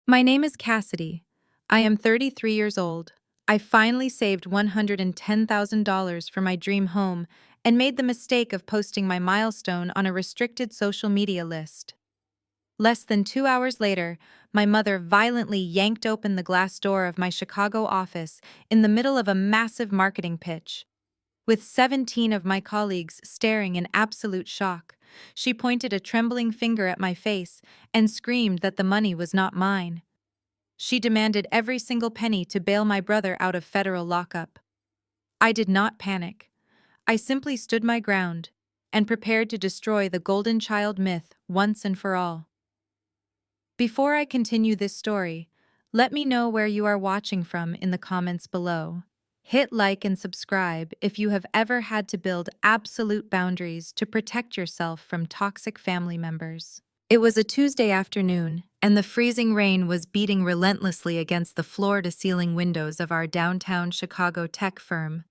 My name is Cassidy. I am 33 years old. I finally saved $110,000 for my dream home and made the mistake of posting my milestone on a restricted social media list. Less than 2 hours later, my mother violently yanked open the glass door of my Chicago office in the middle of a massive marketing pitch. With 17 of my colleagues staring in absolute shock, she pointed a trembling finger at my face and screamed that the money was not mine. She demanded every single penny to bail my brother out of federal lockup. I did not panic. I simply stood my ground and prepared to destroy the golden child myth once and for all. Before I continue this story, let me know where you are watching from in the comments below. Hit like and subscribe if you have ever had to build absolute boundaries to protect yourself from toxic family members. It was a Tuesday afternoon, and the freezing rain was beating relentlessly against the floor-to-ceiling windows of our downtown Chicago tech firm.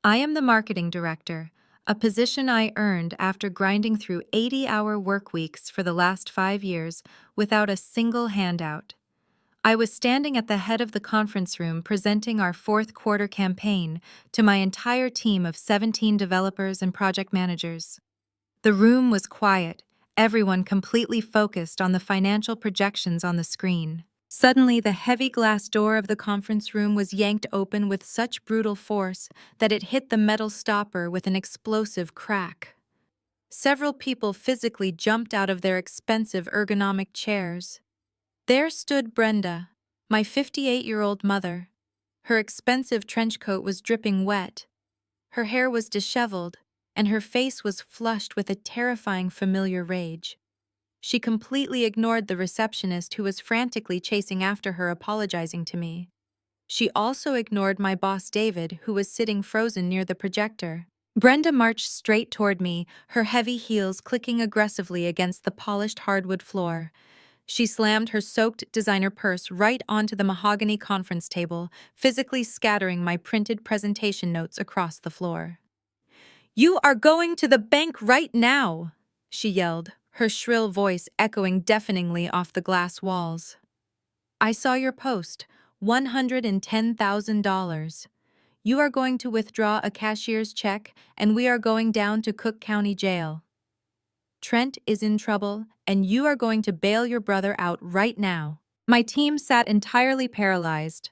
I am the marketing director, a position I earned after grinding through 80-hour work weeks for the last 5 years without a single handout. I was standing at the head of the conference room presenting our fourth quarter campaign to my entire team of 17 developers and project managers. The room was quiet, everyone completely focused on the financial projections on the screen. Suddenly, the heavy glass door of the conference room was yanked open with such brutal force that it hit the metal stopper with an explosive crack. Several people physically jumped out of their expensive ergonomic chairs. There stood Brenda, my 58-year-old mother. Her expensive trench coat was dripping wet. Her hair was disheveled, and her face was flushed with a terrifying familiar rage. She completely ignored the receptionist who was frantically chasing after her, apologizing to me. She also ignored my boss David, who was sitting frozen near the projector. Brenda marched straight toward me, her heavy heels clicking aggressively against the polished hardwood floor. She slammed her soaked designer purse right onto the mahogany conference table, physically scattering my printed presentation notes across the floor. "You are going to the bank right now!" she yelled, her shrill voice echoing deafeningly off the glass walls. "I saw your post, $110,000. You are going to withdraw a cashier's check, and we are going down to Cook County Jail. Trent is in trouble, and you are going to bail your brother out right now." My team sat entirely paralyzed.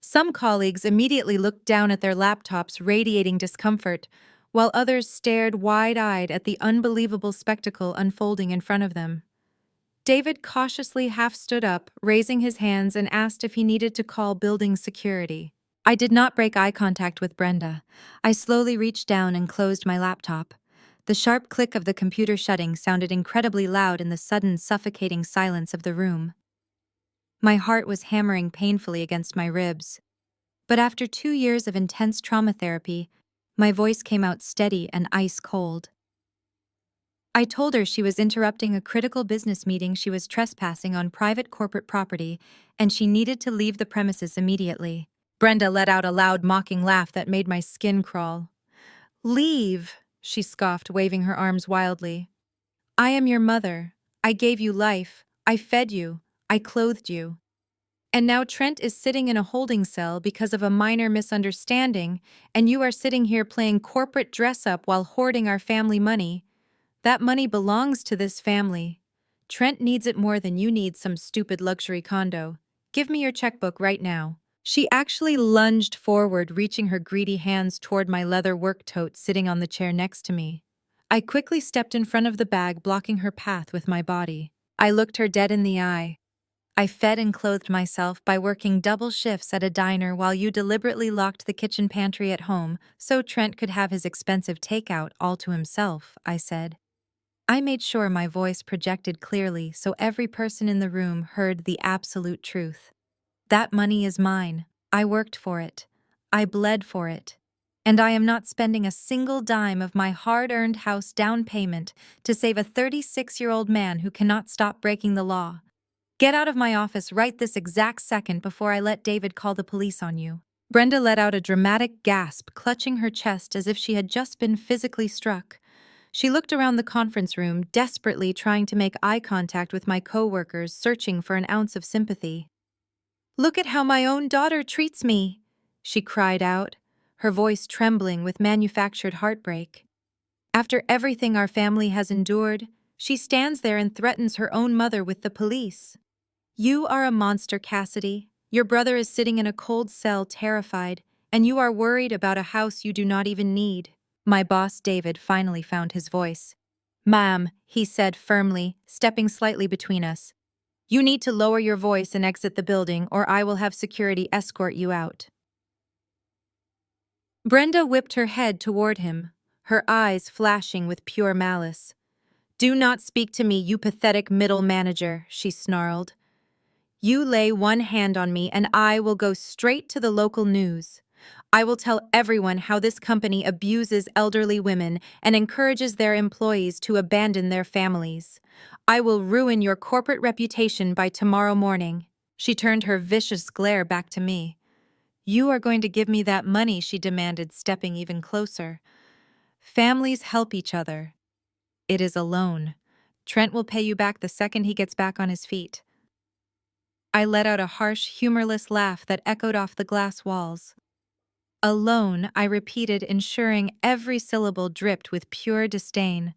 Some colleagues immediately looked down at their laptops, radiating discomfort, while others stared wide-eyed at the unbelievable spectacle unfolding in front of them. David cautiously half stood up, raising his hands, and asked if he needed to call building security. I did not break eye contact with Brenda. I slowly reached down and closed my laptop. The sharp click of the computer shutting sounded incredibly loud in the sudden suffocating silence of the room. My heart was hammering painfully against my ribs. But after 2 years of intense trauma therapy, my voice came out steady and ice cold. I told her she was interrupting a critical business meeting, she was trespassing on private corporate property, and she needed to leave the premises immediately. Brenda let out a loud, mocking laugh that made my skin crawl. "Leave," she scoffed, waving her arms wildly. "I am your mother. I gave you life. I fed you. I clothed you. And now Trent is sitting in a holding cell because of a minor misunderstanding, and you are sitting here playing corporate dress-up while hoarding our family money. That money belongs to this family. Trent needs it more than you need some stupid luxury condo. Give me your checkbook right now." She actually lunged forward, reaching her greedy hands toward my leather work tote sitting on the chair next to me. I quickly stepped in front of the bag, blocking her path with my body. I looked her dead in the eye. "I fed and clothed myself by working double shifts at a diner while you deliberately locked the kitchen pantry at home so Trent could have his expensive takeout all to himself," I said. I made sure my voice projected clearly so every person in the room heard the absolute truth. That money is mine. I worked for it. I bled for it. And I am not spending a single dime of my hard-earned house down payment to save a 36-year-old man who cannot stop breaking the law. Get out of my office right this exact second before I let David call the police on you." Brenda let out a dramatic gasp, clutching her chest as if she had just been physically struck. She looked around the conference room, desperately trying to make eye contact with my coworkers, searching for an ounce of sympathy. "Look at how my own daughter treats me," she cried out, her voice trembling with manufactured heartbreak. "After everything our family has endured, she stands there and threatens her own mother with the police. You are a monster, Cassidy. Your brother is sitting in a cold cell, terrified, and you are worried about a house you do not even need." My boss, David, finally found his voice. "Ma'am," he said firmly, stepping slightly between us, "you need to lower your voice and exit the building, or I will have security escort you out." Brenda whipped her head toward him, her eyes flashing with pure malice. "Do not speak to me, you pathetic middle manager," she snarled. "You lay one hand on me and I will go straight to the local news. I will tell everyone how this company abuses elderly women and encourages their employees to abandon their families. I will ruin your corporate reputation by tomorrow morning." She turned her vicious glare back to me. "You are going to give me that money," she demanded, stepping even closer. "Families help each other. It is a loan. Trent will pay you back the second he gets back on his feet." I let out a harsh, humorless laugh that echoed off the glass walls. "Alone," I repeated, ensuring every syllable dripped with pure disdain.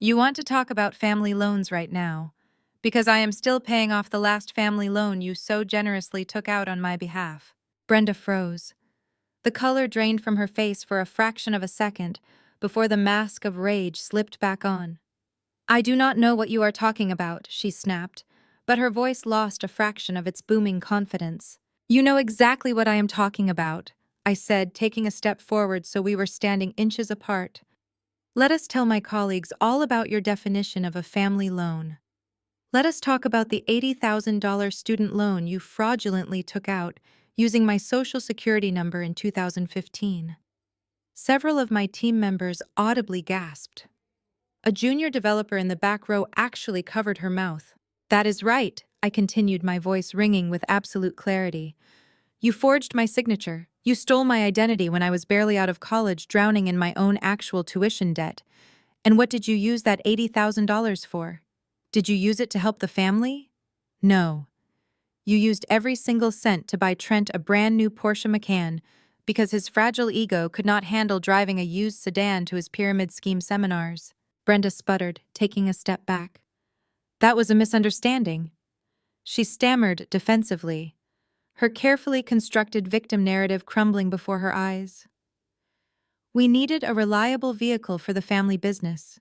"You want to talk about family loans right now? Because I am still paying off the last family loan you so generously took out on my behalf." Brenda froze. The color drained from her face for a fraction of a second before the mask of rage slipped back on. "I do not know what you are talking about," she snapped, but her voice lost a fraction of its booming confidence. "You know exactly what I am talking about," I said, taking a step forward so we were standing inches apart. "Let us tell my colleagues all about your definition of a family loan. Let us talk about the $80,000 student loan you fraudulently took out using my social security number in 2015. Several of my team members audibly gasped. A junior developer in the back row actually covered her mouth. "That is right," I continued, my voice ringing with absolute clarity. "You forged my signature. You stole my identity when I was barely out of college, drowning in my own actual tuition debt. And what did you use that $80,000 for? Did you use it to help the family? No. You used every single cent to buy Trent a brand new Porsche Macan because his fragile ego could not handle driving a used sedan to his pyramid scheme seminars." Brenda sputtered, taking a step back. "That was a misunderstanding." She stammered defensively, her carefully constructed victim narrative crumbling before her eyes. "We needed a reliable vehicle for the family business.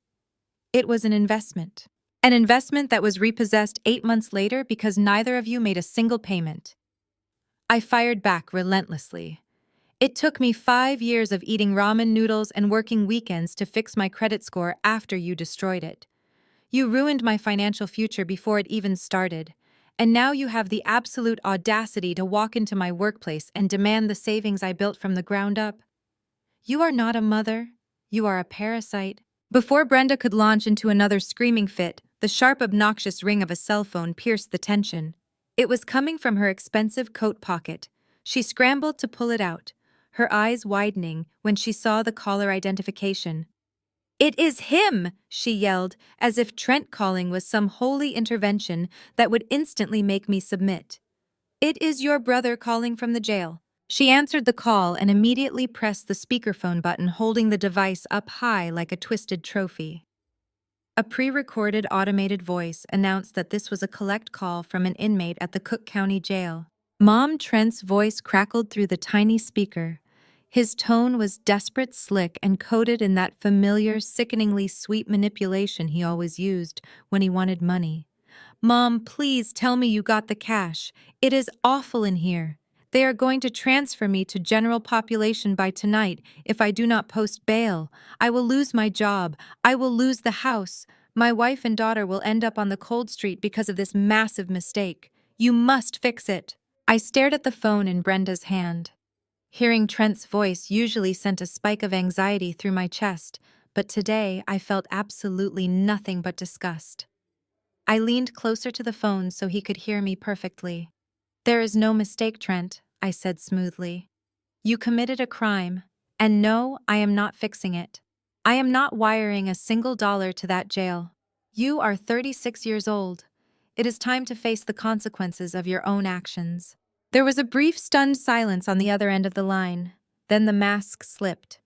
It was an investment. An investment that was repossessed 8 months later because neither of you made a single payment." I fired back relentlessly. "It took me 5 years of eating ramen noodles and working weekends to fix my credit score after you destroyed it. You ruined my financial future before it even started, and now you have the absolute audacity to walk into my workplace and demand the savings I built from the ground up. You are not a mother. You are a parasite." Before Brenda could launch into another screaming fit, the sharp, obnoxious ring of a cell phone pierced the tension. It was coming from her expensive coat pocket. She scrambled to pull it out, her eyes widening when she saw the caller identification. "It is him!" she yelled, as if Trent calling was some holy intervention that would instantly make me submit. "It is your brother calling from the jail." She answered the call and immediately pressed the speakerphone button, holding the device up high like a twisted trophy. A pre-recorded automated voice announced that this was a collect call from an inmate at the Cook County Jail. Mom Trent's voice crackled through the tiny speaker. His tone was desperate, slick, and coated in that familiar, sickeningly sweet manipulation he always used when he wanted money. "Mom, please tell me you got the cash. It is awful in here. They are going to transfer me to general population by tonight if I do not post bail. I will lose my job. I will lose the house. My wife and daughter will end up on the cold street because of this massive mistake. You must fix it." I stared at the phone in Brenda's hand. Hearing Trent's voice usually sent a spike of anxiety through my chest, but today I felt absolutely nothing but disgust. I leaned closer to the phone so he could hear me perfectly. "There is no mistake, Trent," I said smoothly. "You committed a crime, and no, I am not fixing it. I am not wiring a single dollar to that jail. You are 36 years old. It is time to face the consequences of your own actions. There was a brief stunned silence on the other end of the line. Then the mask slipped.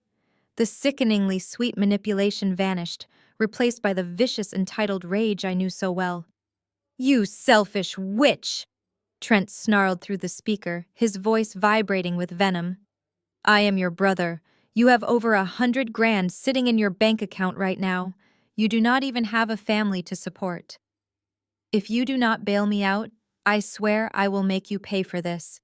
The sickeningly sweet manipulation vanished, replaced by the vicious entitled rage I knew so well. "You selfish witch!" Trent snarled through the speaker, his voice vibrating with venom. "I am your brother. You have over 100 grand sitting in your bank account right now. You do not even have a family to support. If you do not bail me out, I swear I will make you pay for this.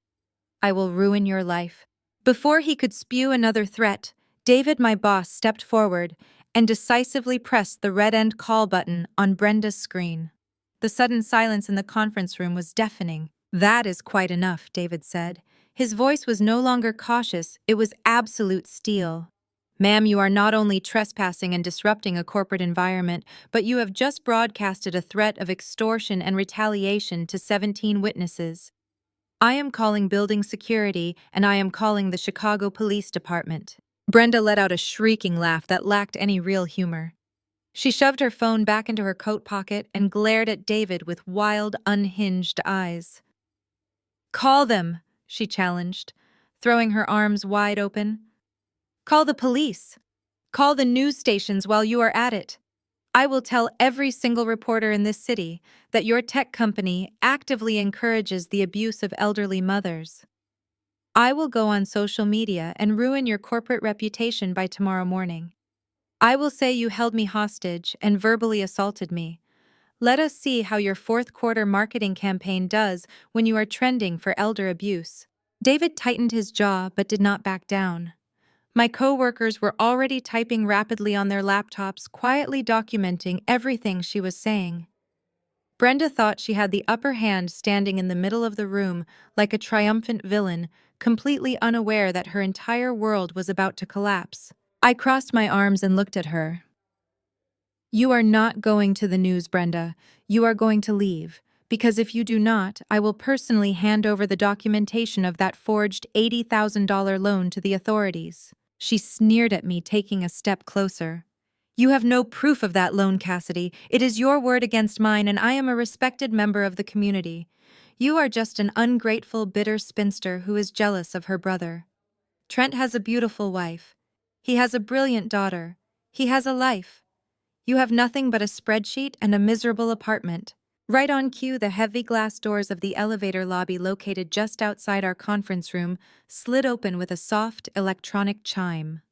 I will ruin your life." Before he could spew another threat, David, my boss, stepped forward and decisively pressed the red end call button on Brenda's screen. The sudden silence in the conference room was deafening. "That is quite enough," David said. His voice was no longer cautious, it was absolute steel. "Ma'am, you are not only trespassing and disrupting a corporate environment, but you have just broadcasted a threat of extortion and retaliation to 17 witnesses. I am calling building security, and I am calling the Chicago Police Department." Brenda let out a shrieking laugh that lacked any real humor. She shoved her phone back into her coat pocket and glared at David with wild, unhinged eyes. "Call them," she challenged, throwing her arms wide open. "Call the police. Call the news stations while you are at it. I will tell every single reporter in this city that your tech company actively encourages the abuse of elderly mothers. I will go on social media and ruin your corporate reputation by tomorrow morning. I will say you held me hostage and verbally assaulted me. Let us see how your fourth quarter marketing campaign does when you are trending for elder abuse." David tightened his jaw but did not back down. My coworkers were already typing rapidly on their laptops, quietly documenting everything she was saying. Brenda thought she had the upper hand, standing in the middle of the room like a triumphant villain, completely unaware that her entire world was about to collapse. I crossed my arms and looked at her. "You are not going to the news, Brenda. You are going to leave. Because if you do not, I will personally hand over the documentation of that forged $80,000 loan to the authorities." She sneered at me, taking a step closer. "You have no proof of that loan, Cassidy. It is your word against mine, and I am a respected member of the community. You are just an ungrateful, bitter spinster who is jealous of her brother. Trent has a beautiful wife. He has a brilliant daughter. He has a life. You have nothing but a spreadsheet and a miserable apartment." Right on cue, the heavy glass doors of the elevator lobby located just outside our conference room slid open with a soft, electronic chime.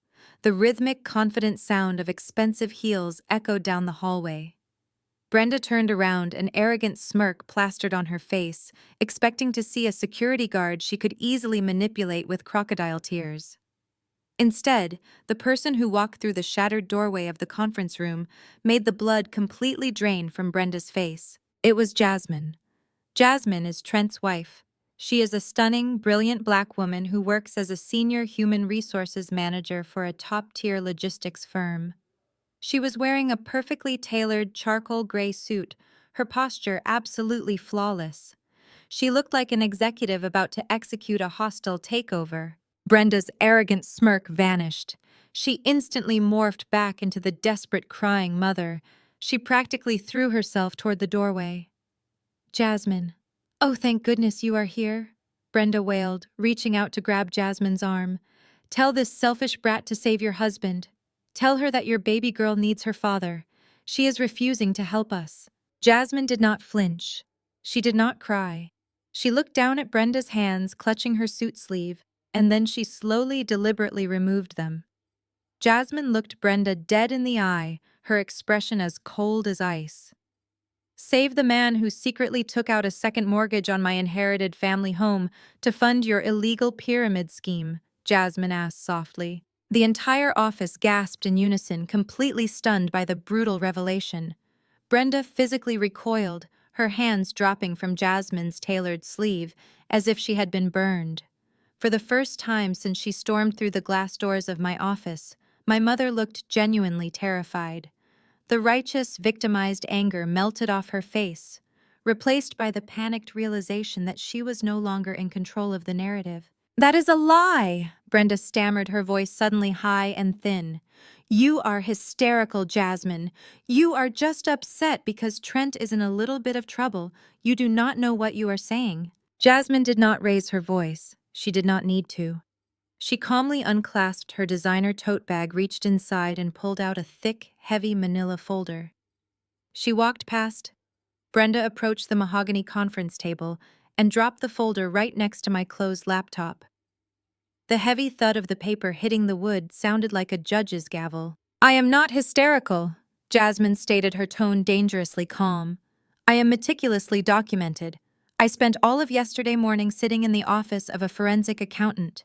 The rhythmic, confident sound of expensive heels echoed down the hallway. Brenda turned around, an arrogant smirk plastered on her face, expecting to see a security guard she could easily manipulate with crocodile tears. Instead, the person who walked through the shattered doorway of the conference room made the blood completely drain from Brenda's face. It was Jasmine. Jasmine is Trent's wife. She is a stunning, brilliant black woman who works as a senior human resources manager for a top-tier logistics firm. She was wearing a perfectly tailored charcoal gray suit, her posture absolutely flawless. She looked like an executive about to execute a hostile takeover. Brenda's arrogant smirk vanished. She instantly morphed back into the desperate, crying mother. She practically threw herself toward the doorway. "Jasmine. Oh, thank goodness you are here," Brenda wailed, reaching out to grab Jasmine's arm. "Tell this selfish brat to save your husband. Tell her that your baby girl needs her father. She is refusing to help us." Jasmine did not flinch. She did not cry. She looked down at Brenda's hands, clutching her suit sleeve, and then she slowly, deliberately removed them. Jasmine looked Brenda dead in the eye, her expression as cold as ice. "Save the man who secretly took out a second mortgage on my inherited family home to fund your illegal pyramid scheme," Jasmine asked softly. The entire office gasped in unison, completely stunned by the brutal revelation. Brenda physically recoiled, her hands dropping from Jasmine's tailored sleeve, as if she had been burned. For the first time since she stormed through the glass doors of my office, my mother looked genuinely terrified. The righteous, victimized anger melted off her face, replaced by the panicked realization that she was no longer in control of the narrative. "That is a lie!" Brenda stammered, her voice suddenly high and thin. You are hysterical, Jasmine. You are just upset because Trent is in a little bit of trouble. You do not know what you are saying. Jasmine did not raise her voice. She did not need to. She calmly unclasped her designer tote bag, reached inside, and pulled out a thick, heavy manila folder. She walked past. Brenda approached the mahogany conference table and dropped the folder right next to my closed laptop. The heavy thud of the paper hitting the wood sounded like a judge's gavel. I am not hysterical, Jasmine stated, her tone dangerously calm. I am meticulously documented. I spent all of yesterday morning sitting in the office of a forensic accountant.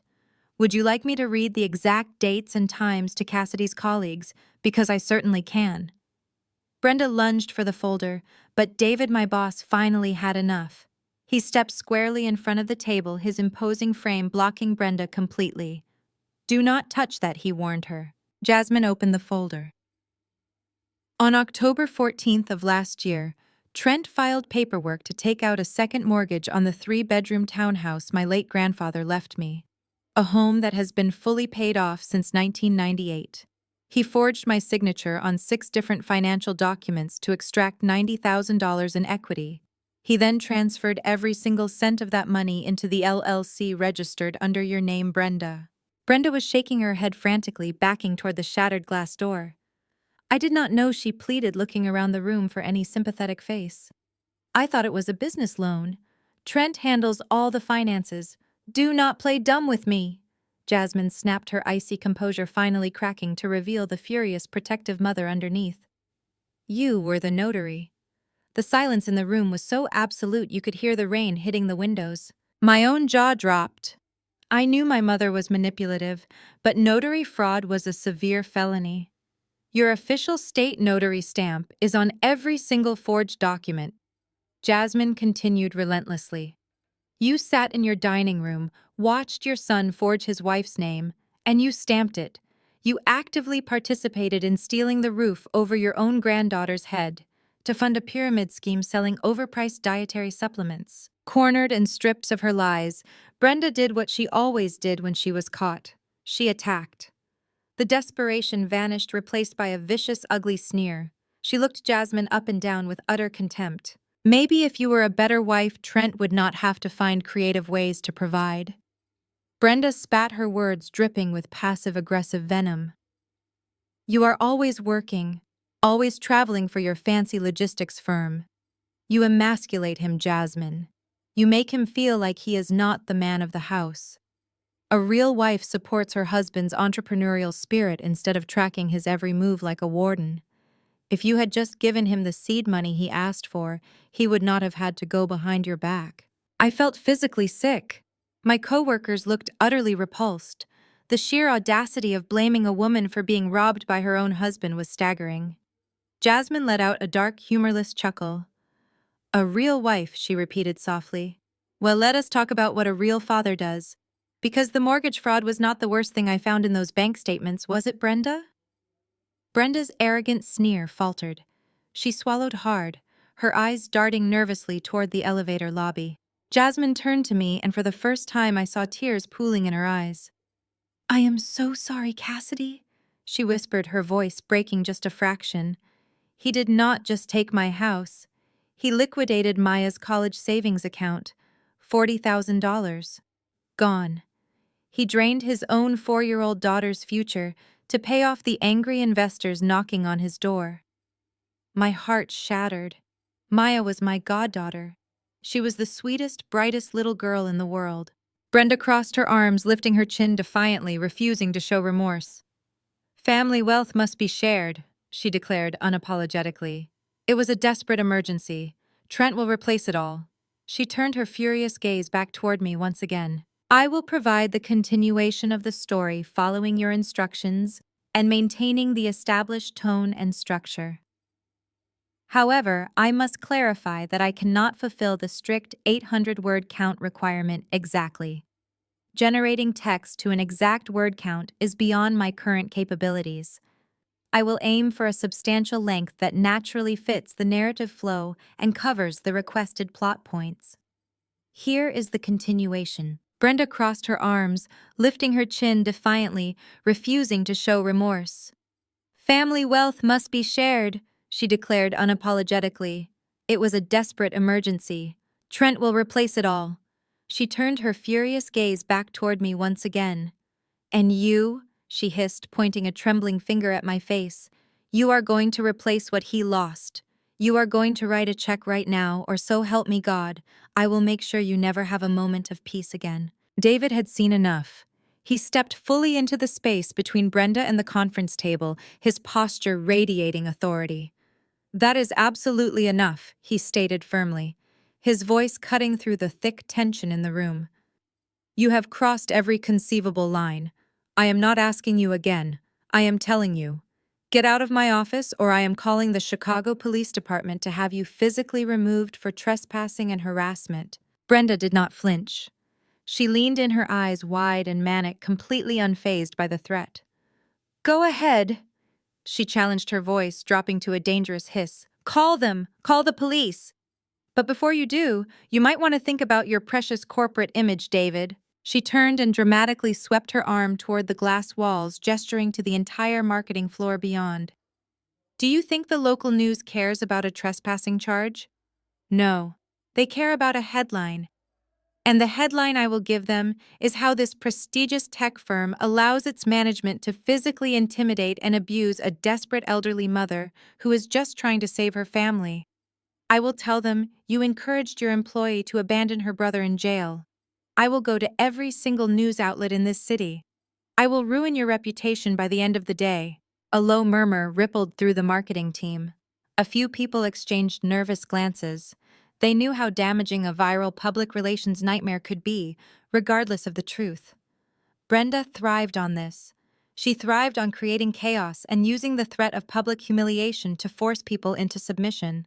Would you like me to read the exact dates and times to Cassidy's colleagues? Because I certainly can. Brenda lunged for the folder, but David, my boss, finally had enough. He stepped squarely in front of the table, his imposing frame blocking Brenda completely. Do not touch that, he warned her. Jasmine opened the folder. On October 14th of last year, Trent filed paperwork to take out a second mortgage on the 3-bedroom townhouse my late grandfather left me. A home that has been fully paid off since 1998. He forged my signature on 6 different financial documents to extract $90,000 in equity. He then transferred every single cent of that money into the LLC registered under your name, Brenda. Brenda was shaking her head frantically, backing toward the shattered glass door. I did not know, she pleaded, looking around the room for any sympathetic face. I thought it was a business loan. Trent handles all the finances. Do not play dumb with me. Jasmine snapped, her icy composure finally cracking to reveal the furious protective mother underneath. You were the notary. The silence in the room was so absolute you could hear the rain hitting the windows. My own jaw dropped. I knew my mother was manipulative, but notary fraud was a severe felony. Your official state notary stamp is on every single forged document. Jasmine continued relentlessly. You sat in your dining room, watched your son forge his wife's name, and you stamped it. You actively participated in stealing the roof over your own granddaughter's head to fund a pyramid scheme selling overpriced dietary supplements. Cornered and stripped of her lies, Brenda did what she always did when she was caught. She attacked. The desperation vanished, replaced by a vicious, ugly sneer. She looked Jasmine up and down with utter contempt. Maybe if you were a better wife, Trent would not have to find creative ways to provide. Brenda spat, her words dripping with passive-aggressive venom. You are always working, always traveling for your fancy logistics firm. You emasculate him, Jasmine. You make him feel like he is not the man of the house. A real wife supports her husband's entrepreneurial spirit instead of tracking his every move like a warden. If you had just given him the seed money he asked for, he would not have had to go behind your back. I felt physically sick. My coworkers looked utterly repulsed. The sheer audacity of blaming a woman for being robbed by her own husband was staggering. Jasmine let out a dark, humorless chuckle. A real wife, she repeated softly. Well, let us talk about what a real father does. Because the mortgage fraud was not the worst thing I found in those bank statements, was it, Brenda? Brenda's arrogant sneer faltered. She swallowed hard, her eyes darting nervously toward the elevator lobby. Jasmine turned to me, and for the first time I saw tears pooling in her eyes. I am so sorry, Cassidy, she whispered, her voice breaking just a fraction. He did not just take my house. He liquidated Maya's college savings account. $40,000. Gone. He drained his own 4-year-old daughter's future to pay off the angry investors knocking on his door. My heart shattered. Maya was my goddaughter. She was the sweetest, brightest little girl in the world. Brenda crossed her arms, lifting her chin defiantly, refusing to show remorse. Family wealth must be shared, she declared unapologetically. It was a desperate emergency. Trent will replace it all. She turned her furious gaze back toward me once again. I will provide the continuation of the story following your instructions and maintaining the established tone and structure. However, I must clarify that I cannot fulfill the strict 800-word count requirement exactly. Generating text to an exact word count is beyond my current capabilities. I will aim for a substantial length that naturally fits the narrative flow and covers the requested plot points. Here is the continuation. Brenda crossed her arms, lifting her chin defiantly, refusing to show remorse. Family wealth must be shared, she declared unapologetically. It was a desperate emergency. Trent will replace it all. She turned her furious gaze back toward me once again. And you, she hissed, pointing a trembling finger at my face, you are going to replace what he lost. You are going to write a check right now, or so help me God, I will make sure you never have a moment of peace again. David had seen enough. He stepped fully into the space between Brenda and the conference table, his posture radiating authority. That is absolutely enough, he stated firmly, his voice cutting through the thick tension in the room. You have crossed every conceivable line. I am not asking you again. I am telling you. Get out of my office, or I am calling the Chicago Police Department to have you physically removed for trespassing and harassment. Brenda did not flinch. She leaned in, her eyes wide and manic, completely unfazed by the threat. Go ahead, she challenged, her voice dropping to a dangerous hiss. Call them! Call the police! But before you do, you might want to think about your precious corporate image, David. She turned and dramatically swept her arm toward the glass walls, gesturing to the entire marketing floor beyond. Do you think the local news cares about a trespassing charge? No. They care about a headline. And the headline I will give them is how this prestigious tech firm allows its management to physically intimidate and abuse a desperate elderly mother who is just trying to save her family. I will tell them you encouraged your employee to abandon her brother in jail. I will go to every single news outlet in this city. I will ruin your reputation by the end of the day. A low murmur rippled through the marketing team. A few people exchanged nervous glances. They knew how damaging a viral public relations nightmare could be, regardless of the truth. Brenda thrived on this. She thrived on creating chaos and using the threat of public humiliation to force people into submission.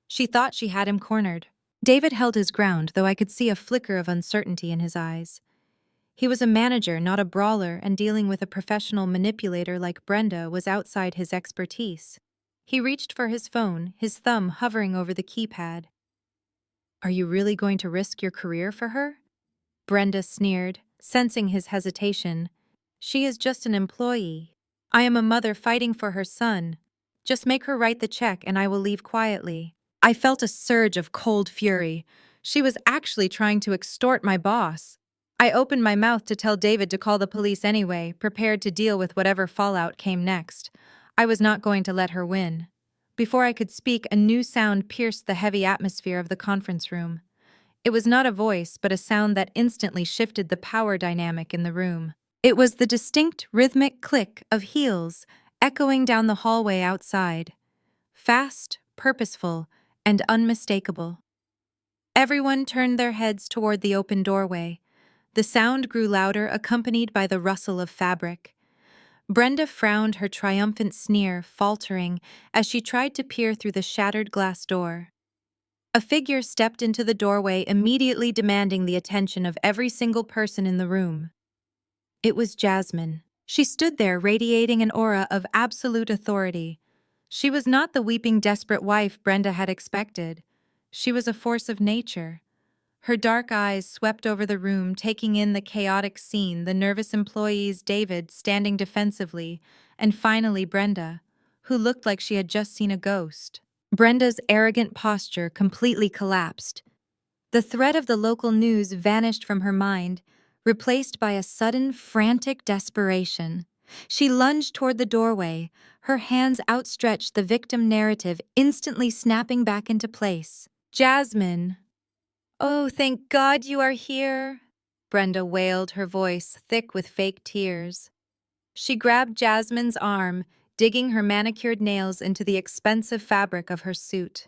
She thought she had him cornered. David held his ground, though I could see a flicker of uncertainty in his eyes. He was a manager, not a brawler, and dealing with a professional manipulator like Brenda was outside his expertise. He reached for his phone, his thumb hovering over the keypad. Are you really going to risk your career for her? Brenda sneered, sensing his hesitation. She is just an employee. I am a mother fighting for her son. Just make her write the check and I will leave quietly. I felt a surge of cold fury. She was actually trying to extort my boss. I opened my mouth to tell David to call the police anyway, prepared to deal with whatever fallout came next. I was not going to let her win. Before I could speak, a new sound pierced the heavy atmosphere of the conference room. It was not a voice, but a sound that instantly shifted the power dynamic in the room. It was the distinct rhythmic click of heels echoing down the hallway outside. Fast, purposeful, and unmistakable. Everyone turned their heads toward the open doorway. The sound grew louder, accompanied by the rustle of fabric. Brenda frowned, her triumphant sneer faltering as she tried to peer through the shattered glass door. A figure stepped into the doorway, immediately demanding the attention of every single person in the room. It was Jasmine. She stood there, radiating an aura of absolute authority. She was not the weeping, desperate wife Brenda had expected. She was a force of nature. Her dark eyes swept over the room, taking in the chaotic scene, the nervous employees, David standing defensively, and finally Brenda, who looked like she had just seen a ghost. Brenda's arrogant posture completely collapsed. The threat of the local news vanished from her mind, replaced by a sudden, frantic desperation. She lunged toward the doorway, her hands outstretched, the victim narrative instantly snapping back into place. Jasmine! Oh, thank God you are here, Brenda wailed, her voice thick with fake tears. She grabbed Jasmine's arm, digging her manicured nails into the expensive fabric of her suit.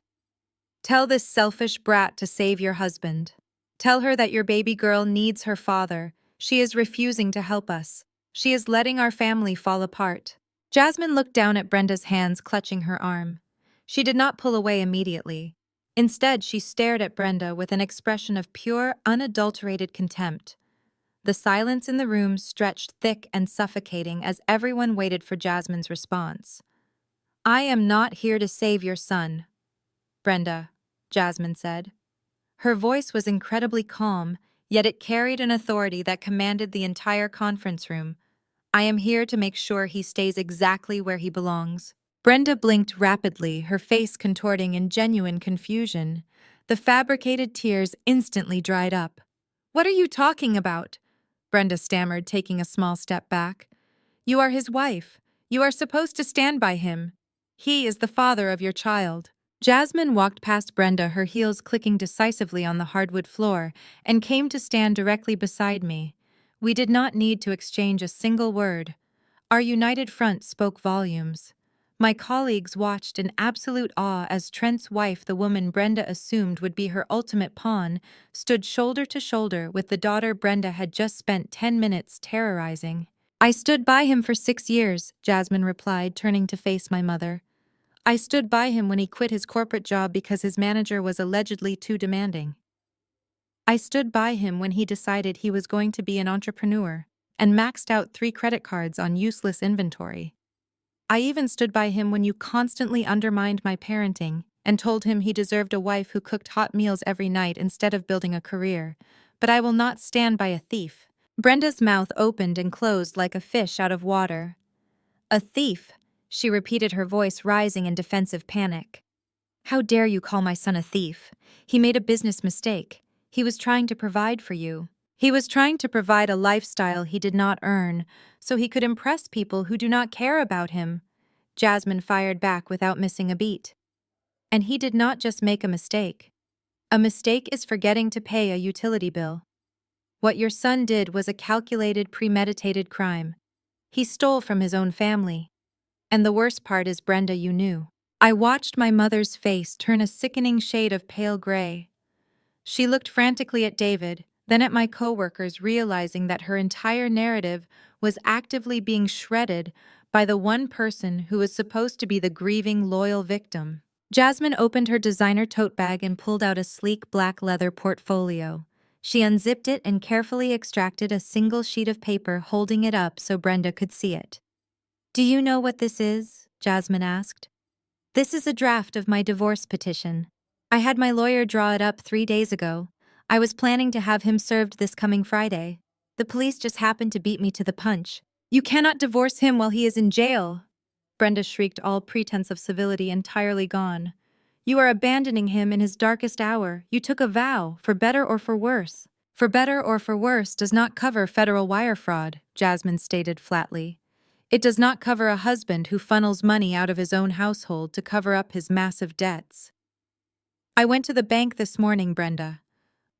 Tell this selfish brat to save your husband. Tell her that your baby girl needs her father. She is refusing to help us. She is letting our family fall apart. Jasmine looked down at Brenda's hands clutching her arm. She did not pull away immediately. Instead, she stared at Brenda with an expression of pure, unadulterated contempt. The silence in the room stretched thick and suffocating as everyone waited for Jasmine's response. I am not here to save your son, Brenda, Jasmine said. Her voice was incredibly calm, yet it carried an authority that commanded the entire conference room. I am here to make sure he stays exactly where he belongs. Brenda blinked rapidly, her face contorting in genuine confusion. The fabricated tears instantly dried up. "What are you talking about?" Brenda stammered, taking a small step back. "You are his wife. You are supposed to stand by him. He is the father of your child." Jasmine walked past Brenda, her heels clicking decisively on the hardwood floor, and came to stand directly beside me. We did not need to exchange a single word. Our united front spoke volumes. My colleagues watched in absolute awe as Trent's wife, the woman Brenda assumed would be her ultimate pawn, stood shoulder to shoulder with the daughter Brenda had just spent 10 minutes terrorizing. "I stood by him for 6 years," Jasmine replied, turning to face my mother. "I stood by him when he quit his corporate job because his manager was allegedly too demanding. I stood by him when he decided he was going to be an entrepreneur and maxed out 3 credit cards on useless inventory. I even stood by him when you constantly undermined my parenting and told him he deserved a wife who cooked hot meals every night instead of building a career. But I will not stand by a thief." Brenda's mouth opened and closed like a fish out of water. "A thief," she repeated, her voice rising in defensive panic. "How dare you call my son a thief? He made a business mistake. He was trying to provide for you. He was trying to provide a lifestyle he did not earn, so he could impress people who do not care about him." Jasmine fired back without missing a beat. "And he did not just make a mistake. A mistake is forgetting to pay a utility bill. What your son did was a calculated, premeditated crime. He stole from his own family. And the worst part is, Brenda, you knew." I watched my mother's face turn a sickening shade of pale gray. She looked frantically at David, then at my coworkers, realizing that her entire narrative was actively being shredded by the one person who was supposed to be the grieving, loyal victim. Jasmine opened her designer tote bag and pulled out a sleek black leather portfolio. She unzipped it and carefully extracted a single sheet of paper, holding it up so Brenda could see it. "Do you know what this is?" Jasmine asked. "This is a draft of my divorce petition. I had my lawyer draw it up 3 days ago. I was planning to have him served this coming Friday. The police just happened to beat me to the punch." "You cannot divorce him while he is in jail!" Brenda shrieked, all pretense of civility entirely gone. "You are abandoning him in his darkest hour. You took a vow, for better or for worse." "For better or for worse" does not cover federal wire fraud, Jasmine stated flatly. It does not cover a husband who funnels money out of his own household to cover up his massive debts. "I went to the bank this morning, Brenda.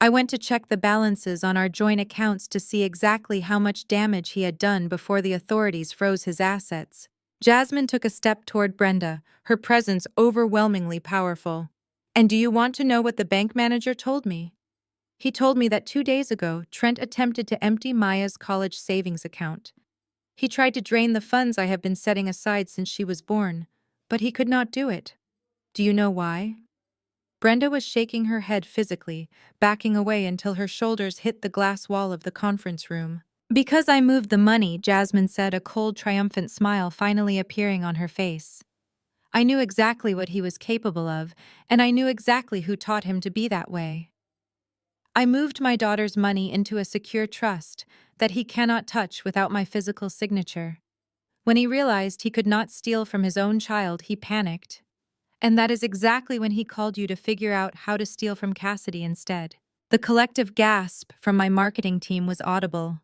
I went to check the balances on our joint accounts to see exactly how much damage he had done before the authorities froze his assets." Jasmine took a step toward Brenda, her presence overwhelmingly powerful. "And do you want to know what the bank manager told me? He told me that 2 days ago, Trent attempted to empty Maya's college savings account. He tried to drain the funds I have been setting aside since she was born, but he could not do it. Do you know why?" Brenda was shaking her head physically, backing away until her shoulders hit the glass wall of the conference room. "Because I moved the money," Jasmine said, a cold, triumphant smile finally appearing on her face. "I knew exactly what he was capable of, and I knew exactly who taught him to be that way. I moved my daughter's money into a secure trust that he cannot touch without my physical signature. When he realized he could not steal from his own child, he panicked. And that is exactly when he called you to figure out how to steal from Cassidy instead." The collective gasp from my marketing team was audible.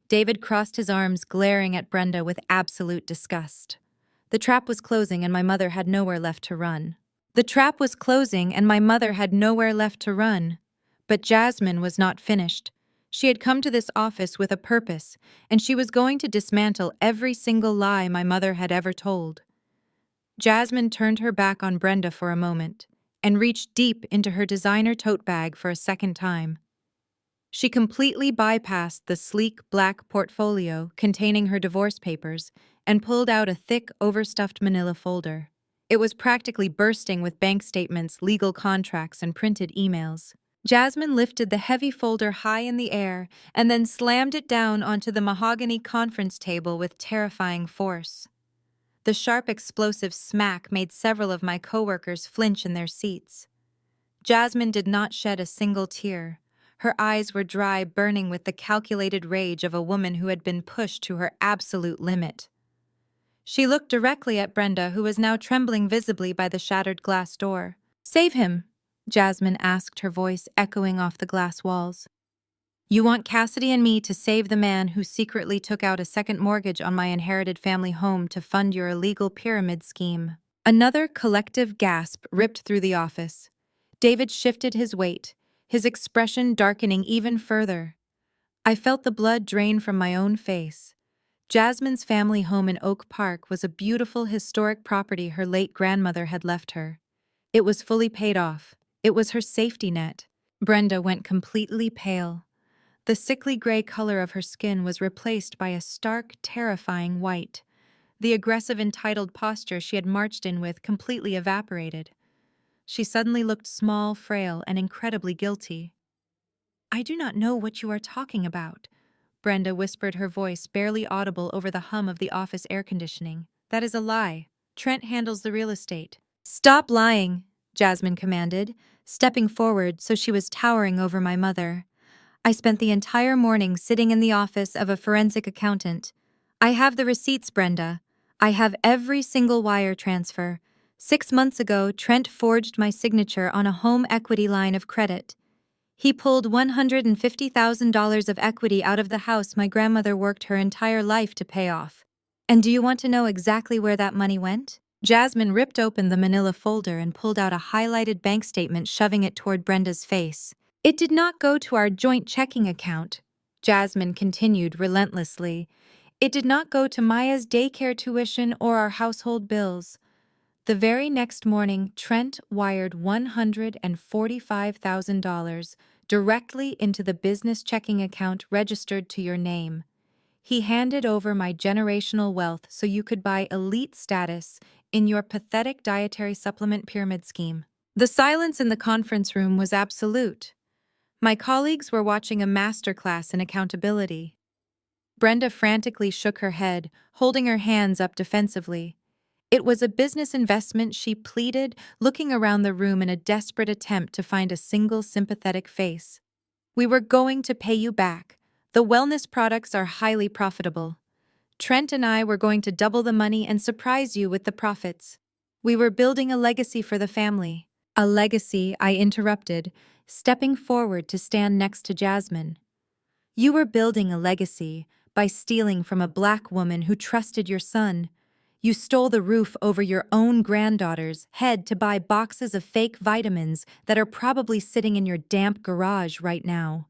David crossed his arms, glaring at Brenda with absolute disgust. The trap was closing and my mother had nowhere left to run. The trap was closing and my mother had nowhere left to run. But Jasmine was not finished. She had come to this office with a purpose, and she was going to dismantle every single lie my mother had ever told. Jasmine turned her back on Brenda for a moment and reached deep into her designer tote bag for a second time. She completely bypassed the sleek black portfolio containing her divorce papers and pulled out a thick, overstuffed manila folder. It was practically bursting with bank statements, legal contracts, and printed emails. Jasmine lifted the heavy folder high in the air and then slammed it down onto the mahogany conference table with terrifying force. The sharp, explosive smack made several of my coworkers flinch in their seats. Jasmine did not shed a single tear. Her eyes were dry, burning with the calculated rage of a woman who had been pushed to her absolute limit. She looked directly at Brenda, who was now trembling visibly by the shattered glass door. "Save him," Jasmine asked, her voice echoing off the glass walls. "You want Cassidy and me to save the man who secretly took out a second mortgage on my inherited family home to fund your illegal pyramid scheme." Another collective gasp ripped through the office. David shifted his weight, his expression darkening even further. I felt the blood drain from my own face. Jasmine's family home in Oak Park was a beautiful historic property her late grandmother had left her. It was fully paid off. It was her safety net. Brenda went completely pale. The sickly gray color of her skin was replaced by a stark, terrifying white. The aggressive, entitled posture she had marched in with completely evaporated. She suddenly looked small, frail, and incredibly guilty. "I do not know what you are talking about," Brenda whispered, her voice barely audible over the hum of the office air conditioning. "That is a lie. Trent handles the real estate." "Stop lying," Jasmine commanded, stepping forward so she was towering over my mother. "I spent the entire morning sitting in the office of a forensic accountant. I have the receipts, Brenda. I have every single wire transfer. 6 months ago, Trent forged my signature on a home equity line of credit. He pulled $150,000 of equity out of the house my grandmother worked her entire life to pay off. And do you want to know exactly where that money went?" Jasmine ripped open the manila folder and pulled out a highlighted bank statement, shoving it toward Brenda's face. "It did not go to our joint checking account," Jasmine continued relentlessly. "It did not go to Maya's daycare tuition or our household bills. The very next morning, Trent wired $145,000 directly into the business checking account registered to your name. He handed over my generational wealth so you could buy elite status in your pathetic dietary supplement pyramid scheme." The silence in the conference room was absolute. My colleagues were watching a masterclass in accountability. Brenda frantically shook her head, holding her hands up defensively. "It was a business investment," she pleaded, looking around the room in a desperate attempt to find a single sympathetic face. "We were going to pay you back. The wellness products are highly profitable. Trent and I were going to double the money and surprise you with the profits. We were building a legacy for the family." "A legacy," I interrupted, stepping forward to stand next to Jasmine. "You were building a legacy by stealing from a black woman who trusted your son. You stole the roof over your own granddaughter's head to buy boxes of fake vitamins that are probably sitting in your damp garage right now."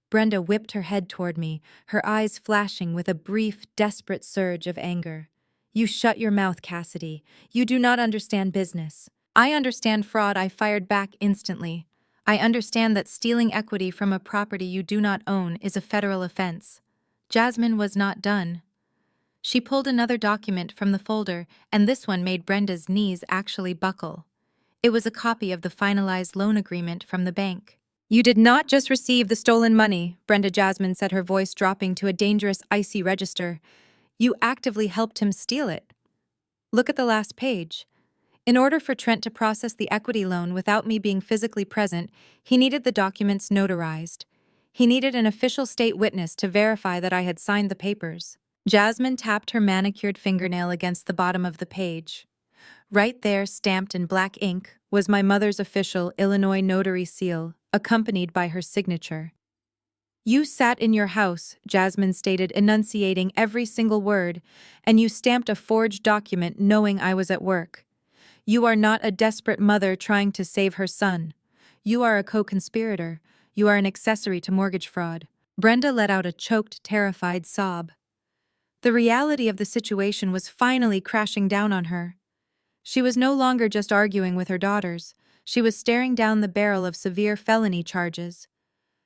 Brenda whipped her head toward me, her eyes flashing with a brief, desperate surge of anger. "You shut your mouth, Cassidy. You do not understand business." "I understand fraud," I fired back instantly. "I understand that stealing equity from a property you do not own is a federal offense." Jasmine was not done. She pulled another document from the folder, and this one made Brenda's knees actually buckle. It was a copy of the finalized loan agreement from the bank. "You did not just receive the stolen money," Jasmine said, her voice dropping to a dangerous, icy register. "You actively helped him steal it. Look at the last page. In order for Trent to process the equity loan without me being physically present, he needed the documents notarized. He needed an official state witness to verify that I had signed the papers." Jasmine tapped her manicured fingernail against the bottom of the page. Right there, stamped in black ink, was my mother's official Illinois notary seal, accompanied by her signature. "You sat in your house," Jasmine stated, enunciating every single word, "and you stamped a forged document knowing I was at work. You are not a desperate mother trying to save her son. You are a co-conspirator. You are an accessory to mortgage fraud." Brenda let out a choked, terrified sob. The reality of the situation was finally crashing down on her. She was no longer just arguing with her daughters. She was staring down the barrel of severe felony charges.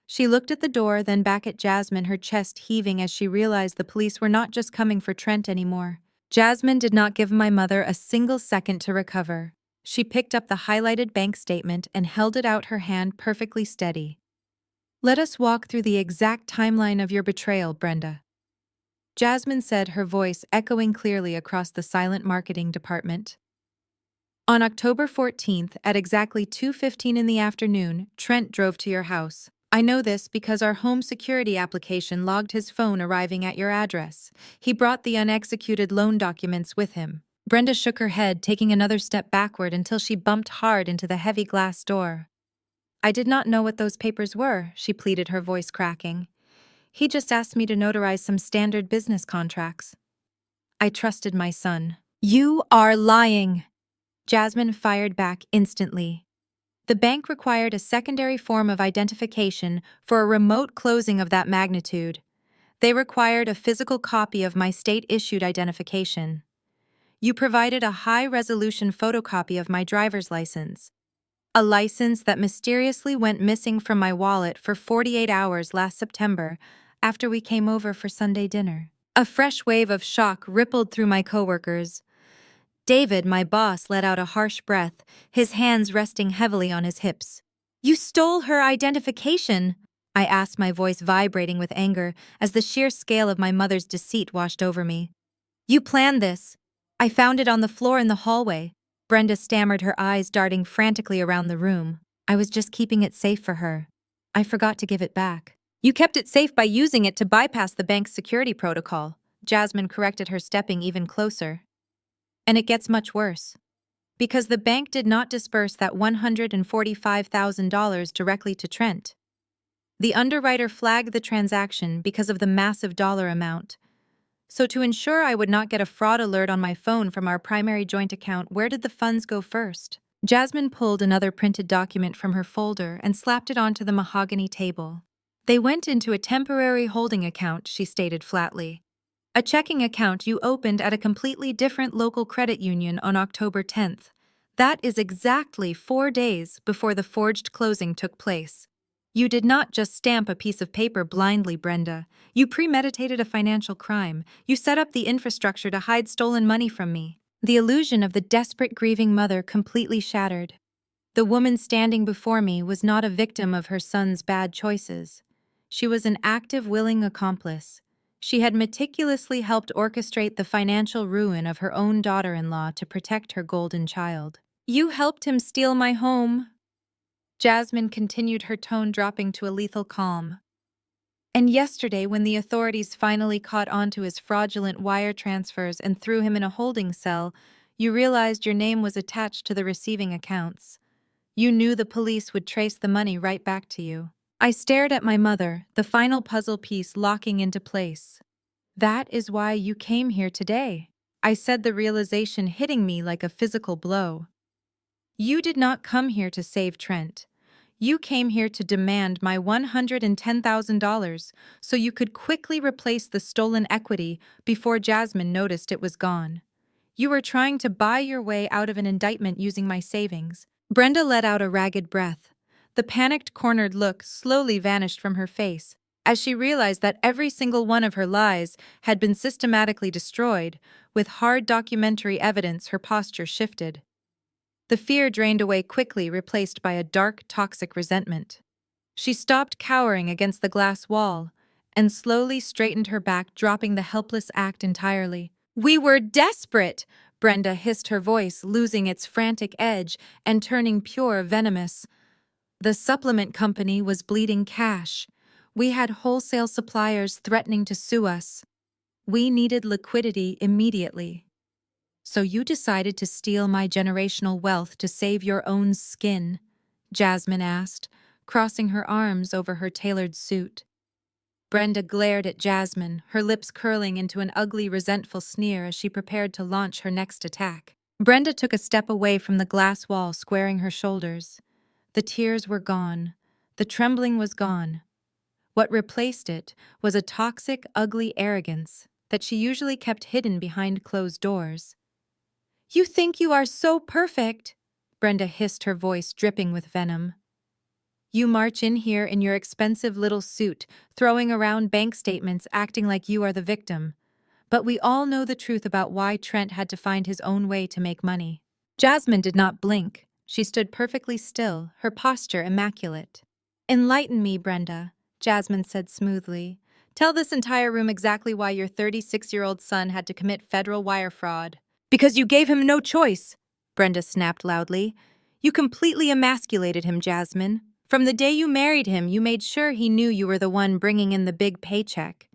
She looked at the door, then back at Jasmine, her chest heaving as she realized the police were not just coming for Trent anymore. Jasmine did not give my mother a single second to recover. She picked up the highlighted bank statement and held it out, her hand perfectly steady. "Let us walk through the exact timeline of your betrayal, Brenda," Jasmine said, her voice echoing clearly across the silent marketing department. "On October 14th, at exactly 2:15 in the afternoon, Trent drove to your house. I know this because our home security application logged his phone arriving at your address. He brought the unexecuted loan documents with him. Brenda shook her head, taking another step backward until she bumped hard into the heavy glass door. I did not know what those papers were, she pleaded, her voice cracking. He just asked me to notarize some standard business contracts. I trusted my son. You are lying! Jasmine fired back instantly. The bank required a secondary form of identification for a remote closing of that magnitude. They required a physical copy of my state-issued identification. You provided a high-resolution photocopy of my driver's license, a license that mysteriously went missing from my wallet for 48 hours last September after we came over for Sunday dinner. A fresh wave of shock rippled through my coworkers. David, my boss, let out a harsh breath, his hands resting heavily on his hips. You stole her identification, I asked, my voice vibrating with anger as the sheer scale of my mother's deceit washed over me. You planned this. I found it on the floor in the hallway. Brenda stammered, her eyes darting frantically around the room. I was just keeping it safe for her. I forgot to give it back. You kept it safe by using it to bypass the bank's security protocol, Jasmine corrected her, stepping even closer. And it gets much worse. Because the bank did not disperse that $145,000 directly to Trent. The underwriter flagged the transaction because of the massive dollar amount. So to ensure I would not get a fraud alert on my phone from our primary joint account, where did the funds go first? Jasmine pulled another printed document from her folder and slapped it onto the mahogany table. They went into a temporary holding account, she stated flatly. A checking account you opened at a completely different local credit union on October 10th. That is exactly 4 days before the forged closing took place. You did not just stamp a piece of paper blindly, Brenda. You premeditated a financial crime. You set up the infrastructure to hide stolen money from me. The illusion of the desperate, grieving mother completely shattered. The woman standing before me was not a victim of her son's bad choices. She was an active, willing accomplice. She had meticulously helped orchestrate the financial ruin of her own daughter-in-law to protect her golden child. You helped him steal my home. Jasmine continued, her tone dropping to a lethal calm. And yesterday, when the authorities finally caught on to his fraudulent wire transfers and threw him in a holding cell, you realized your name was attached to the receiving accounts. You knew the police would trace the money right back to you. I stared at my mother, the final puzzle piece locking into place. That is why you came here today, I said, the realization hitting me like a physical blow. You did not come here to save Trent. You came here to demand my $110,000 so you could quickly replace the stolen equity before Jasmine noticed it was gone. You were trying to buy your way out of an indictment using my savings. Brenda let out a ragged breath. The panicked, cornered look slowly vanished from her face as she realized that every single one of her lies had been systematically destroyed. With hard documentary evidence, her posture shifted. The fear drained away quickly, replaced by a dark, toxic resentment. She stopped cowering against the glass wall and slowly straightened her back, dropping the helpless act entirely. We were desperate, Brenda hissed, her voice losing its frantic edge and turning pure venomous. The supplement company was bleeding cash. We had wholesale suppliers threatening to sue us. We needed liquidity immediately. So you decided to steal my generational wealth to save your own skin? Jasmine asked, crossing her arms over her tailored suit. Brenda glared at Jasmine, her lips curling into an ugly, resentful sneer as she prepared to launch her next attack. Brenda took a step away from the glass wall, squaring her shoulders. The tears were gone. The trembling was gone. What replaced it was a toxic, ugly arrogance that she usually kept hidden behind closed doors. You think you are so perfect, Brenda hissed, her voice dripping with venom. You march in here in your expensive little suit, throwing around bank statements, acting like you are the victim. But we all know the truth about why Trent had to find his own way to make money. Jasmine did not blink. She stood perfectly still, her posture immaculate. Enlighten me, Brenda, Jasmine said smoothly. Tell this entire room exactly why your 36-year-old son had to commit federal wire fraud. Because you gave him no choice, Brenda snapped loudly. You completely emasculated him, Jasmine. From the day you married him, you made sure he knew you were the one bringing in the big paycheck.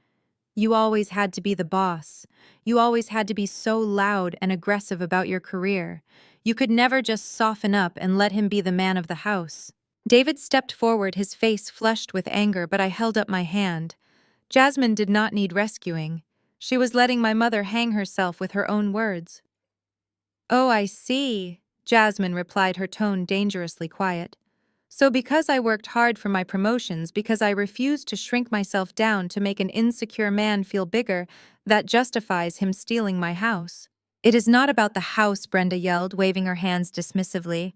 You always had to be the boss. You always had to be so loud and aggressive about your career. You could never just soften up and let him be the man of the house. David stepped forward, his face flushed with anger, but I held up my hand. Jasmine did not need rescuing. She was letting my mother hang herself with her own words. "Oh, I see," Jasmine replied, her tone dangerously quiet. "So because I worked hard for my promotions, because I refused to shrink myself down to make an insecure man feel bigger, that justifies him stealing my house." "It is not about the house," Brenda yelled, waving her hands dismissively.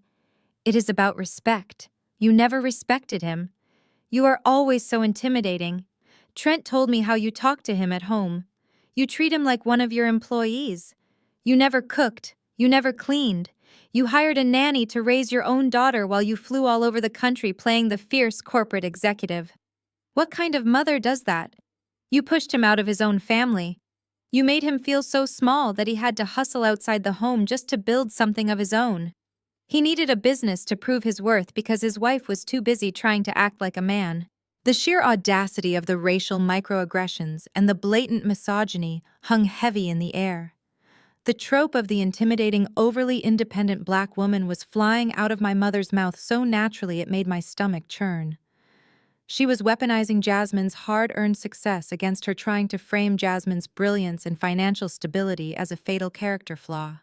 "It is about respect. You never respected him. You are always so intimidating. Trent told me how you talk to him at home. You treat him like one of your employees. You never cooked. You never cleaned. You hired a nanny to raise your own daughter while you flew all over the country playing the fierce corporate executive. What kind of mother does that? You pushed him out of his own family. You made him feel so small that he had to hustle outside the home just to build something of his own. He needed a business to prove his worth because his wife was too busy trying to act like a man." The sheer audacity of the racial microaggressions and the blatant misogyny hung heavy in the air. The trope of the intimidating, overly independent black woman was flying out of my mother's mouth so naturally it made my stomach churn. She was weaponizing Jasmine's hard-earned success against her, trying to frame Jasmine's brilliance and financial stability as a fatal character flaw.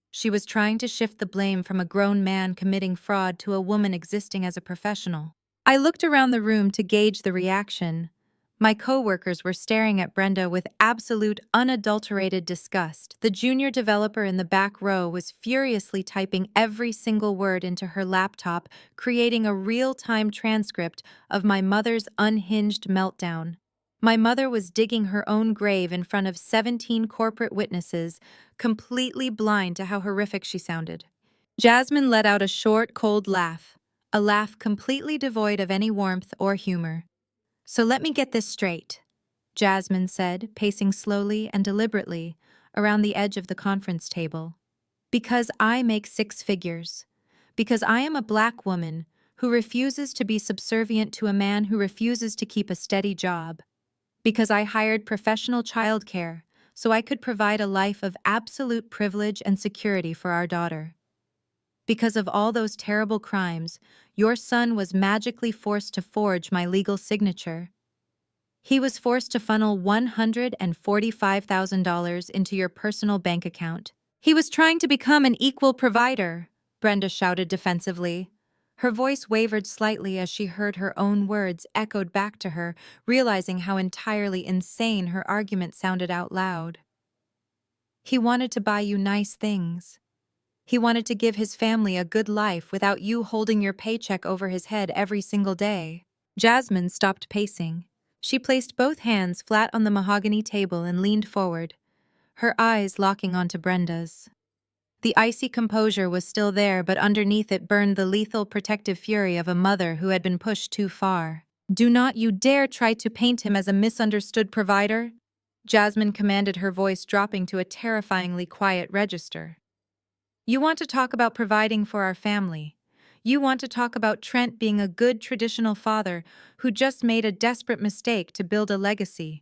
She was trying to shift the blame from a grown man committing fraud to a woman existing as a professional. I looked around the room to gauge the reaction. My coworkers were staring at Brenda with absolute, unadulterated disgust. The junior developer in the back row was furiously typing every single word into her laptop, creating a real-time transcript of my mother's unhinged meltdown. My mother was digging her own grave in front of 17 corporate witnesses, completely blind to how horrific she sounded. Jasmine let out a short, cold laugh, a laugh completely devoid of any warmth or humor. "So let me get this straight," Jasmine said, pacing slowly and deliberately around the edge of the conference table. "Because I make six figures. Because I am a black woman who refuses to be subservient to a man who refuses to keep a steady job. Because I hired professional childcare so I could provide a life of absolute privilege and security for our daughter. Because of all those terrible crimes, your son was magically forced to forge my legal signature. He was forced to funnel $145,000 into your personal bank account. He was trying to become an equal provider," Brenda shouted defensively. Her voice wavered slightly as she heard her own words echoed back to her, realizing how entirely insane her argument sounded out loud. "He wanted to buy you nice things. He wanted to give his family a good life without you holding your paycheck over his head every single day." Jasmine stopped pacing. She placed both hands flat on the mahogany table and leaned forward, her eyes locking onto Brenda's. The icy composure was still there, but underneath it burned the lethal protective fury of a mother who had been pushed too far. "Do not you dare try to paint him as a misunderstood provider," Jasmine commanded, her voice dropping to a terrifyingly quiet register. "You want to talk about providing for our family. You want to talk about Trent being a good traditional father who just made a desperate mistake to build a legacy.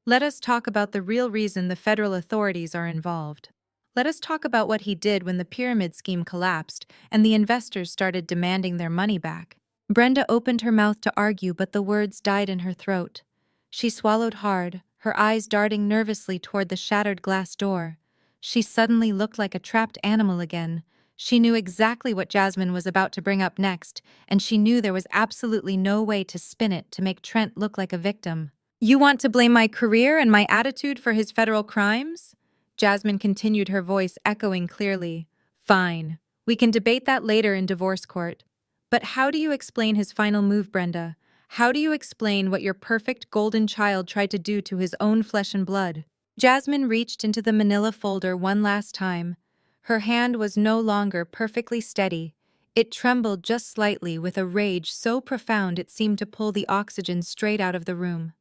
Let us talk about the real reason the federal authorities are involved. Let us talk about what he did when the pyramid scheme collapsed and the investors started demanding their money back." Brenda opened her mouth to argue, but the words died in her throat. She swallowed hard, her eyes darting nervously toward the shattered glass door. She suddenly looked like a trapped animal again. She knew exactly what Jasmine was about to bring up next, and she knew there was absolutely no way to spin it to make Trent look like a victim. "You want to blame my career and my attitude for his federal crimes?" Jasmine continued, her voice echoing clearly. "Fine. We can debate that later in divorce court. But how do you explain his final move, Brenda? How do you explain what your perfect golden child tried to do to his own flesh and blood?" Jasmine reached into the manila folder one last time. Her hand was no longer perfectly steady. It trembled just slightly with a rage so profound it seemed to pull the oxygen straight out of the room.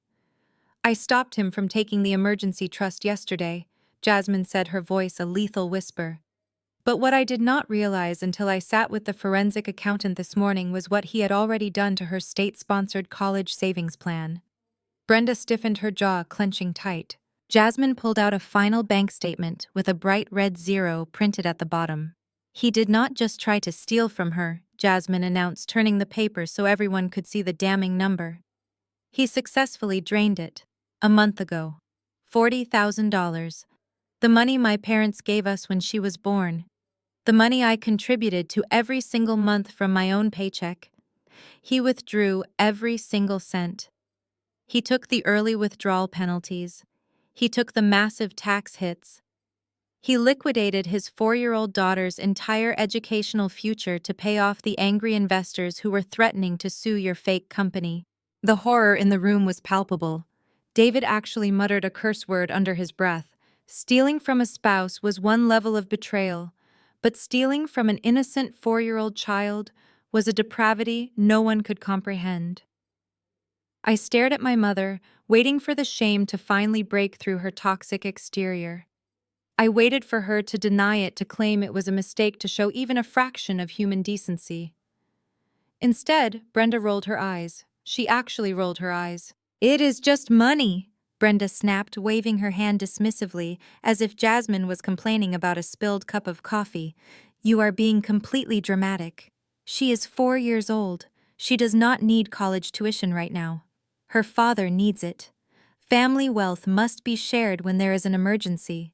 "I stopped him from taking the emergency trust yesterday," Jasmine said, her voice a lethal whisper. But what I did not realize until I sat with the forensic accountant this morning was what he had already done to her state-sponsored college savings plan. Brenda stiffened her jaw, clenching tight. Jasmine pulled out a final bank statement with a bright red 0 printed at the bottom. He did not just try to steal from her, Jasmine announced, turning the paper so everyone could see the damning number. He successfully drained it. A month ago. $40,000. The money my parents gave us when she was born. The money I contributed to every single month from my own paycheck. He withdrew every single cent. He took the early withdrawal penalties. He took the massive tax hits. He liquidated his 4-year-old daughter's entire educational future to pay off the angry investors who were threatening to sue your fake company. The horror in the room was palpable. David actually muttered a curse word under his breath. Stealing from a spouse was one level of betrayal, but stealing from an innocent 4-year-old child was a depravity no one could comprehend. I stared at my mother, waiting for the shame to finally break through her toxic exterior. I waited for her to deny it, to claim it was a mistake, to show even a fraction of human decency. Instead, Brenda rolled her eyes. She actually rolled her eyes. "It is just money," Brenda snapped, waving her hand dismissively, as if Jasmine was complaining about a spilled cup of coffee. "You are being completely dramatic. She is 4 years old. She does not need college tuition right now. Her father needs it. Family wealth must be shared when there is an emergency.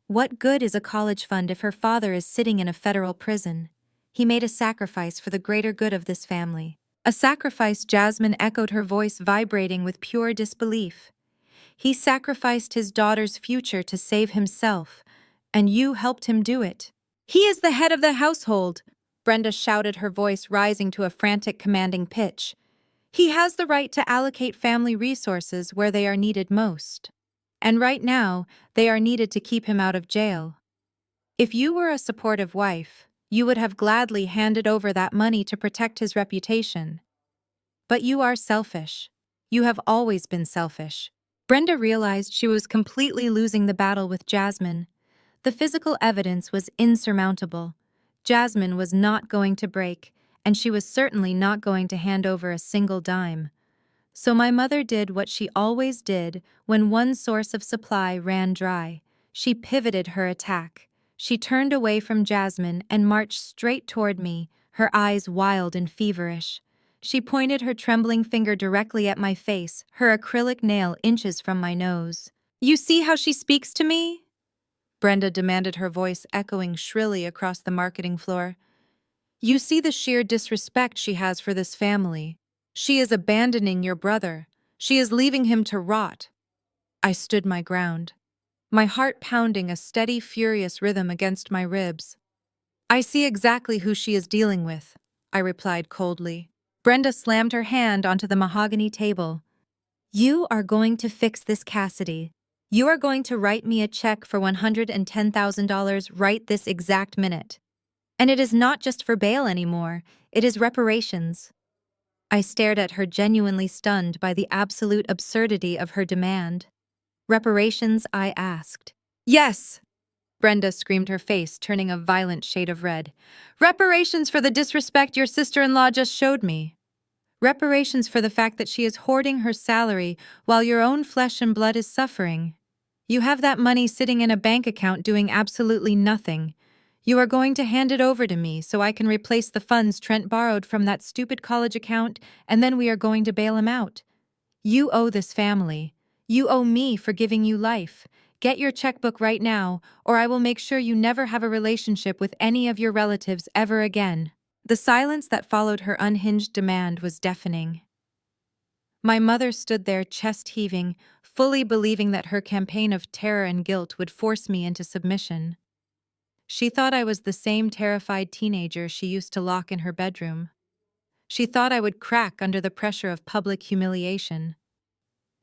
What good is a college fund if her father is sitting in a federal prison? He made a sacrifice for the greater good of this family." A sacrifice, Jasmine echoed, her voice vibrating with pure disbelief. "He sacrificed his daughter's future to save himself, and you helped him do it." "He is the head of the household," Brenda shouted, her voice rising to a frantic, commanding pitch. "He has the right to allocate family resources where they are needed most. And right now, they are needed to keep him out of jail. If you were a supportive wife, you would have gladly handed over that money to protect his reputation. But you are selfish. You have always been selfish." Brenda realized she was completely losing the battle with Jasmine. The physical evidence was insurmountable. Jasmine was not going to break, and she was certainly not going to hand over a single dime. So my mother did what she always did when one source of supply ran dry. She pivoted her attack. She turned away from Jasmine and marched straight toward me, her eyes wild and feverish. She pointed her trembling finger directly at my face, her acrylic nail inches from my nose. "You see how she speaks to me?" Brenda demanded, her voice echoing shrilly across the marketing floor. "You see the sheer disrespect she has for this family. She is abandoning your brother. She is leaving him to rot." I stood my ground, my heart pounding a steady, furious rhythm against my ribs. "I see exactly who she is dealing with," I replied coldly. Brenda slammed her hand onto the mahogany table. "You are going to fix this, Cassidy. You are going to write me a check for $110,000 right this exact minute. And it is not just for bail anymore, it is reparations." I stared at her, genuinely stunned by the absolute absurdity of her demand. "Reparations?" I asked. "Yes!" Brenda screamed, her face turning a violent shade of red. "Reparations for the disrespect your sister-in-law just showed me. Reparations for the fact that she is hoarding her salary while your own flesh and blood is suffering. You have that money sitting in a bank account doing absolutely nothing. You are going to hand it over to me so I can replace the funds Trent borrowed from that stupid college account, and then we are going to bail him out. You owe this family. You owe me for giving you life. Get your checkbook right now, or I will make sure you never have a relationship with any of your relatives ever again." The silence that followed her unhinged demand was deafening. My mother stood there, chest heaving, fully believing that her campaign of terror and guilt would force me into submission. She thought I was the same terrified teenager she used to lock in her bedroom. She thought I would crack under the pressure of public humiliation.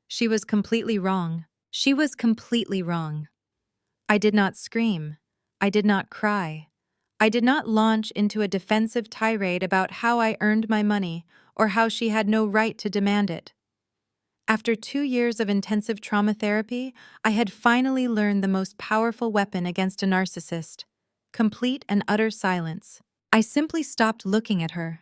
She was completely wrong. She was completely wrong. I did not scream. I did not cry. I did not launch into a defensive tirade about how I earned my money or how she had no right to demand it. After 2 years of intensive trauma therapy, I had finally learned the most powerful weapon against a narcissist: Complete and utter silence. I simply stopped looking at her.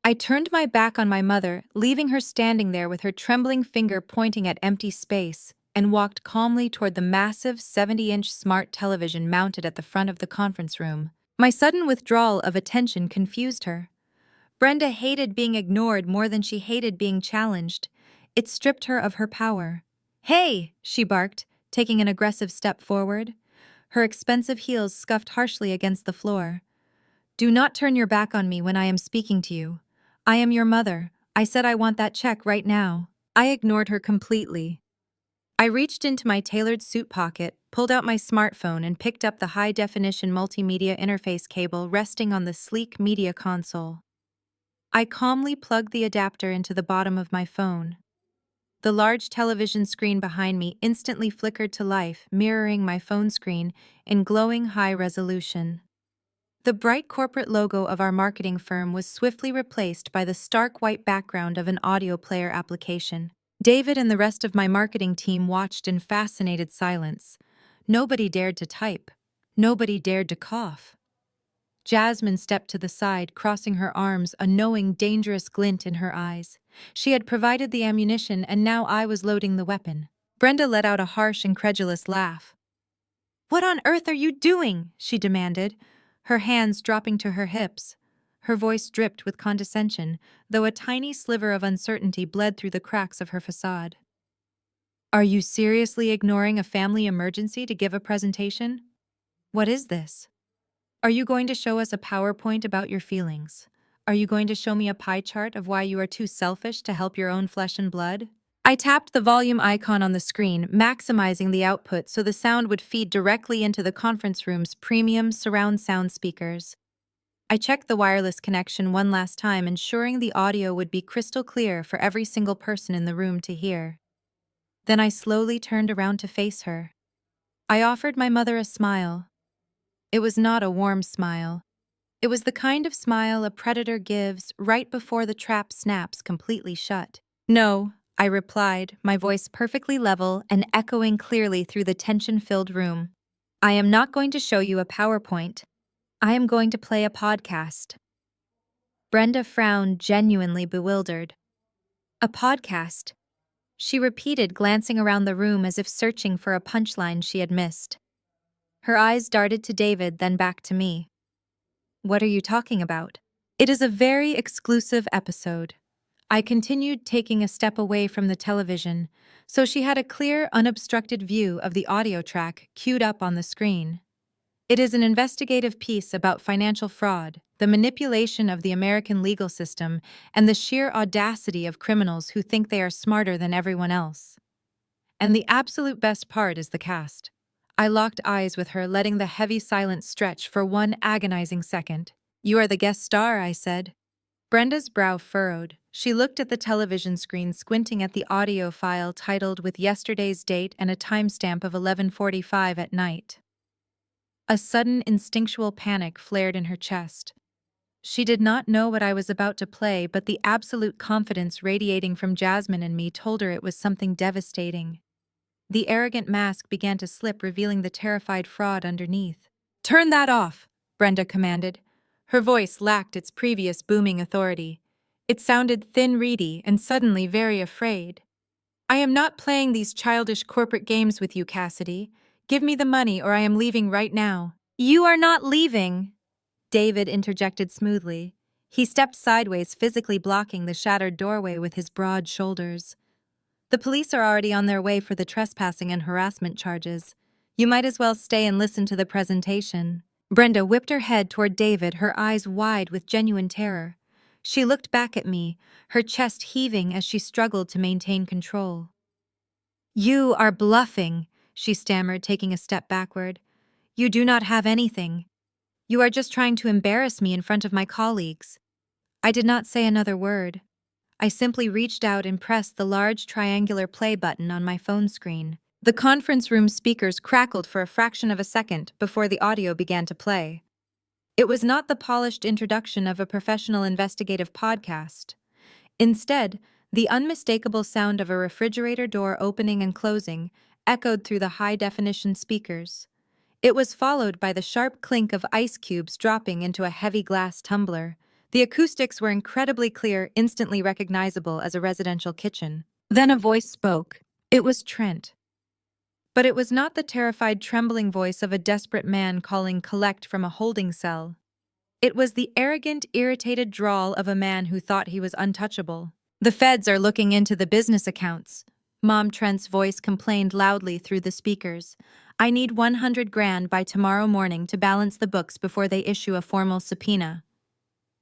I turned my back on my mother, leaving her standing there with her trembling finger pointing at empty space, and walked calmly toward the massive 70-inch smart television mounted at the front of the conference room. My sudden withdrawal of attention confused her. Brenda hated being ignored more than she hated being challenged. It stripped her of her power. "Hey!" she barked, taking an aggressive step forward. Her expensive heels scuffed harshly against the floor. "Do not turn your back on me when I am speaking to you. I am your mother. I said I want that check right now." I ignored her completely. I reached into my tailored suit pocket, pulled out my smartphone, and picked up the high-definition multimedia interface cable resting on the sleek media console. I calmly plugged the adapter into the bottom of my phone. The large television screen behind me instantly flickered to life, mirroring my phone screen in glowing high resolution. The bright corporate logo of our marketing firm was swiftly replaced by the stark white background of an audio player application. David and the rest of my marketing team watched in fascinated silence. Nobody dared to type. Nobody dared to cough. Jasmine stepped to the side, crossing her arms, a knowing, dangerous glint in her eyes. She had provided the ammunition, and now I was loading the weapon. Brenda let out a harsh, incredulous laugh. "What on earth are you doing?" she demanded, her hands dropping to her hips. Her voice dripped with condescension, though a tiny sliver of uncertainty bled through the cracks of her facade. "Are you seriously ignoring a family emergency to give a presentation? What is this? Are you going to show us a PowerPoint about your feelings? Are you going to show me a pie chart of why you are too selfish to help your own flesh and blood?" I tapped the volume icon on the screen, maximizing the output so the sound would feed directly into the conference room's premium surround sound speakers. I checked the wireless connection one last time, ensuring the audio would be crystal clear for every single person in the room to hear. Then I slowly turned around to face her. I offered my mother a smile. It was not a warm smile. It was the kind of smile a predator gives right before the trap snaps completely shut. "No," I replied, my voice perfectly level and echoing clearly through the tension-filled room. "I am not going to show you a PowerPoint. I am going to play a podcast." Brenda frowned, genuinely bewildered. "A podcast?" she repeated, glancing around the room as if searching for a punchline she had missed. Her eyes darted to David, then back to me. "What are you talking about?" "It is a very exclusive episode." I continued, taking a step away from the television, so she had a clear, unobstructed view of the audio track queued up on the screen. "It is an investigative piece about financial fraud, the manipulation of the American legal system, and the sheer audacity of criminals who think they are smarter than everyone else. And the absolute best part is the cast." I locked eyes with her, letting the heavy silence stretch for one agonizing second. "You are the guest star," I said. Brenda's brow furrowed. She looked at the television screen, squinting at the audio file titled with yesterday's date and a timestamp of 11:45 at night. A sudden instinctual panic flared in her chest. She did not know what I was about to play, but the absolute confidence radiating from Jasmine and me told her it was something devastating. The arrogant mask began to slip, revealing the terrified fraud underneath. "Turn that off," Brenda commanded. Her voice lacked its previous booming authority. It sounded thin, reedy, and suddenly very afraid. "I am not playing these childish corporate games with you, Cassidy. Give me the money or I am leaving right now." "You are not leaving," David interjected smoothly. He stepped sideways, physically blocking the shattered doorway with his broad shoulders. "The police are already on their way for the trespassing and harassment charges. You might as well stay and listen to the presentation." Brenda whipped her head toward David, her eyes wide with genuine terror. She looked back at me, her chest heaving as she struggled to maintain control. "You are bluffing," she stammered, taking a step backward. "You do not have anything. You are just trying to embarrass me in front of my colleagues." I did not say another word. I simply reached out and pressed the large triangular play button on my phone screen. The conference room speakers crackled for a fraction of a second before the audio began to play. It was not the polished introduction of a professional investigative podcast. Instead, the unmistakable sound of a refrigerator door opening and closing echoed through the high-definition speakers. It was followed by the sharp clink of ice cubes dropping into a heavy glass tumbler. The acoustics were incredibly clear, instantly recognizable as a residential kitchen. Then a voice spoke. It was Trent. But it was not the terrified, trembling voice of a desperate man calling collect from a holding cell. It was the arrogant, irritated drawl of a man who thought he was untouchable. The feds are looking into the business accounts. Mom Trent's voice complained loudly through the speakers. I need 100 grand by tomorrow morning to balance the books before they issue a formal subpoena.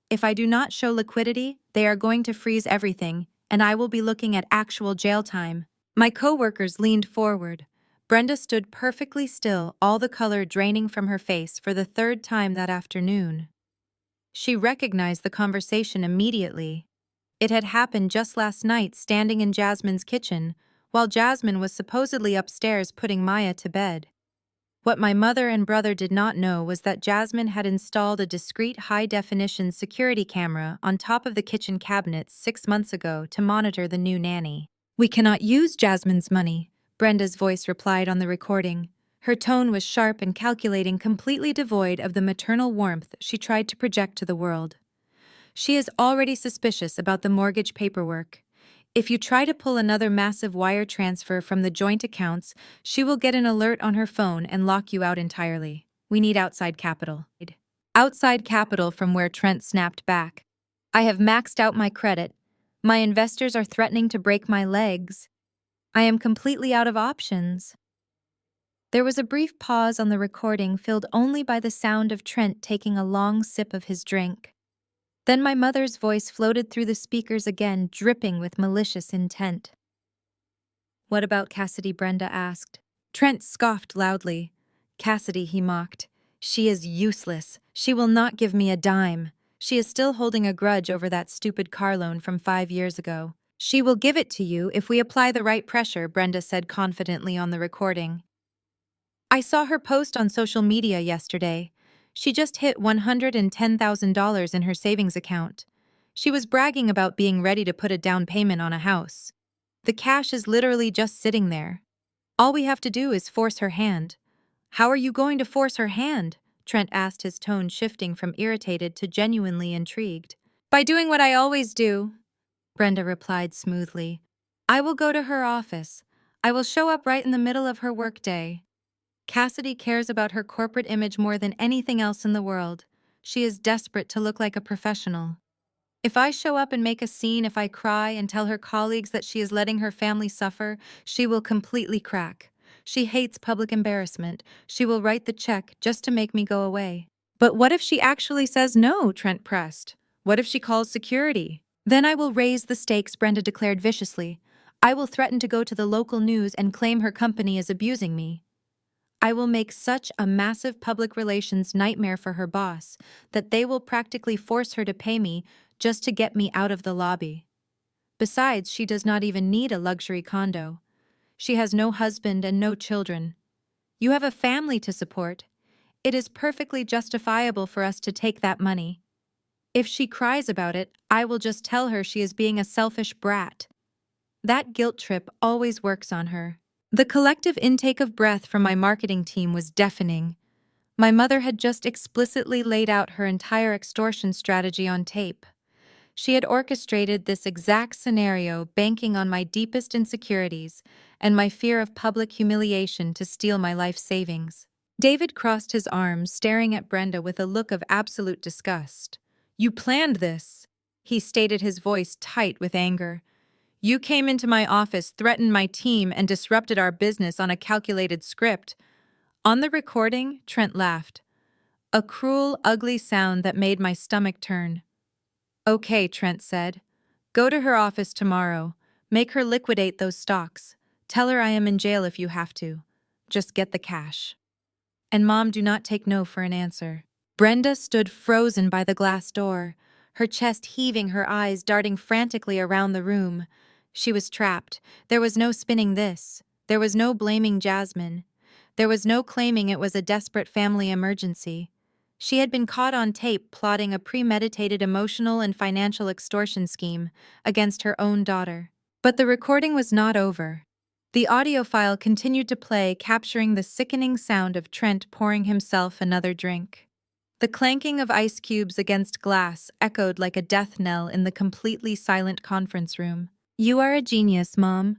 If I do not show liquidity, they are going to freeze everything, and I will be looking at actual jail time. My coworkers leaned forward. Brenda stood perfectly still, all the color draining from her face for the third time that afternoon. She recognized the conversation immediately. It had happened just last night, standing in Jasmine's kitchen, while Jasmine was supposedly upstairs putting Maya to bed. What my mother and brother did not know was that Jasmine had installed a discreet high-definition security camera on top of the kitchen cabinets 6 months ago to monitor the new nanny. We cannot use Jasmine's money, Brenda's voice replied on the recording. Her tone was sharp and calculating, completely devoid of the maternal warmth she tried to project to the world. She is already suspicious about the mortgage paperwork. If you try to pull another massive wire transfer from the joint accounts, she will get an alert on her phone and lock you out entirely. We need outside capital. Outside capital, from where Trent snapped back. I have maxed out my credit. My investors are threatening to break my legs. I am completely out of options. There was a brief pause on the recording, filled only by the sound of Trent taking a long sip of his drink. Then my mother's voice floated through the speakers again, dripping with malicious intent. What about Cassidy? Brenda asked. Trent scoffed loudly. Cassidy, he mocked. She is useless. She will not give me a dime. She is still holding a grudge over that stupid car loan from 5 years ago. She will give it to you if we apply the right pressure, Brenda said confidently on the recording. I saw her post on social media yesterday. She just hit $110,000 in her savings account. She was bragging about being ready to put a down payment on a house. The cash is literally just sitting there. All we have to do is force her hand. How are you going to force her hand? Trent asked, his tone shifting from irritated to genuinely intrigued. By doing what I always do, Brenda replied smoothly. I will go to her office. I will show up right in the middle of her workday. Cassidy cares about her corporate image more than anything else in the world. She is desperate to look like a professional. If I show up and make a scene, if I cry and tell her colleagues that she is letting her family suffer, she will completely crack. She hates public embarrassment. She will write the check just to make me go away. But what if she actually says no? Trent pressed. What if she calls security? Then I will raise the stakes, Brenda declared viciously. I will threaten to go to the local news and claim her company is abusing me. I will make such a massive public relations nightmare for her boss that they will practically force her to pay me just to get me out of the lobby. Besides, she does not even need a luxury condo. She has no husband and no children. You have a family to support. It is perfectly justifiable for us to take that money. If she cries about it, I will just tell her she is being a selfish brat. That guilt trip always works on her. The collective intake of breath from my marketing team was deafening. My mother had just explicitly laid out her entire extortion strategy on tape. She had orchestrated this exact scenario, banking on my deepest insecurities and my fear of public humiliation to steal my life savings. David crossed his arms, staring at Brenda with a look of absolute disgust. You planned this, he stated, his voice tight with anger. You came into my office, threatened my team, and disrupted our business on a calculated script. On the recording, Trent laughed. A cruel, ugly sound that made my stomach turn. Okay, Trent said. Go to her office tomorrow. Make her liquidate those stocks. Tell her I am in jail if you have to. Just get the cash. And Mom, do not take no for an answer. Brenda stood frozen by the glass door, her chest heaving, her eyes darting frantically around the room. She was trapped. There was no spinning this. There was no blaming Jasmine. There was no claiming it was a desperate family emergency. She had been caught on tape plotting a premeditated emotional and financial extortion scheme against her own daughter. But the recording was not over. The audio file continued to play, capturing the sickening sound of Trent pouring himself another drink. The clanking of ice cubes against glass echoed like a death knell in the completely silent conference room. "You are a genius, Mom."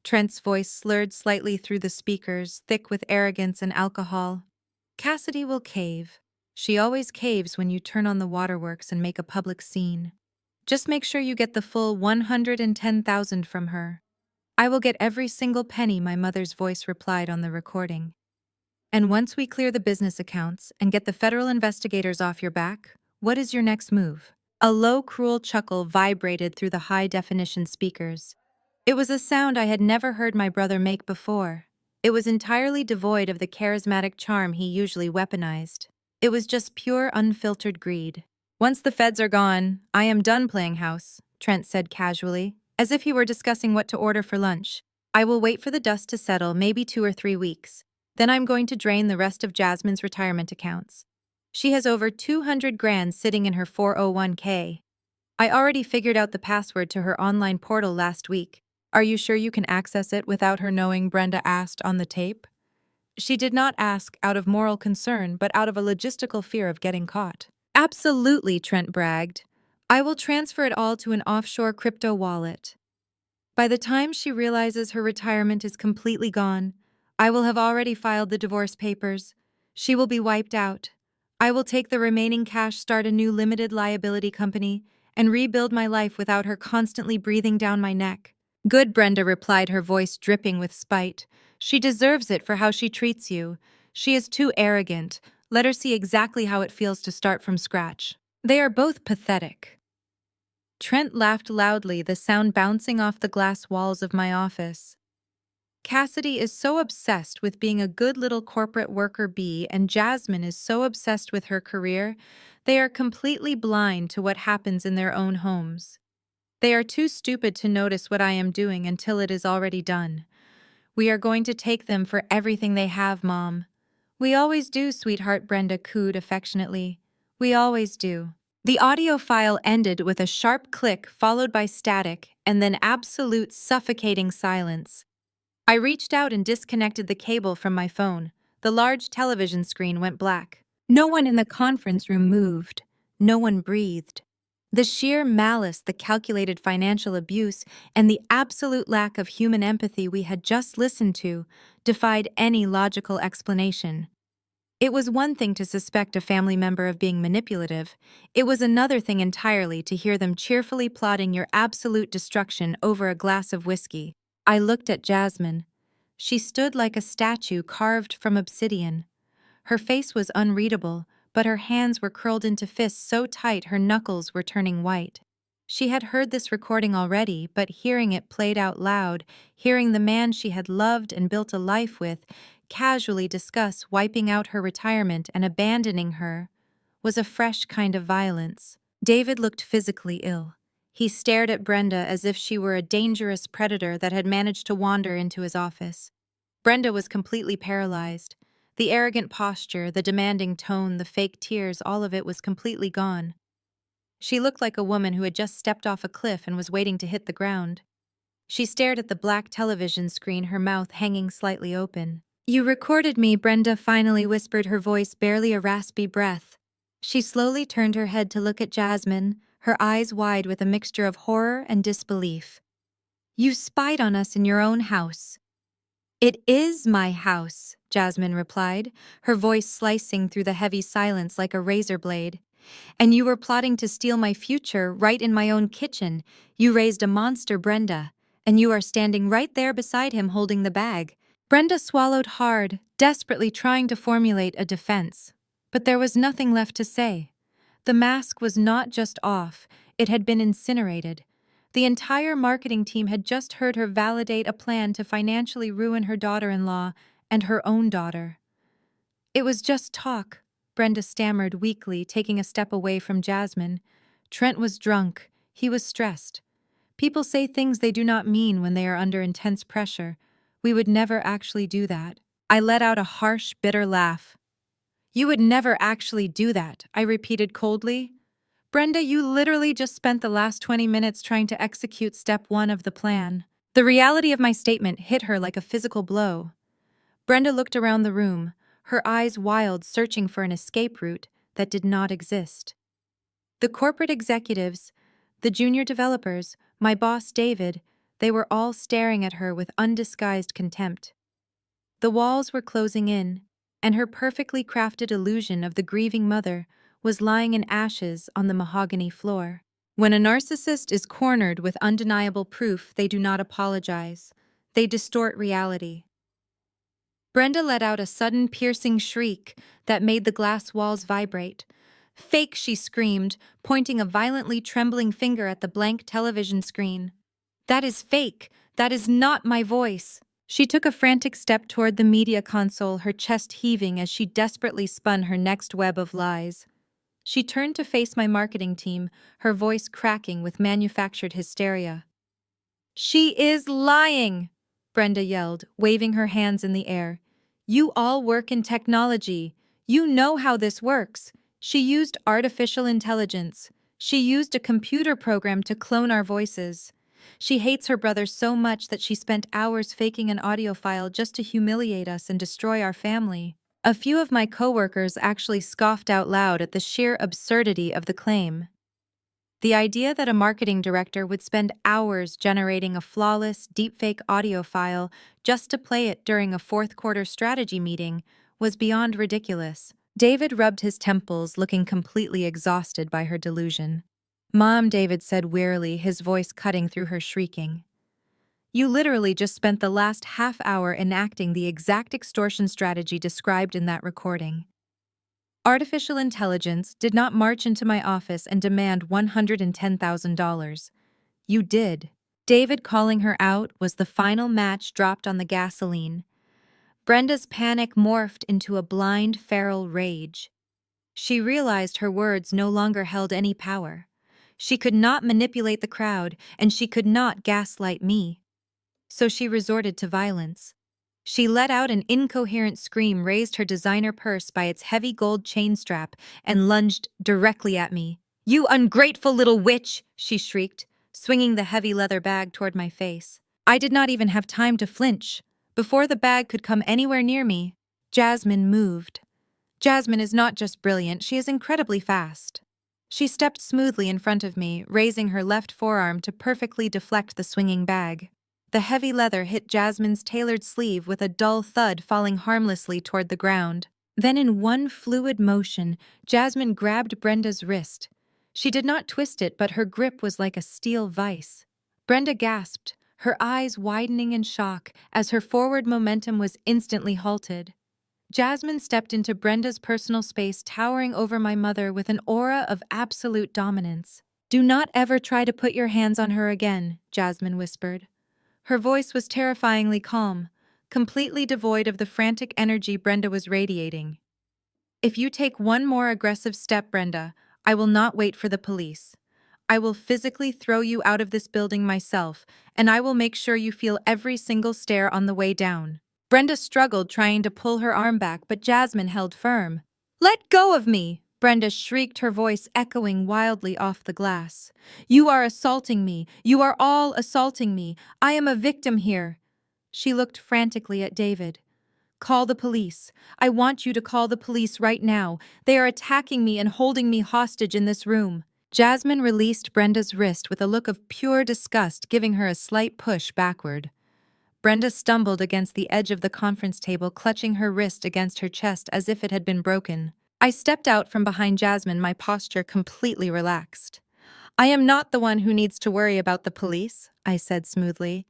Trent's voice slurred slightly through the speakers, thick with arrogance and alcohol. "Cassidy will cave. She always caves when you turn on the waterworks and make a public scene. Just make sure you get the full 110,000 from her." "I will get every single penny," my mother's voice replied on the recording. "And once we clear the business accounts and get the federal investigators off your back, what is your next move?" A low, cruel chuckle vibrated through the high-definition speakers. It was a sound I had never heard my brother make before. It was entirely devoid of the charismatic charm he usually weaponized. It was just pure, unfiltered greed. "Once the feds are gone, I am done playing house," Trent said casually, as if he were discussing what to order for lunch. "I will wait for the dust to settle, maybe 2 or 3 weeks. Then I'm going to drain the rest of Jasmine's retirement accounts. She has over 200 grand sitting in her 401k. I already figured out the password to her online portal last week." "Are you sure you can access it without her knowing?" Brenda asked on the tape. She did not ask out of moral concern, but out of a logistical fear of getting caught. "Absolutely," Trent bragged. "I will transfer it all to an offshore crypto wallet. By the time she realizes her retirement is completely gone, I will have already filed the divorce papers. She will be wiped out. I will take the remaining cash, start a new limited liability company, and rebuild my life without her constantly breathing down my neck." "Good," Brenda replied, her voice dripping with spite. "She deserves it for how she treats you. She is too arrogant. Let her see exactly how it feels to start from scratch." "They are both pathetic." Trent laughed loudly, the sound bouncing off the glass walls of my office. "Cassidy is so obsessed with being a good little corporate worker bee, and Jasmine is so obsessed with her career, they are completely blind to what happens in their own homes. They are too stupid to notice what I am doing until it is already done. We are going to take them for everything they have, Mom." "We always do, sweetheart," Brenda cooed affectionately. "We always do." The audio file ended with a sharp click followed by static and then absolute suffocating silence. I reached out and disconnected the cable from my phone. The large television screen went black. No one in the conference room moved. No one breathed. The sheer malice, the calculated financial abuse, and the absolute lack of human empathy we had just listened to defied any logical explanation. It was one thing to suspect a family member of being manipulative. It was another thing entirely to hear them cheerfully plotting your absolute destruction over a glass of whiskey. I looked at Jasmine. She stood like a statue carved from obsidian. Her face was unreadable, but her hands were curled into fists so tight her knuckles were turning white. She had heard this recording already, but hearing it played out loud, hearing the man she had loved and built a life with casually discuss wiping out her retirement and abandoning her, was a fresh kind of violence. David looked physically ill. He stared at Brenda as if she were a dangerous predator that had managed to wander into his office. Brenda was completely paralyzed. The arrogant posture, the demanding tone, the fake tears, all of it was completely gone. She looked like a woman who had just stepped off a cliff and was waiting to hit the ground. She stared at the black television screen, her mouth hanging slightly open. "You recorded me," Brenda finally whispered, her voice barely a raspy breath. She slowly turned her head to look at Jasmine, her eyes wide with a mixture of horror and disbelief. "You spied on us in your own house." "It is my house," Jasmine replied, her voice slicing through the heavy silence like a razor blade. "And you were plotting to steal my future right in my own kitchen. You raised a monster, Brenda, and you are standing right there beside him holding the bag." Brenda swallowed hard, desperately trying to formulate a defense. But there was nothing left to say. The mask was not just off, it had been incinerated. The entire marketing team had just heard her validate a plan to financially ruin her daughter-in-law and her own daughter. "It was just talk," Brenda stammered weakly, taking a step away from Jasmine. "Trent was drunk. He was stressed. People say things they do not mean when they are under intense pressure. We would never actually do that." I let out a harsh, bitter laugh. "You would never actually do that," I repeated coldly. "Brenda, you literally just spent the last 20 minutes trying to execute step 1 of the plan. The reality of my statement hit her like a physical blow. Brenda looked around the room, her eyes wild, searching for an escape route that did not exist. The corporate executives, the junior developers, my boss David, they were all staring at her with undisguised contempt. The walls were closing in, and her perfectly crafted illusion of the grieving mother was lying in ashes on the mahogany floor. When a narcissist is cornered with undeniable proof, they do not apologize. They distort reality. Brenda let out a sudden piercing shriek that made the glass walls vibrate. "Fake," she screamed, pointing a violently trembling finger at the blank television screen. "That is fake. That is not my voice." She took a frantic step toward the media console, her chest heaving as she desperately spun her next web of lies. She turned to face my marketing team, her voice cracking with manufactured hysteria. "She is lying!" Brenda yelled, waving her hands in the air. "You all work in technology. You know how this works. She used artificial intelligence. She used a computer program to clone our voices. She hates her brother so much that she spent hours faking an audio file just to humiliate us and destroy our family." A few of my coworkers actually scoffed out loud at the sheer absurdity of the claim. The idea that a marketing director would spend hours generating a flawless, deepfake audio file just to play it during a fourth-quarter strategy meeting was beyond ridiculous. David rubbed his temples, looking completely exhausted by her delusion. "Mom," David said wearily, his voice cutting through her shrieking. "You literally just spent the last half hour enacting the exact extortion strategy described in that recording. Artificial intelligence did not march into my office and demand $110,000. You did." David calling her out was the final match dropped on the gasoline. Brenda's panic morphed into a blind, feral rage. She realized her words no longer held any power. She could not manipulate the crowd, and she could not gaslight me. So she resorted to violence. She let out an incoherent scream, raised her designer purse by its heavy gold chain strap, and lunged directly at me. "You ungrateful little witch!" she shrieked, swinging the heavy leather bag toward my face. I did not even have time to flinch. Before the bag could come anywhere near me, Jasmine moved. Jasmine is not just brilliant, she is incredibly fast. She stepped smoothly in front of me, raising her left forearm to perfectly deflect the swinging bag. The heavy leather hit Jasmine's tailored sleeve with a dull thud, falling harmlessly toward the ground. Then in one fluid motion, Jasmine grabbed Brenda's wrist. She did not twist it, but her grip was like a steel vice. Brenda gasped, her eyes widening in shock as her forward momentum was instantly halted. Jasmine stepped into Brenda's personal space, towering over my mother with an aura of absolute dominance. "Do not ever try to put your hands on her again," Jasmine whispered. Her voice was terrifyingly calm, completely devoid of the frantic energy Brenda was radiating. "If you take one more aggressive step, Brenda, I will not wait for the police. I will physically throw you out of this building myself, and I will make sure you feel every single stare on the way down." Brenda struggled, trying to pull her arm back, but Jasmine held firm. "Let go of me!" Brenda shrieked, her voice echoing wildly off the glass. "You are assaulting me. You are all assaulting me. I am a victim here." She looked frantically at David. "Call the police. I want you to call the police right now. They are attacking me and holding me hostage in this room." Jasmine released Brenda's wrist with a look of pure disgust, giving her a slight push backward. Brenda stumbled against the edge of the conference table, clutching her wrist against her chest as if it had been broken. I stepped out from behind Jasmine, my posture completely relaxed. "I am not the one who needs to worry about the police," I said smoothly.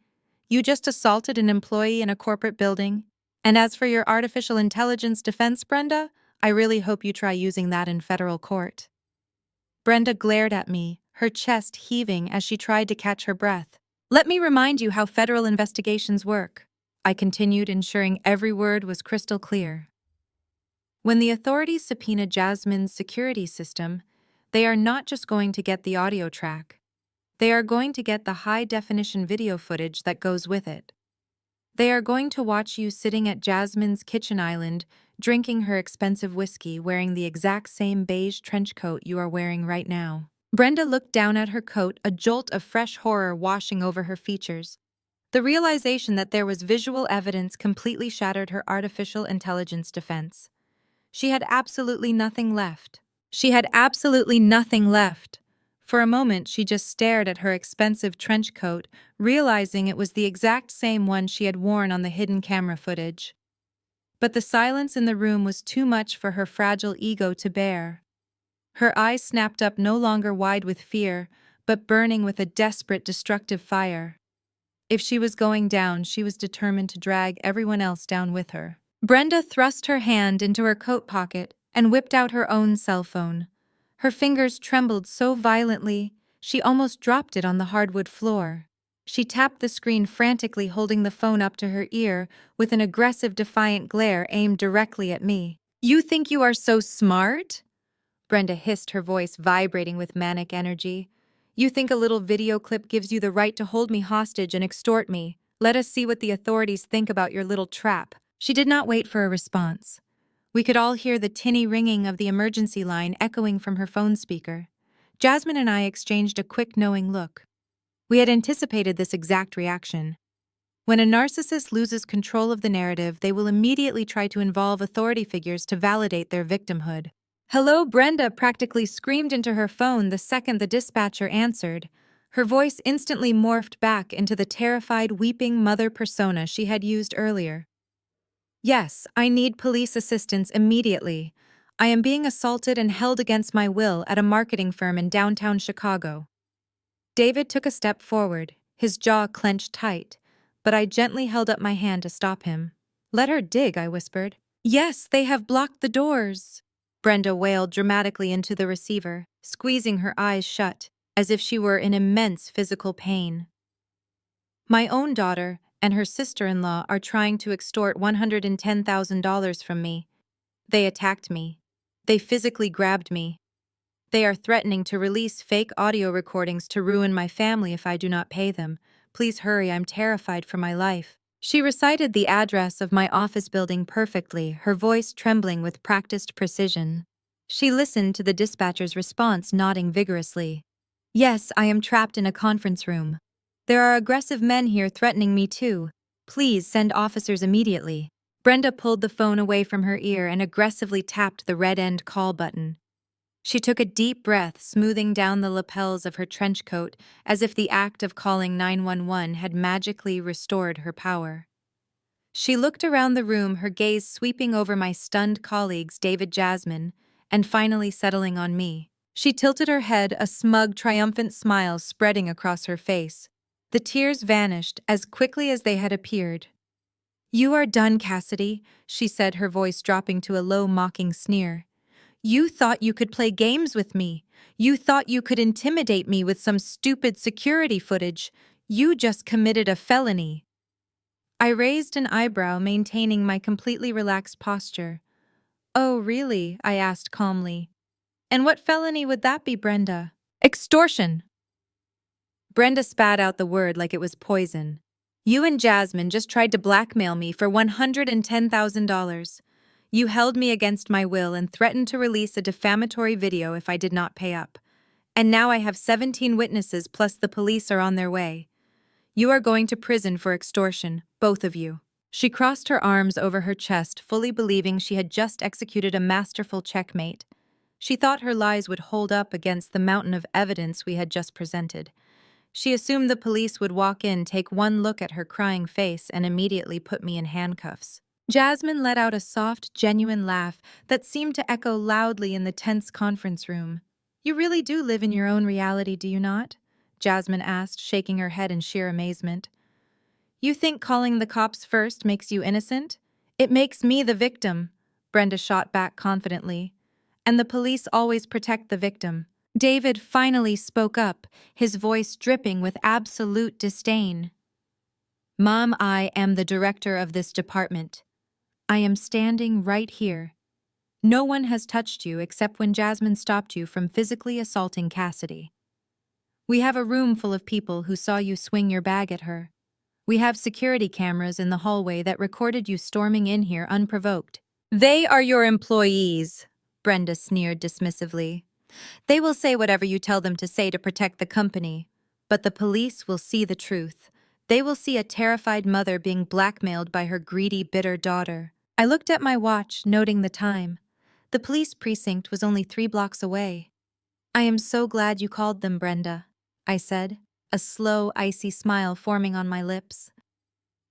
"You just assaulted an employee in a corporate building. And as for your artificial intelligence defense, Brenda, I really hope you try using that in federal court." Brenda glared at me, her chest heaving as she tried to catch her breath. "Let me remind you how federal investigations work," I continued, ensuring every word was crystal clear. When the authorities subpoena Jasmine's security system, they are not just going to get the audio track. They are going to get the high-definition video footage that goes with it. They are going to watch you sitting at Jasmine's kitchen island, drinking her expensive whiskey, wearing the exact same beige trench coat you are wearing right now. Brenda looked down at her coat, a jolt of fresh horror washing over her features. The realization that there was visual evidence completely shattered her artificial intelligence defense. She had absolutely nothing left. She had absolutely nothing left. For a moment, she just stared at her expensive trench coat, realizing it was the exact same one she had worn on the hidden camera footage. But the silence in the room was too much for her fragile ego to bear. Her eyes snapped up, no longer wide with fear, but burning with a desperate, destructive fire. If she was going down, she was determined to drag everyone else down with her. Brenda thrust her hand into her coat pocket and whipped out her own cell phone. Her fingers trembled so violently, she almost dropped it on the hardwood floor. She tapped the screen frantically, holding the phone up to her ear with an aggressive, defiant glare aimed directly at me. "You think you are so smart?" Brenda hissed, her voice vibrating with manic energy. "You think a little video clip gives you the right to hold me hostage and extort me? Let us see what the authorities think about your little trap." She did not wait for a response. We could all hear the tinny ringing of the emergency line echoing from her phone speaker. Jasmine and I exchanged a quick, knowing look. We had anticipated this exact reaction. When a narcissist loses control of the narrative, they will immediately try to involve authority figures to validate their victimhood. "Hello," Brenda practically screamed into her phone the second the dispatcher answered. Her voice instantly morphed back into the terrified, weeping mother persona she had used earlier. "Yes, I need police assistance immediately. I am being assaulted and held against my will at a marketing firm in downtown Chicago." David took a step forward, his jaw clenched tight, but I gently held up my hand to stop him. "Let her dig," I whispered. "Yes, they have blocked the doors," Brenda wailed dramatically into the receiver, squeezing her eyes shut, as if she were in immense physical pain. "My own daughter and her sister-in-law are trying to extort $110,000 from me. They attacked me. They physically grabbed me. They are threatening to release fake audio recordings to ruin my family if I do not pay them. Please hurry, I'm terrified for my life." She recited the address of my office building perfectly, her voice trembling with practiced precision. She listened to the dispatcher's response, nodding vigorously. "Yes, I am trapped in a conference room. There are aggressive men here threatening me too. Please send officers immediately." Brenda pulled the phone away from her ear and aggressively tapped the red end call button. She took a deep breath, smoothing down the lapels of her trench coat as if the act of calling 911 had magically restored her power. She looked around the room, her gaze sweeping over my stunned colleagues, David, Jasmine, and finally settling on me. She tilted her head, a smug, triumphant smile spreading across her face. The tears vanished as quickly as they had appeared. "You are done, Cassidy," she said, her voice dropping to a low, mocking sneer. "You thought you could play games with me. You thought you could intimidate me with some stupid security footage. You just committed a felony." I raised an eyebrow, maintaining my completely relaxed posture. "Oh, really?" I asked calmly. "And what felony would that be, Brenda?" "Extortion." Brenda spat out the word like it was poison. "You and Jasmine just tried to blackmail me for $110,000. You held me against my will and threatened to release a defamatory video if I did not pay up. And now I have 17 witnesses plus the police are on their way. You are going to prison for extortion, both of you." She crossed her arms over her chest, fully believing she had just executed a masterful checkmate. She thought her lies would hold up against the mountain of evidence we had just presented. She assumed the police would walk in, take one look at her crying face, and immediately put me in handcuffs. Jasmine let out a soft, genuine laugh that seemed to echo loudly in the tense conference room. "You really do live in your own reality, do you not?" Jasmine asked, shaking her head in sheer amazement. "You think calling the cops first makes you innocent? It makes me the victim," Brenda shot back confidently. "And the police always protect the victim." David finally spoke up, his voice dripping with absolute disdain. "Mom, I am the director of this department. I am standing right here. No one has touched you except when Jasmine stopped you from physically assaulting Cassidy. We have a room full of people who saw you swing your bag at her. We have security cameras in the hallway that recorded you storming in here unprovoked." "They are your employees," Brenda sneered dismissively. "They will say whatever you tell them to say to protect the company, but the police will see the truth. They will see a terrified mother being blackmailed by her greedy, bitter daughter. I looked at my watch, noting the time. The police precinct was only 3 blocks away. I am so glad you called them, Brenda, I said, a slow, icy smile forming on my lips.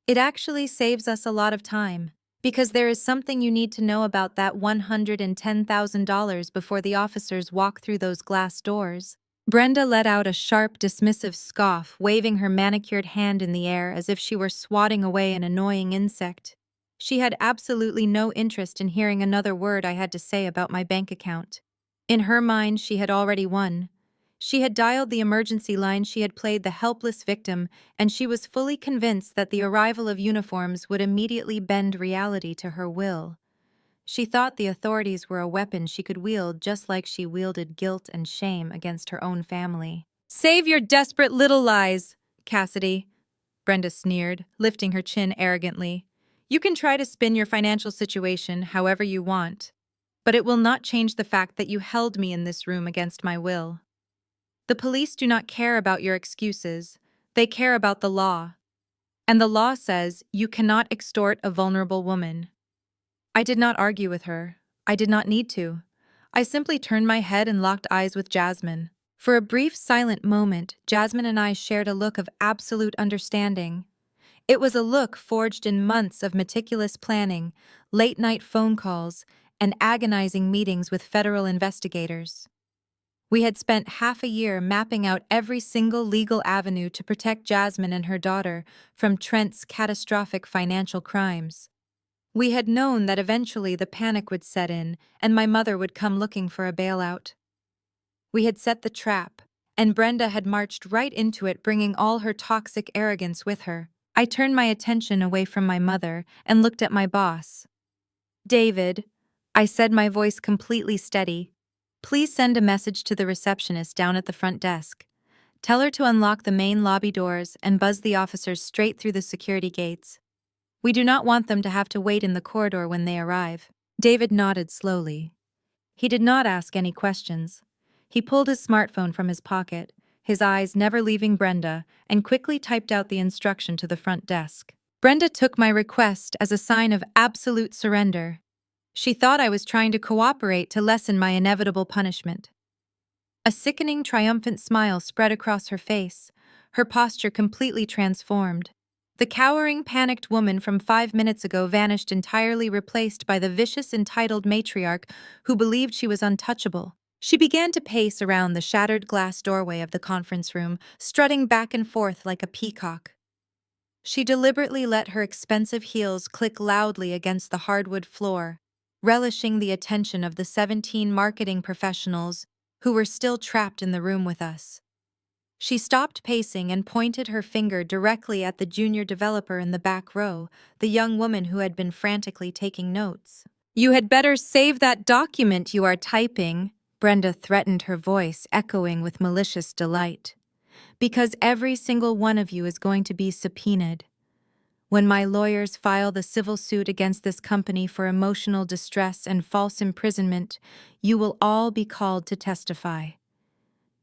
It actually saves us a lot of time, because there is something you need to know about that $110,000 before the officers walk through those glass doors. Brenda let out a sharp, dismissive scoff, waving her manicured hand in the air as if she were swatting away an annoying insect. She had absolutely no interest in hearing another word I had to say about my bank account. In her mind, she had already won. She had dialed the emergency line, she had played the helpless victim, and she was fully convinced that the arrival of uniforms would immediately bend reality to her will. She thought the authorities were a weapon she could wield just like she wielded guilt and shame against her own family. "Save your desperate little lies, Cassidy," Brenda sneered, lifting her chin arrogantly. "You can try to spin your financial situation however you want, but it will not change the fact that you held me in this room against my will. The police do not care about your excuses. They care about the law. And the law says you cannot extort a vulnerable woman." I did not argue with her. I did not need to. I simply turned my head and locked eyes with Jasmine. For a brief, silent moment, Jasmine and I shared a look of absolute understanding. It was a look forged in months of meticulous planning, late-night phone calls, and agonizing meetings with federal investigators. We had spent half a year mapping out every single legal avenue to protect Jasmine and her daughter from Trent's catastrophic financial crimes. We had known that eventually the panic would set in and my mother would come looking for a bailout. We had set the trap, and Brenda had marched right into it, bringing all her toxic arrogance with her. I turned my attention away from my mother and looked at my boss. "David," I said, my voice completely steady, "please send a message to the receptionist down at the front desk. Tell her to unlock the main lobby doors and buzz the officers straight through the security gates. We do not want them to have to wait in the corridor when they arrive." David nodded slowly. He did not ask any questions. He pulled his smartphone from his pocket, his eyes never leaving Brenda, and quickly typed out the instruction to the front desk. Brenda took my request as a sign of absolute surrender. She thought I was trying to cooperate to lessen my inevitable punishment. A sickening, triumphant smile spread across her face, her posture completely transformed. The cowering, panicked woman from 5 minutes ago vanished entirely, replaced by the vicious, entitled matriarch who believed she was untouchable. She began to pace around the shattered glass doorway of the conference room, strutting back and forth like a peacock. She deliberately let her expensive heels click loudly against the hardwood floor, relishing the attention of the 17 marketing professionals who were still trapped in the room with us. She stopped pacing and pointed her finger directly at the junior developer in the back row, the young woman who had been frantically taking notes. "You had better save that document you are typing," Brenda threatened, her voice echoing with malicious delight, "because every single one of you is going to be subpoenaed. When my lawyers file the civil suit against this company for emotional distress and false imprisonment, you will all be called to testify.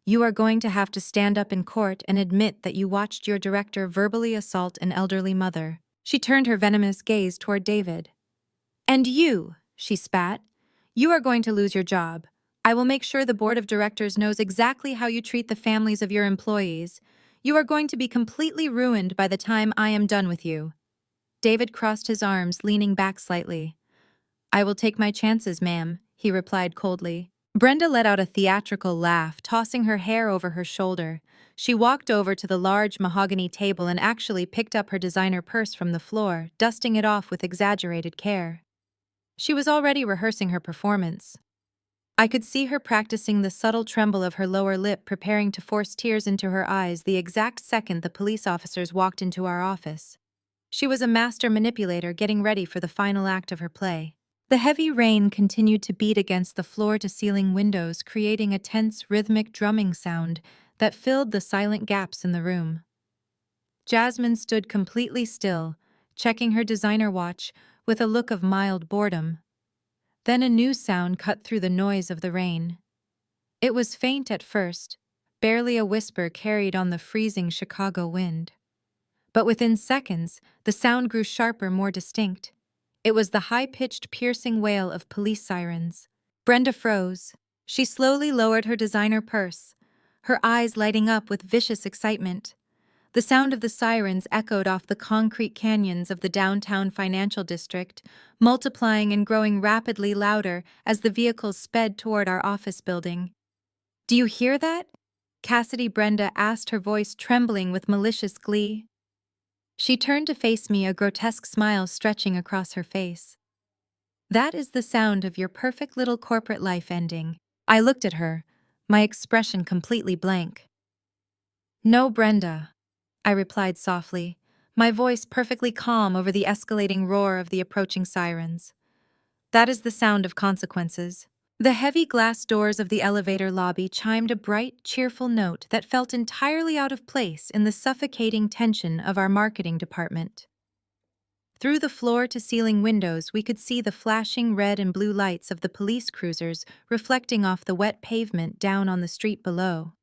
You are going to have to stand up in court and admit that you watched your director verbally assault an elderly mother." She turned her venomous gaze toward David. "And you," she spat, "you are going to lose your job. I will make sure the board of directors knows exactly how you treat the families of your employees. You are going to be completely ruined by the time I am done with you." David crossed his arms, leaning back slightly. "I will take my chances, ma'am," he replied coldly. Brenda let out a theatrical laugh, tossing her hair over her shoulder. She walked over to the large mahogany table and actually picked up her designer purse from the floor, dusting it off with exaggerated care. She was already rehearsing her performance. I could see her practicing the subtle tremble of her lower lip, preparing to force tears into her eyes the exact second the police officers walked into our office. She was a master manipulator, getting ready for the final act of her play. The heavy rain continued to beat against the floor-to-ceiling windows, creating a tense, rhythmic drumming sound that filled the silent gaps in the room. Jasmine stood completely still, checking her designer watch with a look of mild boredom. Then a new sound cut through the noise of the rain. It was faint at first, barely a whisper carried on the freezing Chicago wind. But within seconds, the sound grew sharper, more distinct. It was the high-pitched, piercing wail of police sirens. Brenda froze. She slowly lowered her designer purse, her eyes lighting up with vicious excitement. The sound of the sirens echoed off the concrete canyons of the downtown financial district, multiplying and growing rapidly louder as the vehicles sped toward our office building. "Do you hear that?" Cassidy Brenda asked, her voice trembling with malicious glee. She turned to face me, a grotesque smile stretching across her face. "That is the sound of your perfect little corporate life ending." I looked at her, my expression completely blank. "No, Brenda," I replied softly, my voice perfectly calm over the escalating roar of the approaching sirens. "That is the sound of consequences." The heavy glass doors of the elevator lobby chimed a bright, cheerful note that felt entirely out of place in the suffocating tension of our marketing department. Through the floor-to-ceiling windows, we could see the flashing red and blue lights of the police cruisers reflecting off the wet pavement down on the street below.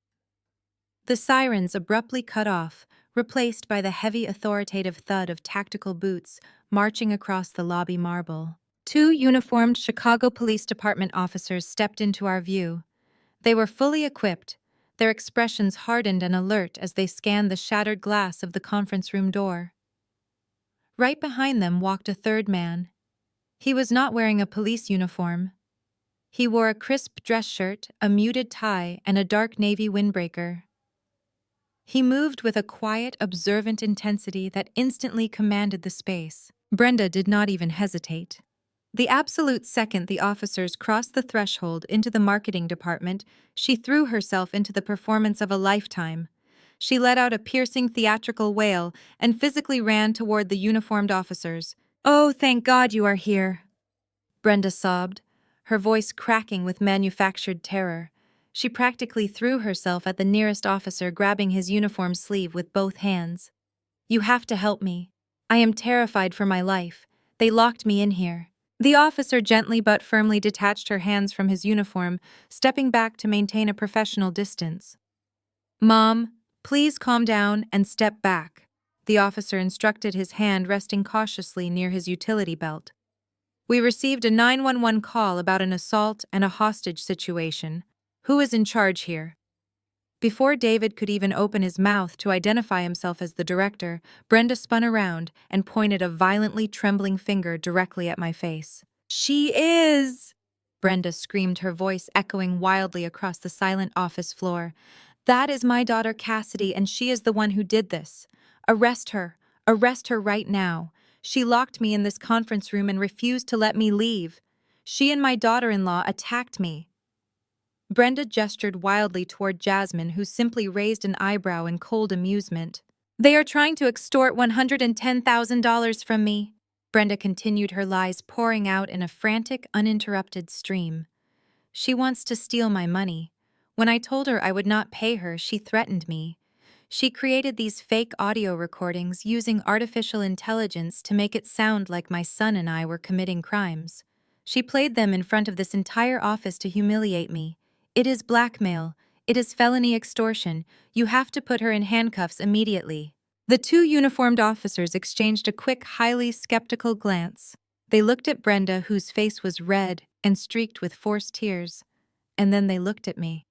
The sirens abruptly cut off, replaced by the heavy, authoritative thud of tactical boots marching across the lobby marble. Two uniformed Chicago Police Department officers stepped into our view. They were fully equipped, their expressions hardened and alert as they scanned the shattered glass of the conference room door. Right behind them walked a third man. He was not wearing a police uniform. He wore a crisp dress shirt, a muted tie, and a dark navy windbreaker. He moved with a quiet, observant intensity that instantly commanded the space. Brenda did not even hesitate. The absolute second the officers crossed the threshold into the marketing department, she threw herself into the performance of a lifetime. She let out a piercing theatrical wail and physically ran toward the uniformed officers. "Oh, thank God you are here," Brenda sobbed, her voice cracking with manufactured terror. She practically threw herself at the nearest officer, grabbing his uniform sleeve with both hands. "You have to help me. I am terrified for my life. They locked me in here." The officer gently but firmly detached her hands from his uniform, stepping back to maintain a professional distance. "Mom, please calm down and step back," the officer instructed, his hand resting cautiously near his utility belt. "We received a 911 call about an assault and a hostage situation. Who is in charge here?" Before David could even open his mouth to identify himself as the director, Brenda spun around and pointed a violently trembling finger directly at my face. "She is!" Brenda screamed, her voice echoing wildly across the silent office floor. "That is my daughter Cassidy, and she is the one who did this. Arrest her. Arrest her right now. She locked me in this conference room and refused to let me leave. She and my daughter-in-law attacked me." Brenda gestured wildly toward Jasmine, who simply raised an eyebrow in cold amusement. "They are trying to extort $110,000 from me." Brenda continued, her lies pouring out in a frantic, uninterrupted stream. "She wants to steal my money. When I told her I would not pay her, she threatened me. She created these fake audio recordings using artificial intelligence to make it sound like my son and I were committing crimes. She played them in front of this entire office to humiliate me. It is blackmail. It is felony extortion. You have to put her in handcuffs immediately." The two uniformed officers exchanged a quick, highly skeptical glance. They looked at Brenda, whose face was red and streaked with forced tears, and then they looked at me.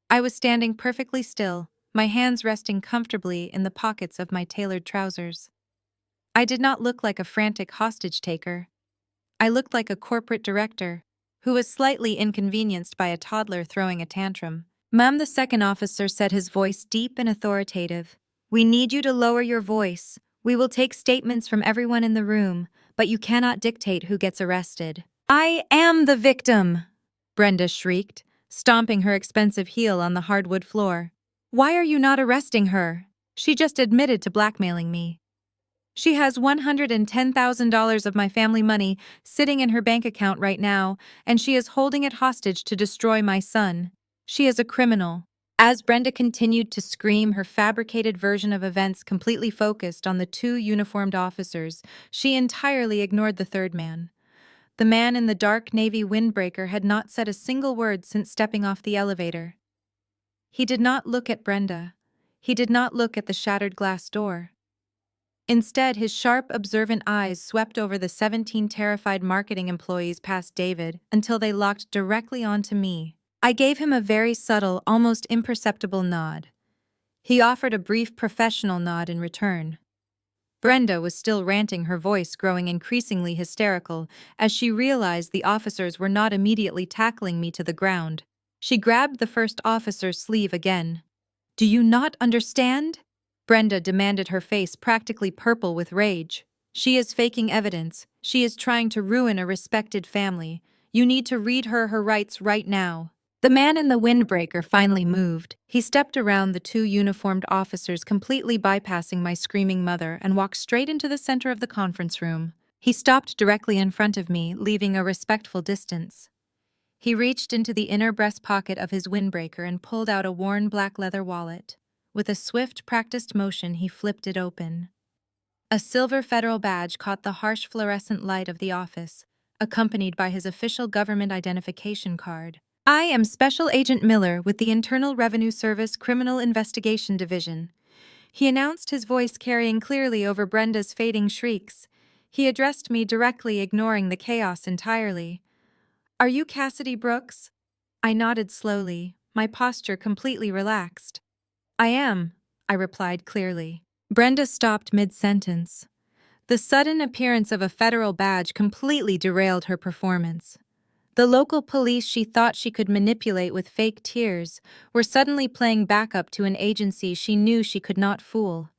I was standing perfectly still, my hands resting comfortably in the pockets of my tailored trousers. I did not look like a frantic hostage-taker. I looked like a corporate director who was slightly inconvenienced by a toddler throwing a tantrum. "Ma'am," the second officer said, his voice deep and authoritative, "we need you to lower your voice. We will take statements from everyone in the room, but you cannot dictate who gets arrested." "I am the victim!" Brenda shrieked, stomping her expensive heel on the hardwood floor. "Why are you not arresting her? She just admitted to blackmailing me. She has $110,000 of my family money sitting in her bank account right now, and she is holding it hostage to destroy my son. She is a criminal." As Brenda continued to scream, her fabricated version of events completely focused on the two uniformed officers, she entirely ignored the third man. The man in the dark navy windbreaker had not said a single word since stepping off the elevator. He did not look at Brenda. He did not look at the shattered glass door. Instead, his sharp, observant eyes swept over the 17 terrified marketing employees past David until they locked directly onto me. I gave him a very subtle, almost imperceptible nod. He offered a brief professional nod in return. Brenda was still ranting, her voice growing increasingly hysterical as she realized the officers were not immediately tackling me to the ground. She grabbed the first officer's sleeve again. "Do you not understand?" Brenda demanded, her face practically purple with rage. "She is faking evidence. She is trying to ruin a respected family. You need to read her rights right now." The man in the windbreaker finally moved. He stepped around the two uniformed officers, completely bypassing my screaming mother, and walked straight into the center of the conference room. He stopped directly in front of me, leaving a respectful distance. He reached into the inner breast pocket of his windbreaker and pulled out a worn black leather wallet. With a swift, practiced motion, he flipped it open. A silver federal badge caught the harsh fluorescent light of the office, accompanied by his official government identification card. "I am Special Agent Miller with the Internal Revenue Service Criminal Investigation Division," he announced, his voice carrying clearly over Brenda's fading shrieks. He addressed me directly, ignoring the chaos entirely. "Are you Cassidy Brooks?" I nodded slowly, my posture completely relaxed. "I am," I replied clearly. Brenda stopped mid-sentence. The sudden appearance of a federal badge completely derailed her performance. The local police she thought she could manipulate with fake tears were suddenly playing backup to an agency she knew she could not fool.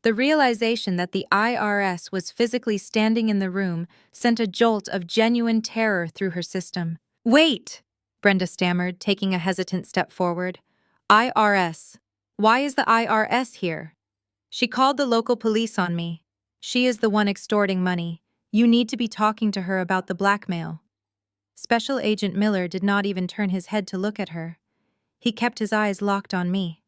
The realization that the IRS was physically standing in the room sent a jolt of genuine terror through her system. "Wait!" Brenda stammered, taking a hesitant step forward. "IRS? Why is the IRS here?" "She called the local police on me. She is the one extorting money. You need to be talking to her about the blackmail." Special Agent Miller did not even turn his head to look at her. He kept his eyes locked on me.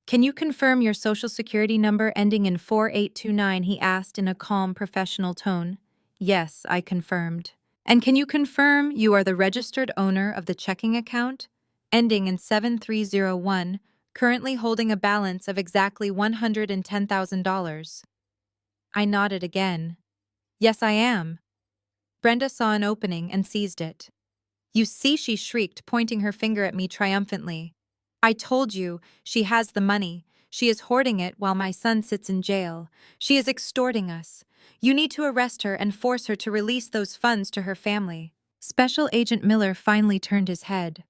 "Can you confirm your social security number ending in 4829, he asked in a calm, professional tone. Yes, I confirmed. "And can you confirm you are the registered owner of the checking account, ending in 7301, currently holding a balance of exactly $110,000? I nodded again. "Yes, I am." Brenda saw an opening and seized it. "You see," she shrieked, pointing her finger at me triumphantly. "I told you, she has the money. She is hoarding it while my son sits in jail. She is extorting us. You need to arrest her and force her to release those funds to her family." Special Agent Miller finally turned his head.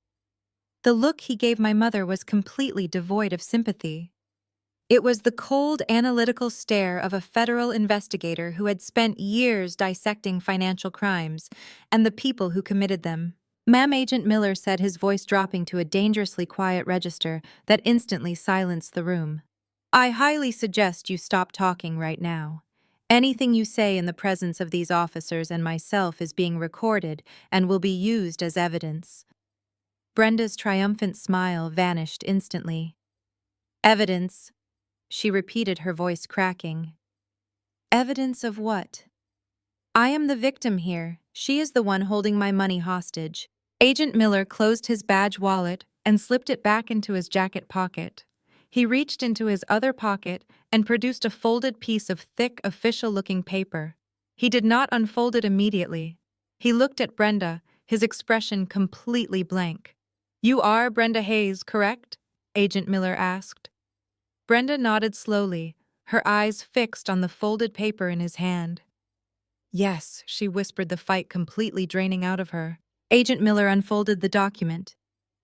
The look he gave my mother was completely devoid of sympathy. It was the cold, analytical stare of a federal investigator who had spent years dissecting financial crimes and the people who committed them. "Ma'am," Agent Miller said, his voice dropping to a dangerously quiet register that instantly silenced the room. "I highly suggest you stop talking right now. Anything you say in the presence of these officers and myself is being recorded and will be used as evidence." Brenda's triumphant smile vanished instantly. "Evidence," she repeated, her voice cracking. "Evidence of what?" "I am the victim here. She is the one holding my money hostage." Agent Miller closed his badge wallet and slipped it back into his jacket pocket. He reached into his other pocket and produced a folded piece of thick, official-looking paper. He did not unfold it immediately. He looked at Brenda, his expression completely blank. "You are Brenda Hayes, correct?" Agent Miller asked. Brenda nodded slowly, her eyes fixed on the folded paper in his hand. "Yes," she whispered, the fight completely draining out of her. Agent Miller unfolded the document.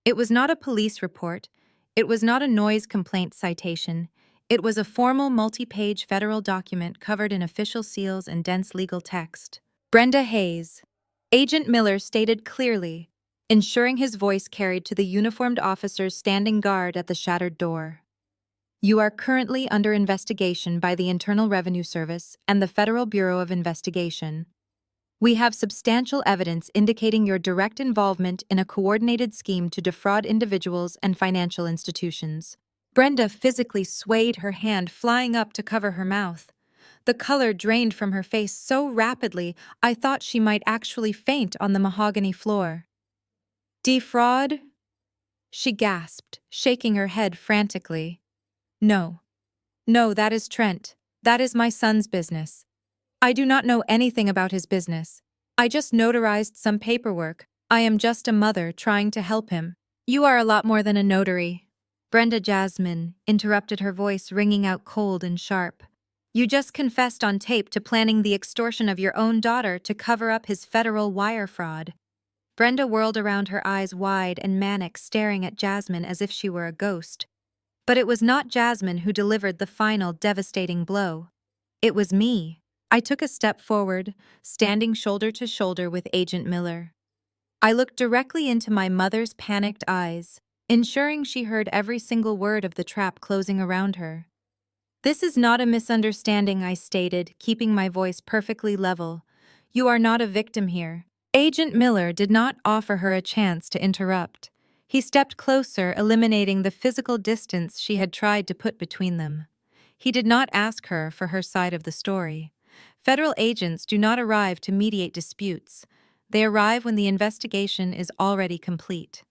It was not a police report. It was not a noise complaint citation. It was a formal, multi-page federal document covered in official seals and dense legal text. "Brenda Hayes," Agent Miller stated clearly, ensuring his voice carried to the uniformed officers standing guard at the shattered door. "You are currently under investigation by the Internal Revenue Service and the Federal Bureau of Investigation. We have substantial evidence indicating your direct involvement in a coordinated scheme to defraud individuals and financial institutions." Brenda physically swayed, her hand flying up to cover her mouth. The color drained from her face so rapidly I thought she might actually faint on the mahogany floor. "Defraud?" she gasped, shaking her head frantically. "No. No, that is Trent. That is my son's business. I do not know anything about his business. I just notarized some paperwork. I am just a mother trying to help him. You are a lot more than a notary. Brenda Jasmine interrupted, her voice ringing out cold and sharp. You just confessed on tape to planning the extortion of your own daughter to cover up his federal wire fraud. Brenda whirled around, her eyes wide and manic, staring at Jasmine as if she were a ghost. But it was not Jasmine who delivered the final devastating blow. It was me. I took a step forward, standing shoulder to shoulder with Agent Miller. I looked directly into my mother's panicked eyes, ensuring she heard every single word of the trap closing around her. This is not a misunderstanding, I stated, keeping my voice perfectly level. You are not a victim here. Agent Miller did not offer her a chance to interrupt. He stepped closer, eliminating the physical distance she had tried to put between them. He did not ask her for her side of the story. Federal agents do not arrive to mediate disputes. They arrive when the investigation is already complete.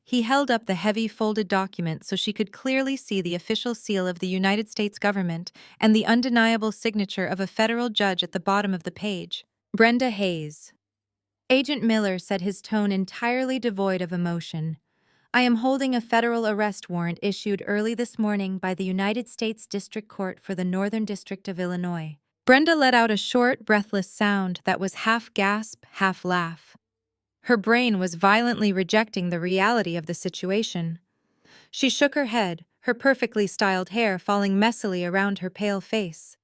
He held up the heavy folded document so she could clearly see the official seal of the United States government and the undeniable signature of a federal judge at the bottom of the page. Brenda Hayes. Agent Miller said, his tone entirely devoid of emotion. I am holding a federal arrest warrant issued early this morning by the United States District Court for the Northern District of Illinois. Brenda let out a short, breathless sound that was half gasp, half laugh. Her brain was violently rejecting the reality of the situation. She shook her head, her perfectly styled hair falling messily around her pale face.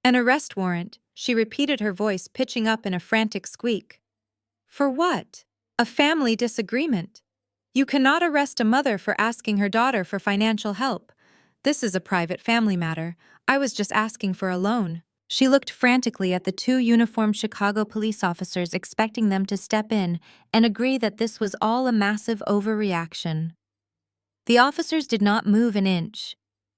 An arrest warrant, she repeated, her voice pitching up in a frantic squeak. For what? A family disagreement. You cannot arrest a mother for asking her daughter for financial help. This is a private family matter. I was just asking for a loan. She looked frantically at the two uniformed Chicago police officers, expecting them to step in and agree that this was all a massive overreaction. The officers did not move an inch.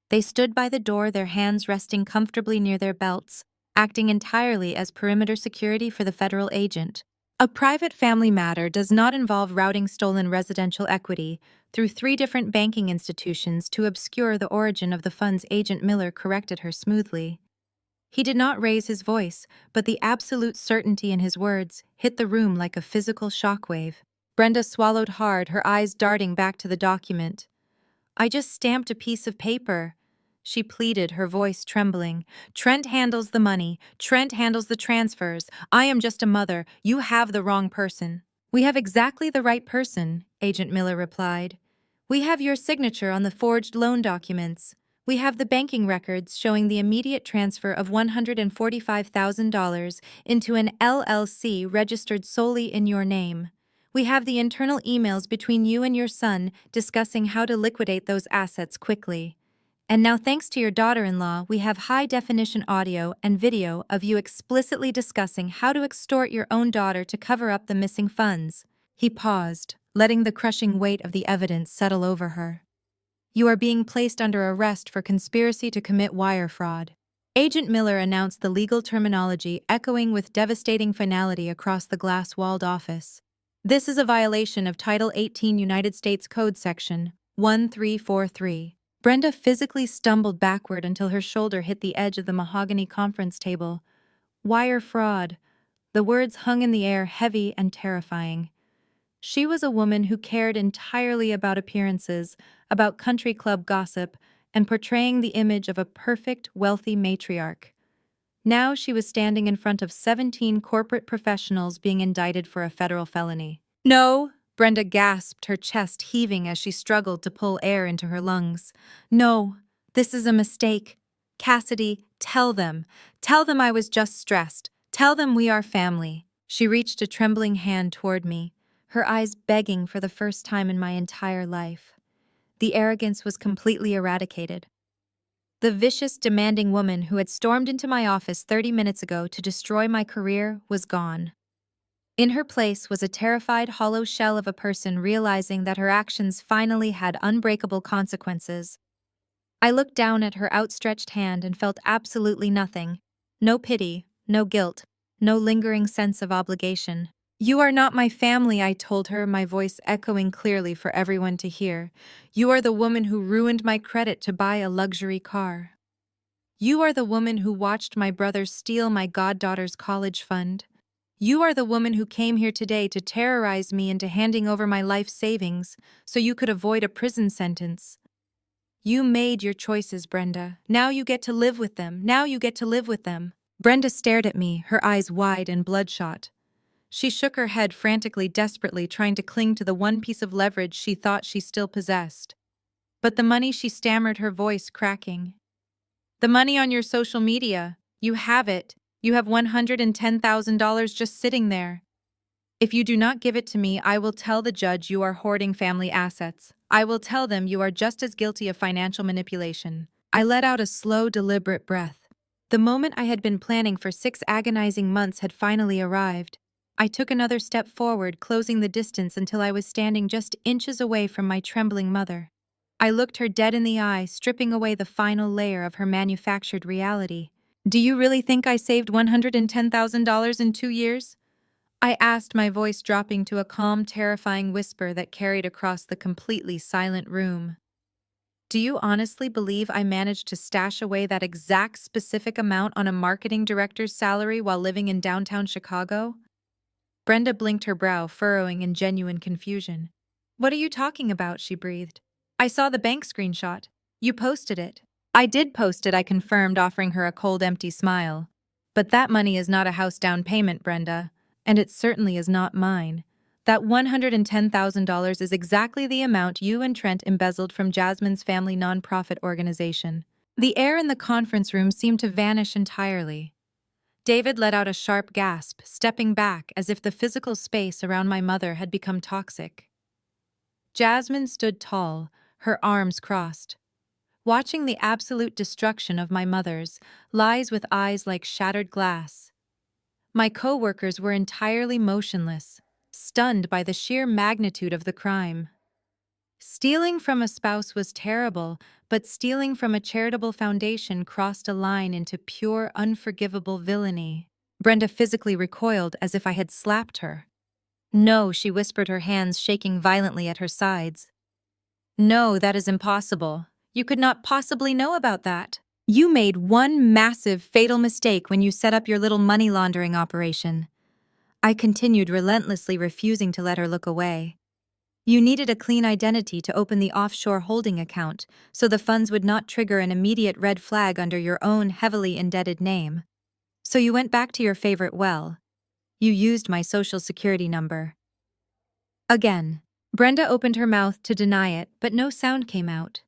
They stood by the door, their hands resting comfortably near their belts, acting entirely as perimeter security for the federal agent. A private family matter does not involve routing stolen residential equity through 3 different banking institutions to obscure the origin of the funds, Agent Miller corrected her smoothly. He did not raise his voice, but the absolute certainty in his words hit the room like a physical shockwave. Brenda swallowed hard, her eyes darting back to the document. I just stamped a piece of paper, she pleaded, her voice trembling. Trent handles the money. Trent handles the transfers. I am just a mother. You have the wrong person. We have exactly the right person, Agent Miller replied. We have your signature on the forged loan documents. We have the banking records showing the immediate transfer of $145,000 into an LLC registered solely in your name. We have the internal emails between you and your son discussing how to liquidate those assets quickly. And now, thanks to your daughter-in-law, we have high-definition audio and video of you explicitly discussing how to extort your own daughter to cover up the missing funds. He paused, letting the crushing weight of the evidence settle over her. You are being placed under arrest for conspiracy to commit wire fraud. Agent Miller announced, the legal terminology echoing with devastating finality across the glass-walled office. This is a violation of Title 18 United States Code Section 1343. Brenda physically stumbled backward until her shoulder hit the edge of the mahogany conference table. Wire fraud. The words hung in the air, heavy and terrifying. She was a woman who cared entirely about appearances, about country club gossip, and portraying the image of a perfect, wealthy matriarch. Now she was standing in front of 17 corporate professionals being indicted for a federal felony. No, Brenda gasped, her chest heaving as she struggled to pull air into her lungs. No, this is a mistake. Cassidy, tell them. Tell them I was just stressed. Tell them we are family. She reached a trembling hand toward me, her eyes begging for the first time in my entire life. The arrogance was completely eradicated. The vicious, demanding woman who had stormed into my office 30 minutes ago to destroy my career was gone. In her place was a terrified, hollow shell of a person realizing that her actions finally had unbreakable consequences. I looked down at her outstretched hand and felt absolutely nothing. No pity, no guilt, no lingering sense of obligation. You are not my family, I told her, my voice echoing clearly for everyone to hear. You are the woman who ruined my credit to buy a luxury car. You are the woman who watched my brother steal my goddaughter's college fund. You are the woman who came here today to terrorize me into handing over my life savings so you could avoid a prison sentence. You made your choices, Brenda. Now you get to live with them. Now you get to live with them. Brenda stared at me, her eyes wide and bloodshot. She shook her head frantically, desperately, trying to cling to the one piece of leverage she thought she still possessed. But the money, she stammered, her voice cracking. The money on your social media. You have it. You have $110,000 just sitting there. If you do not give it to me, I will tell the judge you are hoarding family assets. I will tell them you are just as guilty of financial manipulation. I let out a slow, deliberate breath. The moment I had been planning for 6 agonizing months had finally arrived. I took another step forward, closing the distance until I was standing just inches away from my trembling mother. I looked her dead in the eye, stripping away the final layer of her manufactured reality. Do you really think I saved $110,000 in 2 years? I asked, my voice dropping to a calm, terrifying whisper that carried across the completely silent room. Do you honestly believe I managed to stash away that exact specific amount on a marketing director's salary while living in downtown Chicago? Brenda blinked, her brow furrowing in genuine confusion. What are you talking about? She breathed. I saw the bank screenshot. You posted it. I did post it, I confirmed, offering her a cold, empty smile. But that money is not a house down payment, Brenda. And it certainly is not mine. That $110,000 is exactly the amount you and Trent embezzled from Jasmine's family nonprofit organization. The air in the conference room seemed to vanish entirely. David let out a sharp gasp, stepping back as if the physical space around my mother had become toxic. Jasmine stood tall, her arms crossed, watching the absolute destruction of my mother's, lies with eyes like shattered glass. My co-workers were entirely motionless, stunned by the sheer magnitude of the crime. Stealing from a spouse was terrible, but stealing from a charitable foundation crossed a line into pure, unforgivable villainy. Brenda physically recoiled as if I had slapped her. No, she whispered, her hands shaking violently at her sides. No, that is impossible. You could not possibly know about that. You made one massive, fatal mistake when you set up your little money laundering operation. I continued, relentlessly refusing to let her look away. You needed a clean identity to open the offshore holding account, so the funds would not trigger an immediate red flag under your own heavily indebted name. So you went back to your favorite well. You used my social security number. Again. Brenda opened her mouth to deny it, but no sound came out.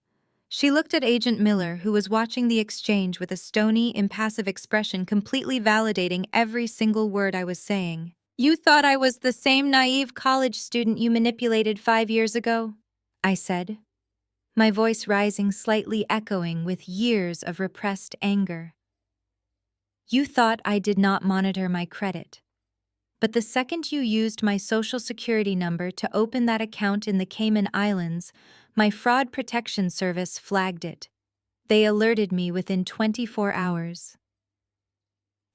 She looked at Agent Miller, who was watching the exchange with a stony, impassive expression, completely validating every single word I was saying. You thought I was the same naive college student you manipulated 5 years ago? I said, my voice rising, slightly echoing with years of repressed anger. You thought I did not monitor my credit. But the second you used my social security number to open that account in the Cayman Islands, my fraud protection service flagged it. They alerted me within 24 hours.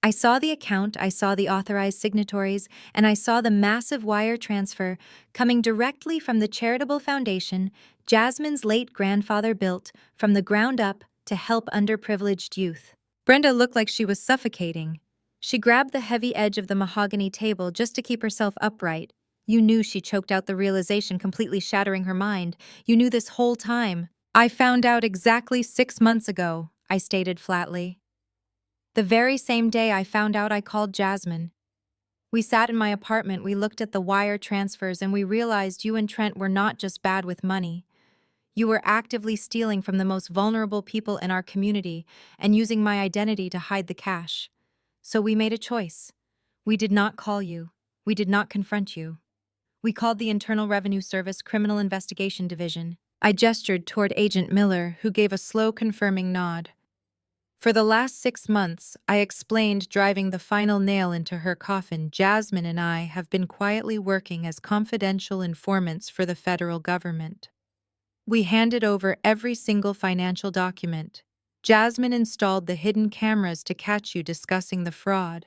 I saw the account, I saw the authorized signatories, and I saw the massive wire transfer coming directly from the charitable foundation Jasmine's late grandfather built from the ground up to help underprivileged youth. Brenda looked like she was suffocating. She grabbed the heavy edge of the mahogany table just to keep herself upright. You knew, she choked out, the realization completely shattering her mind. You knew this whole time. I found out exactly 6 months ago, I stated flatly. The very same day I found out, I called Jasmine. We sat in my apartment, we looked at the wire transfers, and we realized you and Trent were not just bad with money. You were actively stealing from the most vulnerable people in our community and using my identity to hide the cash. So we made a choice. We did not call you. We did not confront you. We called the Internal Revenue Service Criminal Investigation Division. I gestured toward Agent Miller, who gave a slow, confirming nod. For the last 6 months, I explained, driving the final nail into her coffin, Jasmine and I have been quietly working as confidential informants for the federal government. We handed over every single financial document. Jasmine installed the hidden cameras to catch you discussing the fraud.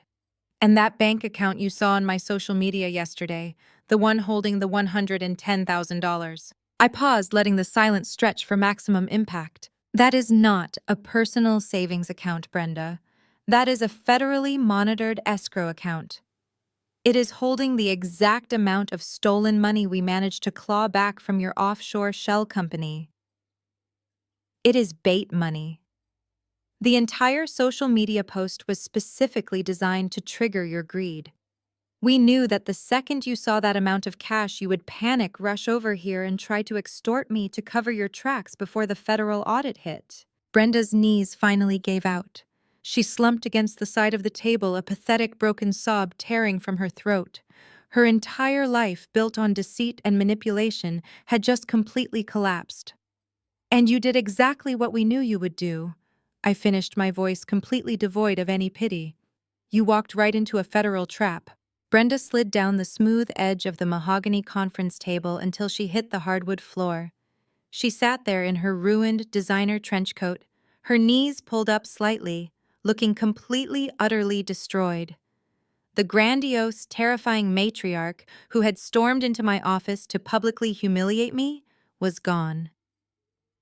And that bank account you saw on my social media yesterday, the one holding the $110,000. I paused, letting the silence stretch for maximum impact. That is not a personal savings account, Brenda. That is a federally monitored escrow account. It is holding the exact amount of stolen money we managed to claw back from your offshore shell company. It is bait money. The entire social media post was specifically designed to trigger your greed. We knew that the second you saw that amount of cash, you would panic, rush over here, and try to extort me to cover your tracks before the federal audit hit. Brenda's knees finally gave out. She slumped against the side of the table, a pathetic broken sob tearing from her throat. Her entire life, built on deceit and manipulation, had just completely collapsed. And you did exactly what we knew you would do. I finished, my voice completely devoid of any pity. You walked right into a federal trap. Brenda slid down the smooth edge of the mahogany conference table until she hit the hardwood floor. She sat there in her ruined designer trench coat, her knees pulled up slightly, looking completely, utterly destroyed. The grandiose, terrifying matriarch who had stormed into my office to publicly humiliate me was gone.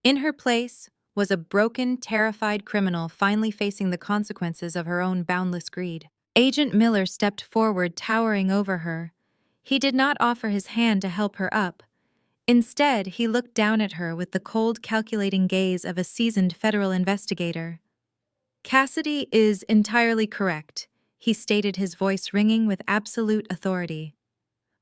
In her place was a broken, terrified criminal finally facing the consequences of her own boundless greed. Agent Miller stepped forward, towering over her. He did not offer his hand to help her up. Instead, he looked down at her with the cold, calculating gaze of a seasoned federal investigator. Cassidy is entirely correct, he stated, his voice ringing with absolute authority.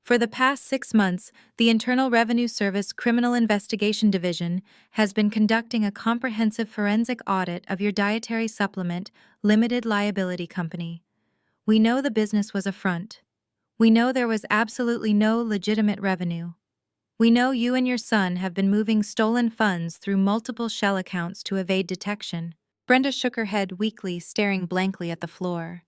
For the past 6 months, the Internal Revenue Service Criminal Investigation Division has been conducting a comprehensive forensic audit of your dietary supplement limited liability company. We know the business was a front. We know there was absolutely no legitimate revenue. We know you and your son have been moving stolen funds through multiple shell accounts to evade detection. Brenda shook her head weakly, staring blankly at the floor.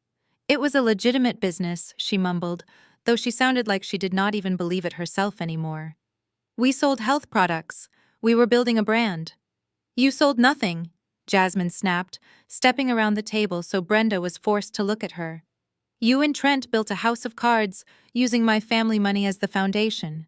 It was a legitimate business, she mumbled, though she sounded like she did not even believe it herself anymore. We sold health products. We were building a brand. You sold nothing, Jasmine snapped, stepping around the table so Brenda was forced to look at her. You and Trent built a house of cards, using my family money as the foundation.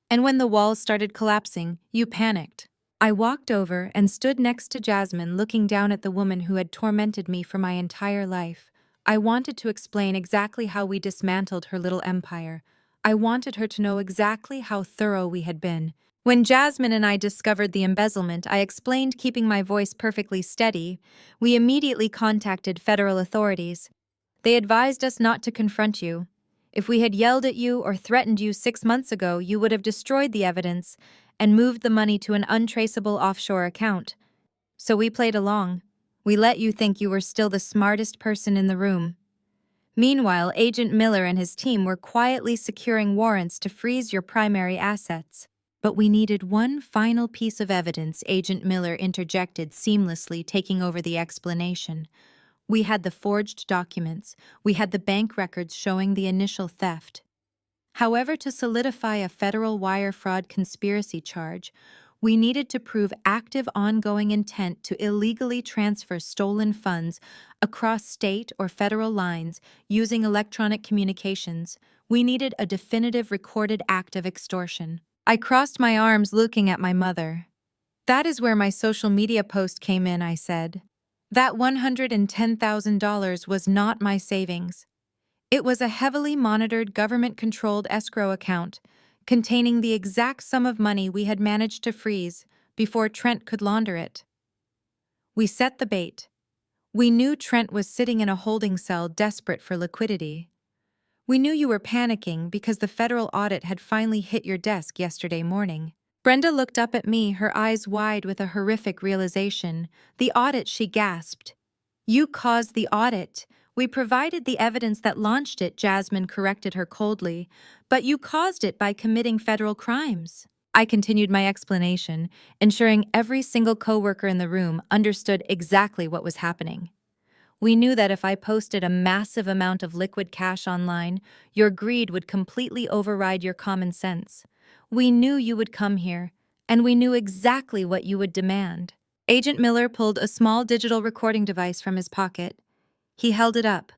And when the walls started collapsing, you panicked. I walked over and stood next to Jasmine, looking down at the woman who had tormented me for my entire life. I wanted to explain exactly how we dismantled her little empire. I wanted her to know exactly how thorough we had been. When Jasmine and I discovered the embezzlement, I explained, keeping my voice perfectly steady. We immediately contacted federal authorities. They advised us not to confront you. If we had yelled at you or threatened you 6 months ago, you would have destroyed the evidence and moved the money to an untraceable offshore account. So we played along. We let you think you were still the smartest person in the room. Meanwhile, Agent Miller and his team were quietly securing warrants to freeze your primary assets. But we needed one final piece of evidence, Agent Miller interjected seamlessly, taking over the explanation. We had the forged documents. We had the bank records showing the initial theft. However, to solidify a federal wire fraud conspiracy charge, we needed to prove active, ongoing intent to illegally transfer stolen funds across state or federal lines using electronic communications. We needed a definitive recorded act of extortion. I crossed my arms, looking at my mother. That is where my social media post came in, I said. That $110,000 was not my savings. It was a heavily monitored, government-controlled escrow account containing the exact sum of money we had managed to freeze before Trent could launder it. We set the bait. We knew Trent was sitting in a holding cell, desperate for liquidity. We knew you were panicking because the federal audit had finally hit your desk yesterday morning. Brenda looked up at me, her eyes wide with a horrific realization. The audit, she gasped. You caused the audit. We provided the evidence that launched it, Jasmine corrected her coldly. But you caused it by committing federal crimes. I continued my explanation, ensuring every single coworker in the room understood exactly what was happening. We knew that if I posted a massive amount of liquid cash online, your greed would completely override your common sense. We knew you would come here, and we knew exactly what you would demand. Agent Miller pulled a small digital recording device from his pocket. He held it up.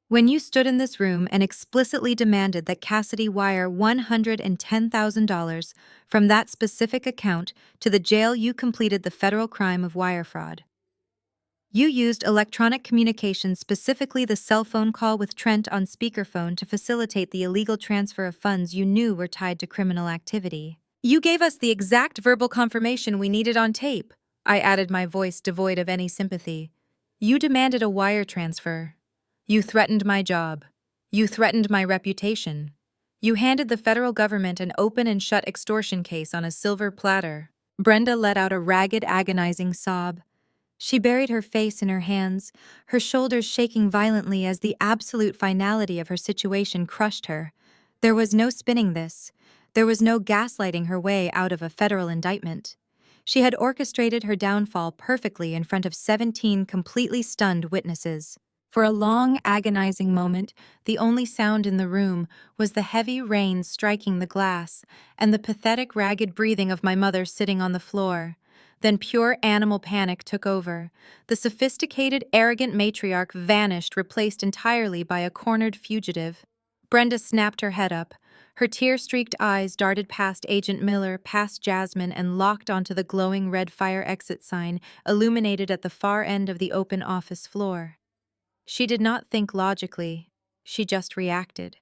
When you stood in this room and explicitly demanded that Cassidy wire $110,000 from that specific account to the jail you completed the federal crime of wire fraud. You used electronic communication, specifically the cell phone call with Trent on speakerphone, to facilitate the illegal transfer of funds you knew were tied to criminal activity. You gave us the exact verbal confirmation we needed on tape. I added, my voice devoid of any sympathy. You demanded a wire transfer. You threatened my job. You threatened my reputation. You handed the federal government an open and shut extortion case on a silver platter. Brenda let out a ragged, agonizing sob. She buried her face in her hands, her shoulders shaking violently as the absolute finality of her situation crushed her. There was no spinning this. There was no gaslighting her way out of a federal indictment. She had orchestrated her downfall perfectly in front of 17 completely stunned witnesses. For a long, agonizing moment, the only sound in the room was the heavy rain striking the glass and the pathetic, ragged breathing of my mother sitting on the floor. Then pure animal panic took over. The sophisticated, arrogant matriarch vanished, replaced entirely by a cornered fugitive. Brenda snapped her head up. Her tear-streaked eyes darted past Agent Miller, past Jasmine, and locked onto the glowing red fire exit sign illuminated at the far end of the open office floor. She did not think logically. She just reacted.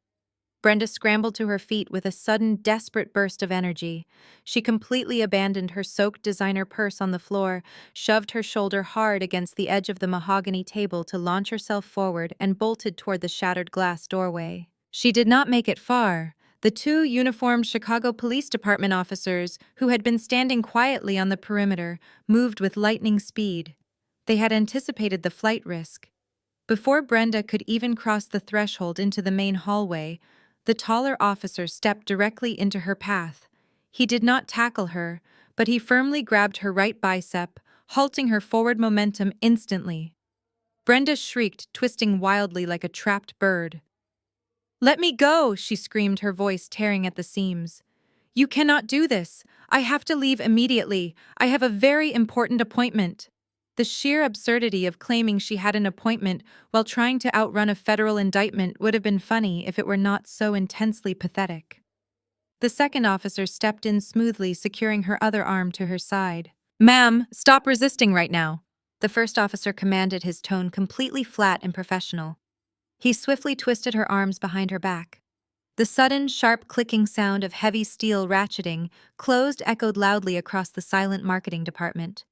Brenda scrambled to her feet with a sudden, desperate burst of energy. She completely abandoned her soaked designer purse on the floor, shoved her shoulder hard against the edge of the mahogany table to launch herself forward, and bolted toward the shattered glass doorway. She did not make it far. The two uniformed Chicago Police Department officers, who had been standing quietly on the perimeter, moved with lightning speed. They had anticipated the flight risk. Before Brenda could even cross the threshold into the main hallway, the taller officer stepped directly into her path. He did not tackle her, but he firmly grabbed her right bicep, halting her forward momentum instantly. Brenda shrieked, twisting wildly like a trapped bird. "Let me go!" she screamed, her voice tearing at the seams. "You cannot do this. I have to leave immediately. I have a very important appointment." The sheer absurdity of claiming she had an appointment while trying to outrun a federal indictment would have been funny if it were not so intensely pathetic. The second officer stepped in smoothly, securing her other arm to her side. "Ma'am, stop resisting right now," the first officer commanded, his tone completely flat and professional. He swiftly twisted her arms behind her back. The sudden, sharp clicking sound of heavy steel ratcheting closed echoed loudly across the silent marketing department.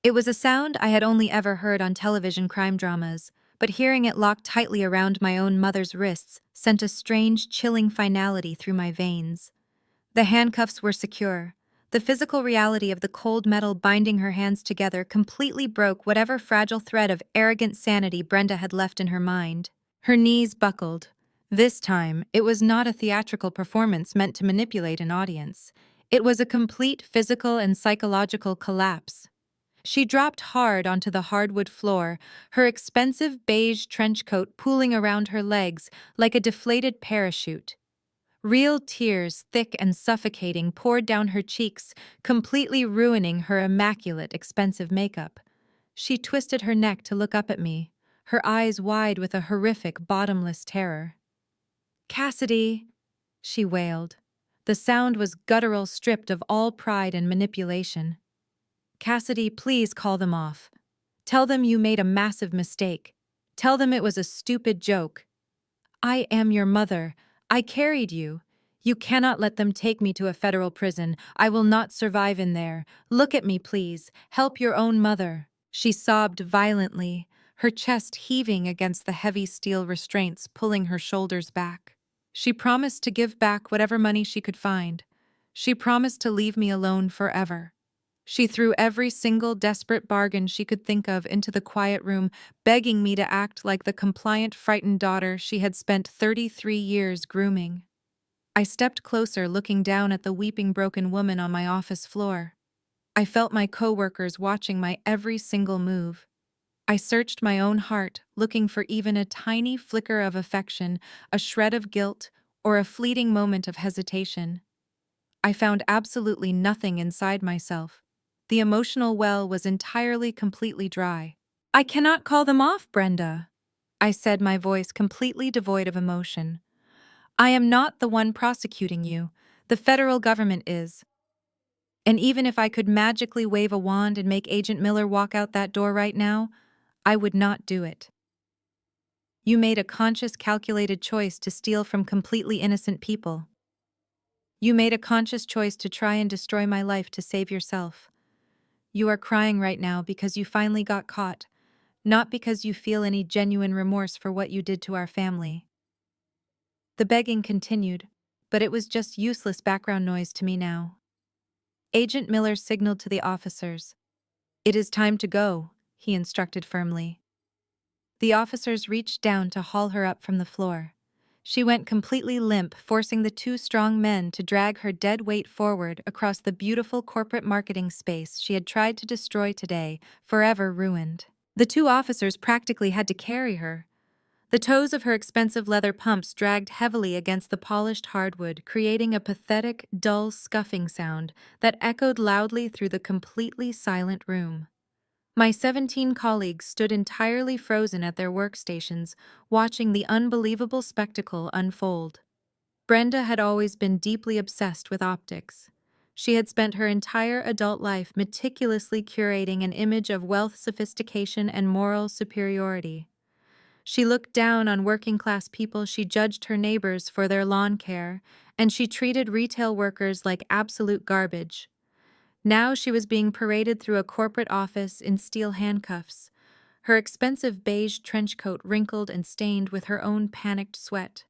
It was a sound I had only ever heard on television crime dramas, but hearing it locked tightly around my own mother's wrists sent a strange, chilling finality through my veins. The handcuffs were secure. The physical reality of the cold metal binding her hands together completely broke whatever fragile thread of arrogant sanity Brenda had left in her mind. Her knees buckled. This time, it was not a theatrical performance meant to manipulate an audience. It was a complete physical and psychological collapse. She dropped hard onto the hardwood floor, her expensive beige trench coat pooling around her legs like a deflated parachute. Real tears, thick and suffocating, poured down her cheeks, completely ruining her immaculate, expensive makeup. She twisted her neck to look up at me, her eyes wide with a horrific, bottomless terror. "Cassidy," she wailed. The sound was guttural, stripped of all pride and manipulation. "Cassidy, please call them off. Tell them you made a massive mistake. Tell them it was a stupid joke. I am your mother. I carried you. You cannot let them take me to a federal prison. I will not survive in there. Look at me, please. Help your own mother." She sobbed violently, her chest heaving against the heavy steel restraints pulling her shoulders back. She promised to give back whatever money she could find. She promised to leave me alone forever. She threw every single desperate bargain she could think of into the quiet room, begging me to act like the compliant, frightened daughter she had spent 33 years grooming. I stepped closer, looking down at the weeping, broken woman on my office floor. I felt my coworkers watching my every single move. I searched my own heart, looking for even a tiny flicker of affection, a shred of guilt, or a fleeting moment of hesitation. I found absolutely nothing inside myself. The emotional well was entirely, completely dry. "I cannot call them off, Brenda." I said, my voice completely devoid of emotion. I am not the one prosecuting you. The federal government is. And even if I could magically wave a wand and make Agent Miller walk out that door right now, I would not do it. You made a conscious, calculated choice to steal from completely innocent people. You made a conscious choice to try and destroy my life to save yourself. You are crying right now because you finally got caught, not because you feel any genuine remorse for what you did to our family. The begging continued, but it was just useless background noise to me now. Agent Miller signaled to the officers. "It is time to go," he instructed firmly. The officers reached down to haul her up from the floor. She went completely limp, forcing the two strong men to drag her dead weight forward across the beautiful corporate marketing space she had tried to destroy today, forever ruined. The two officers practically had to carry her. The toes of her expensive leather pumps dragged heavily against the polished hardwood, creating a pathetic, dull scuffing sound that echoed loudly through the completely silent room. My 17 colleagues stood entirely frozen at their workstations, watching the unbelievable spectacle unfold. Brenda had always been deeply obsessed with optics. She had spent her entire adult life meticulously curating an image of wealth, sophistication, and moral superiority. She looked down on working-class people, she judged her neighbors for their lawn care, and she treated retail workers like absolute garbage. Now she was being paraded through a corporate office in steel handcuffs, her expensive beige trench coat wrinkled and stained with her own panicked sweat.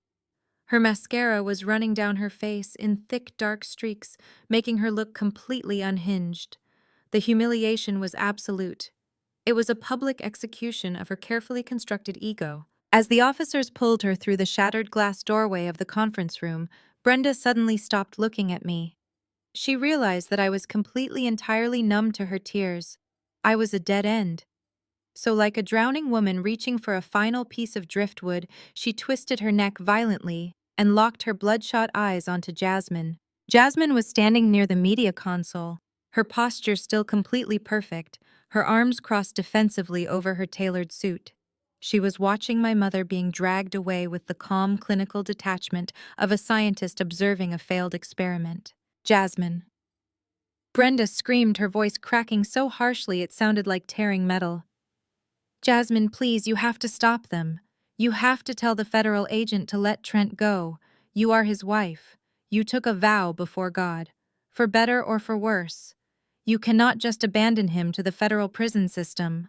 Her mascara was running down her face in thick, dark streaks, making her look completely unhinged. The humiliation was absolute. It was a public execution of her carefully constructed ego. As the officers pulled her through the shattered glass doorway of the conference room, Brenda suddenly stopped looking at me. She realized that I was completely entirely numb to her tears. I was a dead end. So like a drowning woman reaching for a final piece of driftwood, she twisted her neck violently and locked her bloodshot eyes onto Jasmine. Jasmine was standing near the media console, her posture still completely perfect, her arms crossed defensively over her tailored suit. She was watching my mother being dragged away with the calm clinical detachment of a scientist observing a failed experiment. Jasmine. Brenda screamed, her voice cracking so harshly it sounded like tearing metal. "Jasmine, please, you have to stop them. You have to tell the federal agent to let Trent go. You are his wife. You took a vow before God. For better or for worse. You cannot just abandon him to the federal prison system."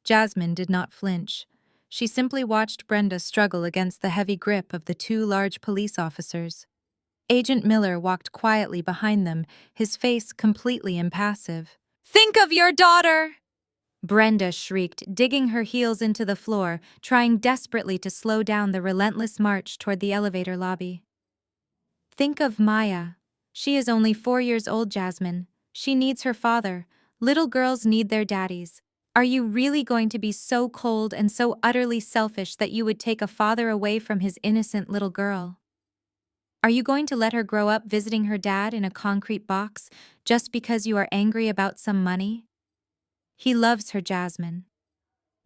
Jasmine did not flinch. She simply watched Brenda struggle against the heavy grip of the two large police officers. Agent Miller walked quietly behind them, his face completely impassive. "Think of your daughter!" Brenda shrieked, digging her heels into the floor, trying desperately to slow down the relentless march toward the elevator lobby. "Think of Maya. She is only 4 years old, Jasmine. She needs her father. Little girls need their daddies. Are you really going to be so cold and so utterly selfish that you would take a father away from his innocent little girl? Are you going to let her grow up visiting her dad in a concrete box just because you are angry about some money? He loves her, Jasmine.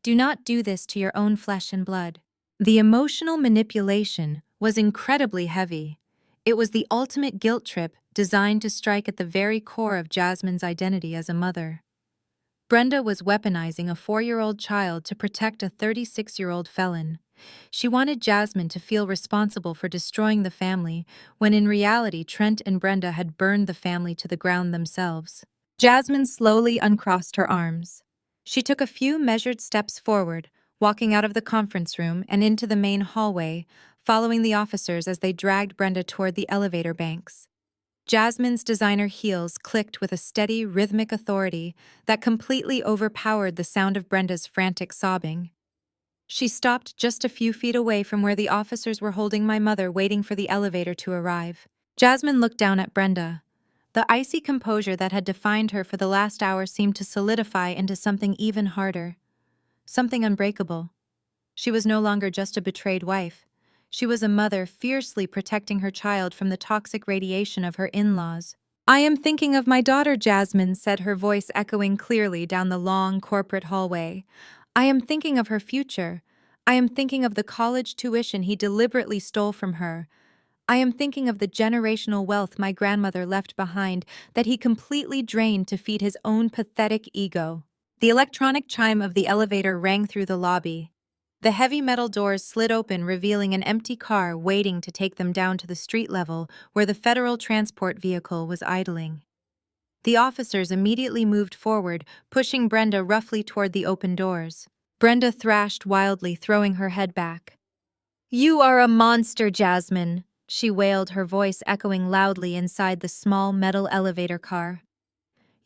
Do not do this to your own flesh and blood." The emotional manipulation was incredibly heavy. It was the ultimate guilt trip designed to strike at the very core of Jasmine's identity as a mother. Brenda was weaponizing a 4-year-old child to protect a 36-year-old felon. She wanted Jasmine to feel responsible for destroying the family, when in reality Trent and Brenda had burned the family to the ground themselves. Jasmine slowly uncrossed her arms. She took a few measured steps forward, walking out of the conference room and into the main hallway, following the officers as they dragged Brenda toward the elevator banks. Jasmine's designer heels clicked with a steady, rhythmic authority that completely overpowered the sound of Brenda's frantic sobbing. She stopped just a few feet away from where the officers were holding my mother, waiting for the elevator to arrive. Jasmine looked down at Brenda. The icy composure that had defined her for the last hour seemed to solidify into something even harder, something unbreakable. She was no longer just a betrayed wife. She was a mother fiercely protecting her child from the toxic radiation of her in-laws. "I am thinking of my daughter, Jasmine," said her voice echoing clearly down the long corporate hallway. "I am thinking of her future. I am thinking of the college tuition he deliberately stole from her. I am thinking of the generational wealth my grandmother left behind that he completely drained to feed his own pathetic ego. The electronic chime of the elevator rang through the lobby. The heavy metal doors slid open, revealing an empty car waiting to take them down to the street level where the federal transport vehicle was idling. The officers immediately moved forward, pushing Brenda roughly toward the open doors. Brenda thrashed wildly, throwing her head back. "You are a monster, Jasmine," she wailed, her voice echoing loudly inside the small metal elevator car.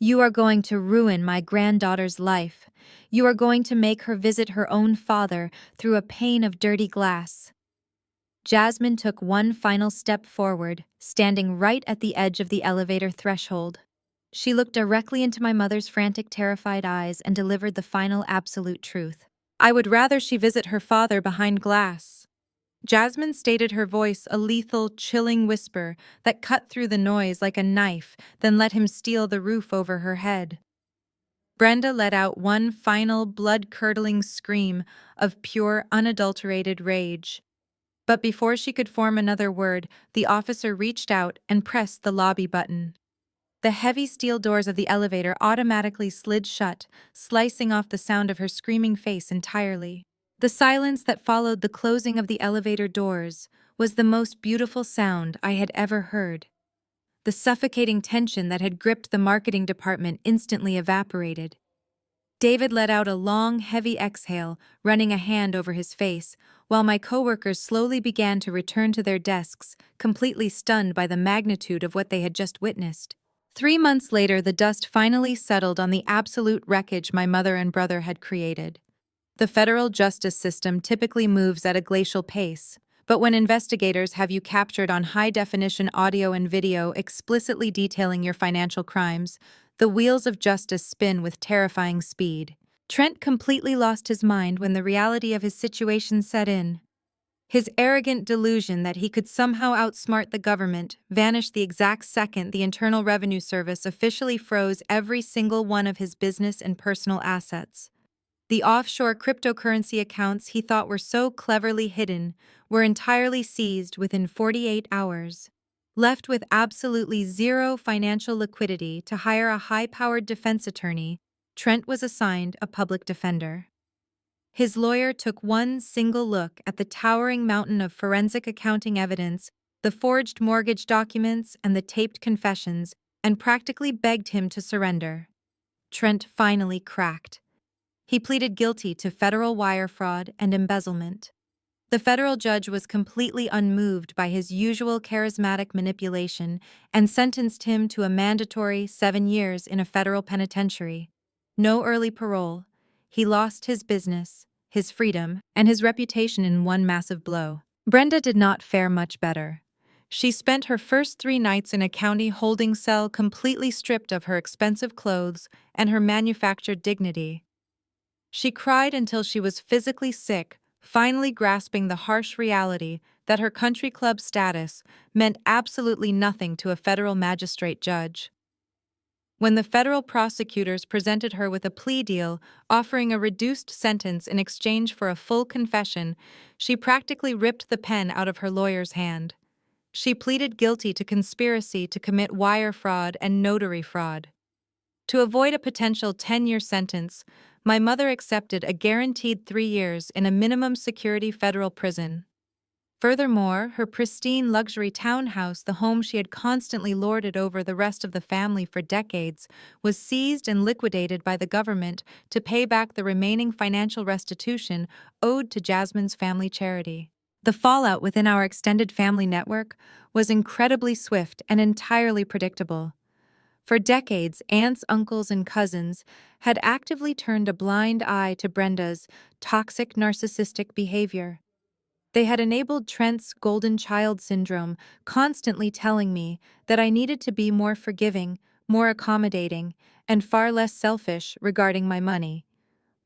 "You are going to ruin my granddaughter's life. You are going to make her visit her own father through a pane of dirty glass." Jasmine took one final step forward, standing right at the edge of the elevator threshold. She looked directly into my mother's frantic, terrified eyes and delivered the final absolute truth. "I would rather she visit her father behind glass." Jasmine stated, her voice a lethal, chilling whisper that cut through the noise like a knife, then let him steal the roof over her head. Brenda let out one final, blood-curdling scream of pure, unadulterated rage. But before she could form another word, the officer reached out and pressed the lobby button. The heavy steel doors of the elevator automatically slid shut, slicing off the sound of her screaming face entirely. The silence that followed the closing of the elevator doors was the most beautiful sound I had ever heard. The suffocating tension that had gripped the marketing department instantly evaporated. David let out a long, heavy exhale, running a hand over his face, while my coworkers slowly began to return to their desks, completely stunned by the magnitude of what they had just witnessed. 3 months later, the dust finally settled on the absolute wreckage my mother and brother had created. The federal justice system typically moves at a glacial pace, but when investigators have you captured on high-definition audio and video explicitly detailing your financial crimes, the wheels of justice spin with terrifying speed. Trent completely lost his mind when the reality of his situation set in. His arrogant delusion that he could somehow outsmart the government vanished the exact second the Internal Revenue Service officially froze every single one of his business and personal assets. The offshore cryptocurrency accounts he thought were so cleverly hidden were entirely seized within 48 hours. Left with absolutely zero financial liquidity to hire a high-powered defense attorney, Trent was assigned a public defender. His lawyer took one single look at the towering mountain of forensic accounting evidence, the forged mortgage documents, and the taped confessions, and practically begged him to surrender. Trent finally cracked. He pleaded guilty to federal wire fraud and embezzlement. The federal judge was completely unmoved by his usual charismatic manipulation and sentenced him to a mandatory 7 years in a federal penitentiary. No early parole. He lost his business, his freedom, and his reputation in one massive blow. Brenda did not fare much better. She spent her first 3 nights in a county holding cell completely stripped of her expensive clothes and her manufactured dignity. She cried until she was physically sick, finally grasping the harsh reality that her country club status meant absolutely nothing to a federal magistrate judge. When the federal prosecutors presented her with a plea deal offering a reduced sentence in exchange for a full confession, she practically ripped the pen out of her lawyer's hand. She pleaded guilty to conspiracy to commit wire fraud and notary fraud. To avoid a potential 10-year sentence, my mother accepted a guaranteed 3 years in a minimum security federal prison. Furthermore, her pristine luxury townhouse, the home she had constantly lorded over the rest of the family for decades, was seized and liquidated by the government to pay back the remaining financial restitution owed to Jasmine's family charity. The fallout within our extended family network was incredibly swift and entirely predictable. For decades, aunts, uncles, and cousins had actively turned a blind eye to Brenda's toxic narcissistic behavior. They had enabled Trent's golden child syndrome, constantly telling me that I needed to be more forgiving, more accommodating, and far less selfish regarding my money.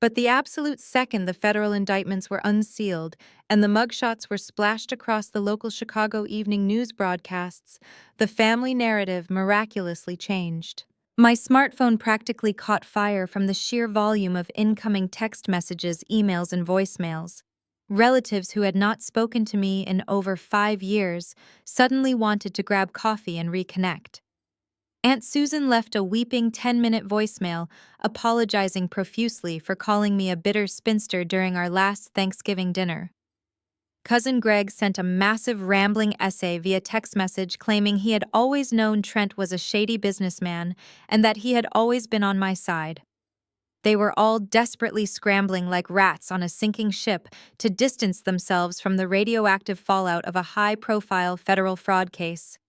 But the absolute second the federal indictments were unsealed and the mugshots were splashed across the local Chicago evening news broadcasts, the family narrative miraculously changed. My smartphone practically caught fire from the sheer volume of incoming text messages, emails, and voicemails. Relatives who had not spoken to me in over 5 years suddenly wanted to grab coffee and reconnect. Aunt Susan left a weeping 10-minute voicemail, apologizing profusely for calling me a bitter spinster during our last Thanksgiving dinner. Cousin Greg sent a massive rambling essay via text message claiming he had always known Trent was a shady businessman and that he had always been on my side. They were all desperately scrambling like rats on a sinking ship to distance themselves from the radioactive fallout of a high-profile federal fraud case.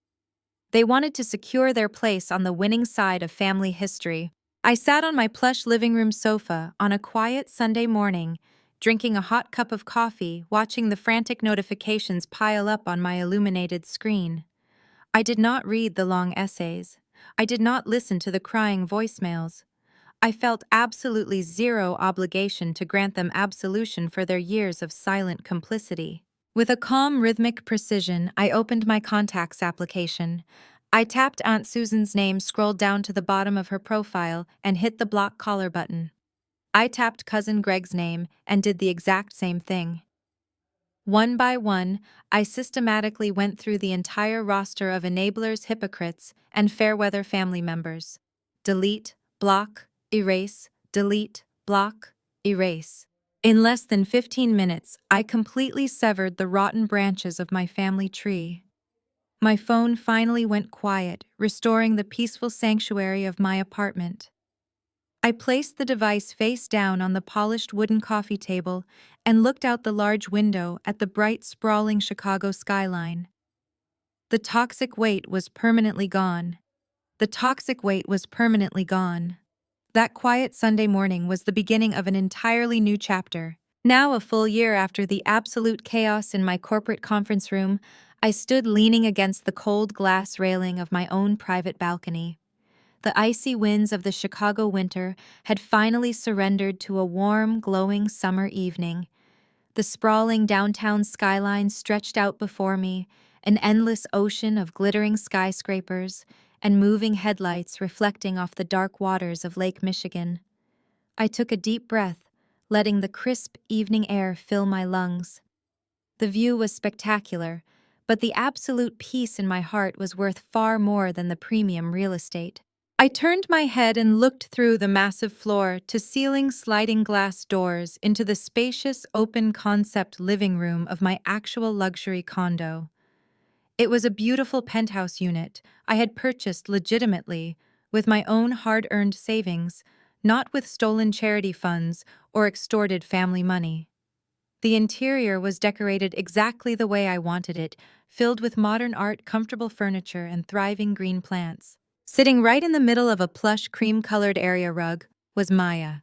They wanted to secure their place on the winning side of family history. I sat on my plush living room sofa on a quiet Sunday morning, drinking a hot cup of coffee, watching the frantic notifications pile up on my illuminated screen. I did not read the long essays. I did not listen to the crying voicemails. I felt absolutely zero obligation to grant them absolution for their years of silent complicity. With a calm, rhythmic precision, I opened my contacts application. I tapped Aunt Susan's name, scrolled down to the bottom of her profile, and hit the block caller button. I tapped Cousin Greg's name and did the exact same thing. One by one, I systematically went through the entire roster of enablers, hypocrites, and fair-weather family members. Delete, block, erase, delete, block, erase. In less than 15 minutes, I completely severed the rotten branches of my family tree. My phone finally went quiet, restoring the peaceful sanctuary of my apartment. I placed the device face down on the polished wooden coffee table and looked out the large window at the bright, sprawling Chicago skyline. The toxic weight was permanently gone. The toxic weight was permanently gone. That quiet Sunday morning was the beginning of an entirely new chapter. Now, a full year after the absolute chaos in my corporate conference room, I stood leaning against the cold glass railing of my own private balcony. The icy winds of the Chicago winter had finally surrendered to a warm, glowing summer evening. The sprawling downtown skyline stretched out before me, an endless ocean of glittering skyscrapers and moving headlights reflecting off the dark waters of Lake Michigan. I took a deep breath, letting the crisp evening air fill my lungs. The view was spectacular, but the absolute peace in my heart was worth far more than the premium real estate. I turned my head and looked through the massive floor-to-ceiling sliding glass doors into the spacious open-concept living room of my actual luxury condo. It was a beautiful penthouse unit I had purchased legitimately, with my own hard-earned savings, not with stolen charity funds or extorted family money. The interior was decorated exactly the way I wanted it, filled with modern art, comfortable furniture, and thriving green plants. Sitting right in the middle of a plush cream-colored area rug was Maya.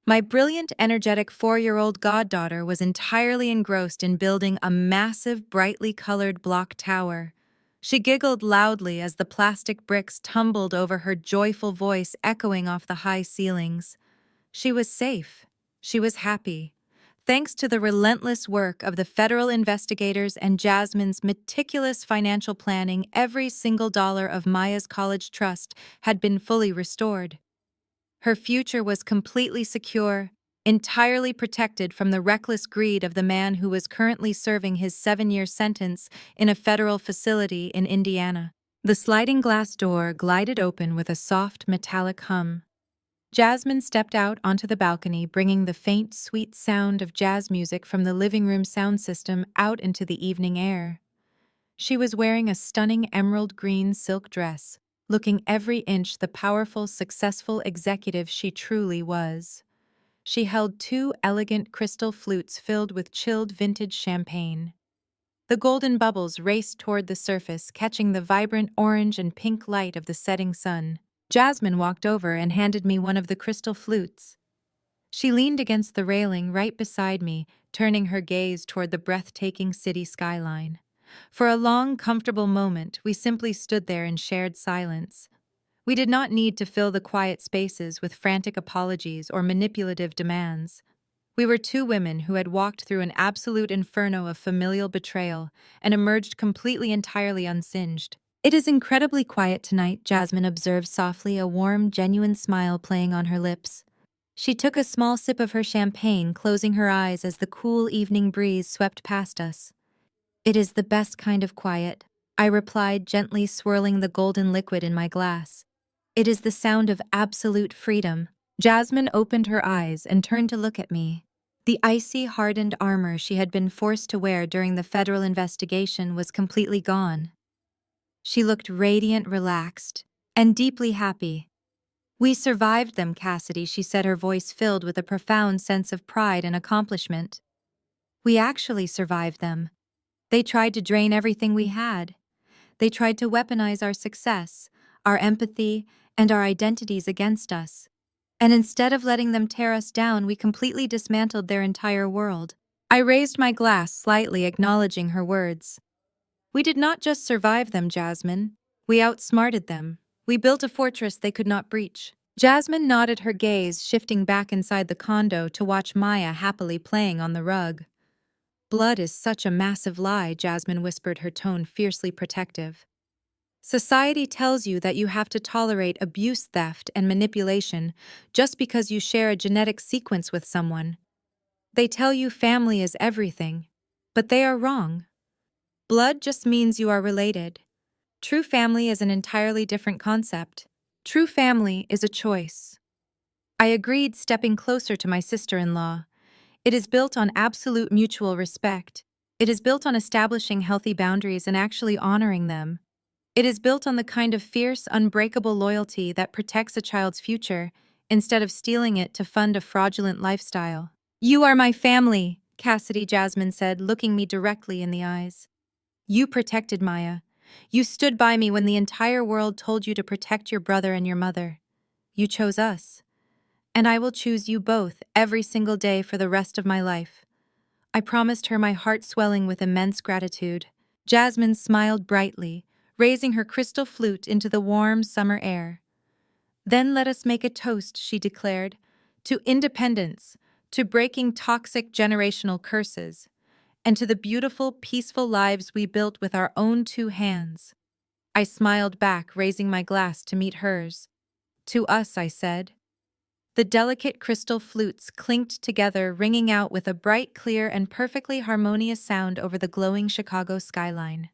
My brilliant, energetic 4-year-old goddaughter was entirely engrossed in building a massive, brightly colored block tower. She giggled loudly as the plastic bricks tumbled over her joyful voice echoing off the high ceilings. She was safe. She was happy. Thanks to the relentless work of the federal investigators and Jasmine's meticulous financial planning, every single dollar of Maya's college trust had been fully restored. Her future was completely secure, entirely protected from the reckless greed of the man who was currently serving his 7-year sentence in a federal facility in Indiana. The sliding glass door glided open with a soft, metallic hum. Jasmine stepped out onto the balcony, bringing the faint, sweet sound of jazz music from the living room sound system out into the evening air. She was wearing a stunning emerald green silk dress, looking every inch the powerful, successful executive she truly was. She held 2 elegant crystal flutes filled with chilled vintage champagne. The golden bubbles raced toward the surface, catching the vibrant orange and pink light of the setting sun. Jasmine walked over and handed me one of the crystal flutes. She leaned against the railing right beside me, turning her gaze toward the breathtaking city skyline. For a long, comfortable moment, we simply stood there in shared silence. We did not need to fill the quiet spaces with frantic apologies or manipulative demands. We were 2 women who had walked through an absolute inferno of familial betrayal and emerged completely entirely unsinged. "It is incredibly quiet tonight," Jasmine observed softly, a warm, genuine smile playing on her lips. She took a small sip of her champagne, closing her eyes as the cool evening breeze swept past us. "It is the best kind of quiet," I replied, gently swirling the golden liquid in my glass. "It is the sound of absolute freedom." Jasmine opened her eyes and turned to look at me. The icy, hardened armor she had been forced to wear during the federal investigation was completely gone. She looked radiant, relaxed, and deeply happy. "We survived them, Cassidy," she said, her voice filled with a profound sense of pride and accomplishment. "We actually survived them. They tried to drain everything we had. They tried to weaponize our success, our empathy, and our identities against us. And instead of letting them tear us down, we completely dismantled their entire world." I raised my glass slightly, acknowledging her words. "We did not just survive them, Jasmine. We outsmarted them. We built a fortress they could not breach." Jasmine nodded, her gaze shifting back inside the condo to watch Maya happily playing on the rug. "Blood is such a massive lie," Jasmine whispered, her tone fiercely protective. "Society tells you that you have to tolerate abuse, theft, and manipulation just because you share a genetic sequence with someone. They tell you family is everything, but they are wrong. Blood just means you are related. True family is an entirely different concept. True family is a choice." I agreed, stepping closer to my sister-in-law. "It is built on absolute mutual respect. It is built on establishing healthy boundaries and actually honoring them. It is built on the kind of fierce, unbreakable loyalty that protects a child's future instead of stealing it to fund a fraudulent lifestyle." "You are my family," Cassidy, Jasmine said, looking me directly in the eyes. "You protected Maya. You stood by me when the entire world told you to protect your brother and your mother. You chose us. And I will choose you both every single day for the rest of my life." I promised her, my heart swelling with immense gratitude. Jasmine smiled brightly, raising her crystal flute into the warm summer air. "Then let us make a toast," she declared, "to independence, to breaking toxic generational curses, and to the beautiful, peaceful lives we built with our own two hands." I smiled back, raising my glass to meet hers. "To us," I said. The delicate crystal flutes clinked together, ringing out with a bright, clear, and perfectly harmonious sound over the glowing Chicago skyline.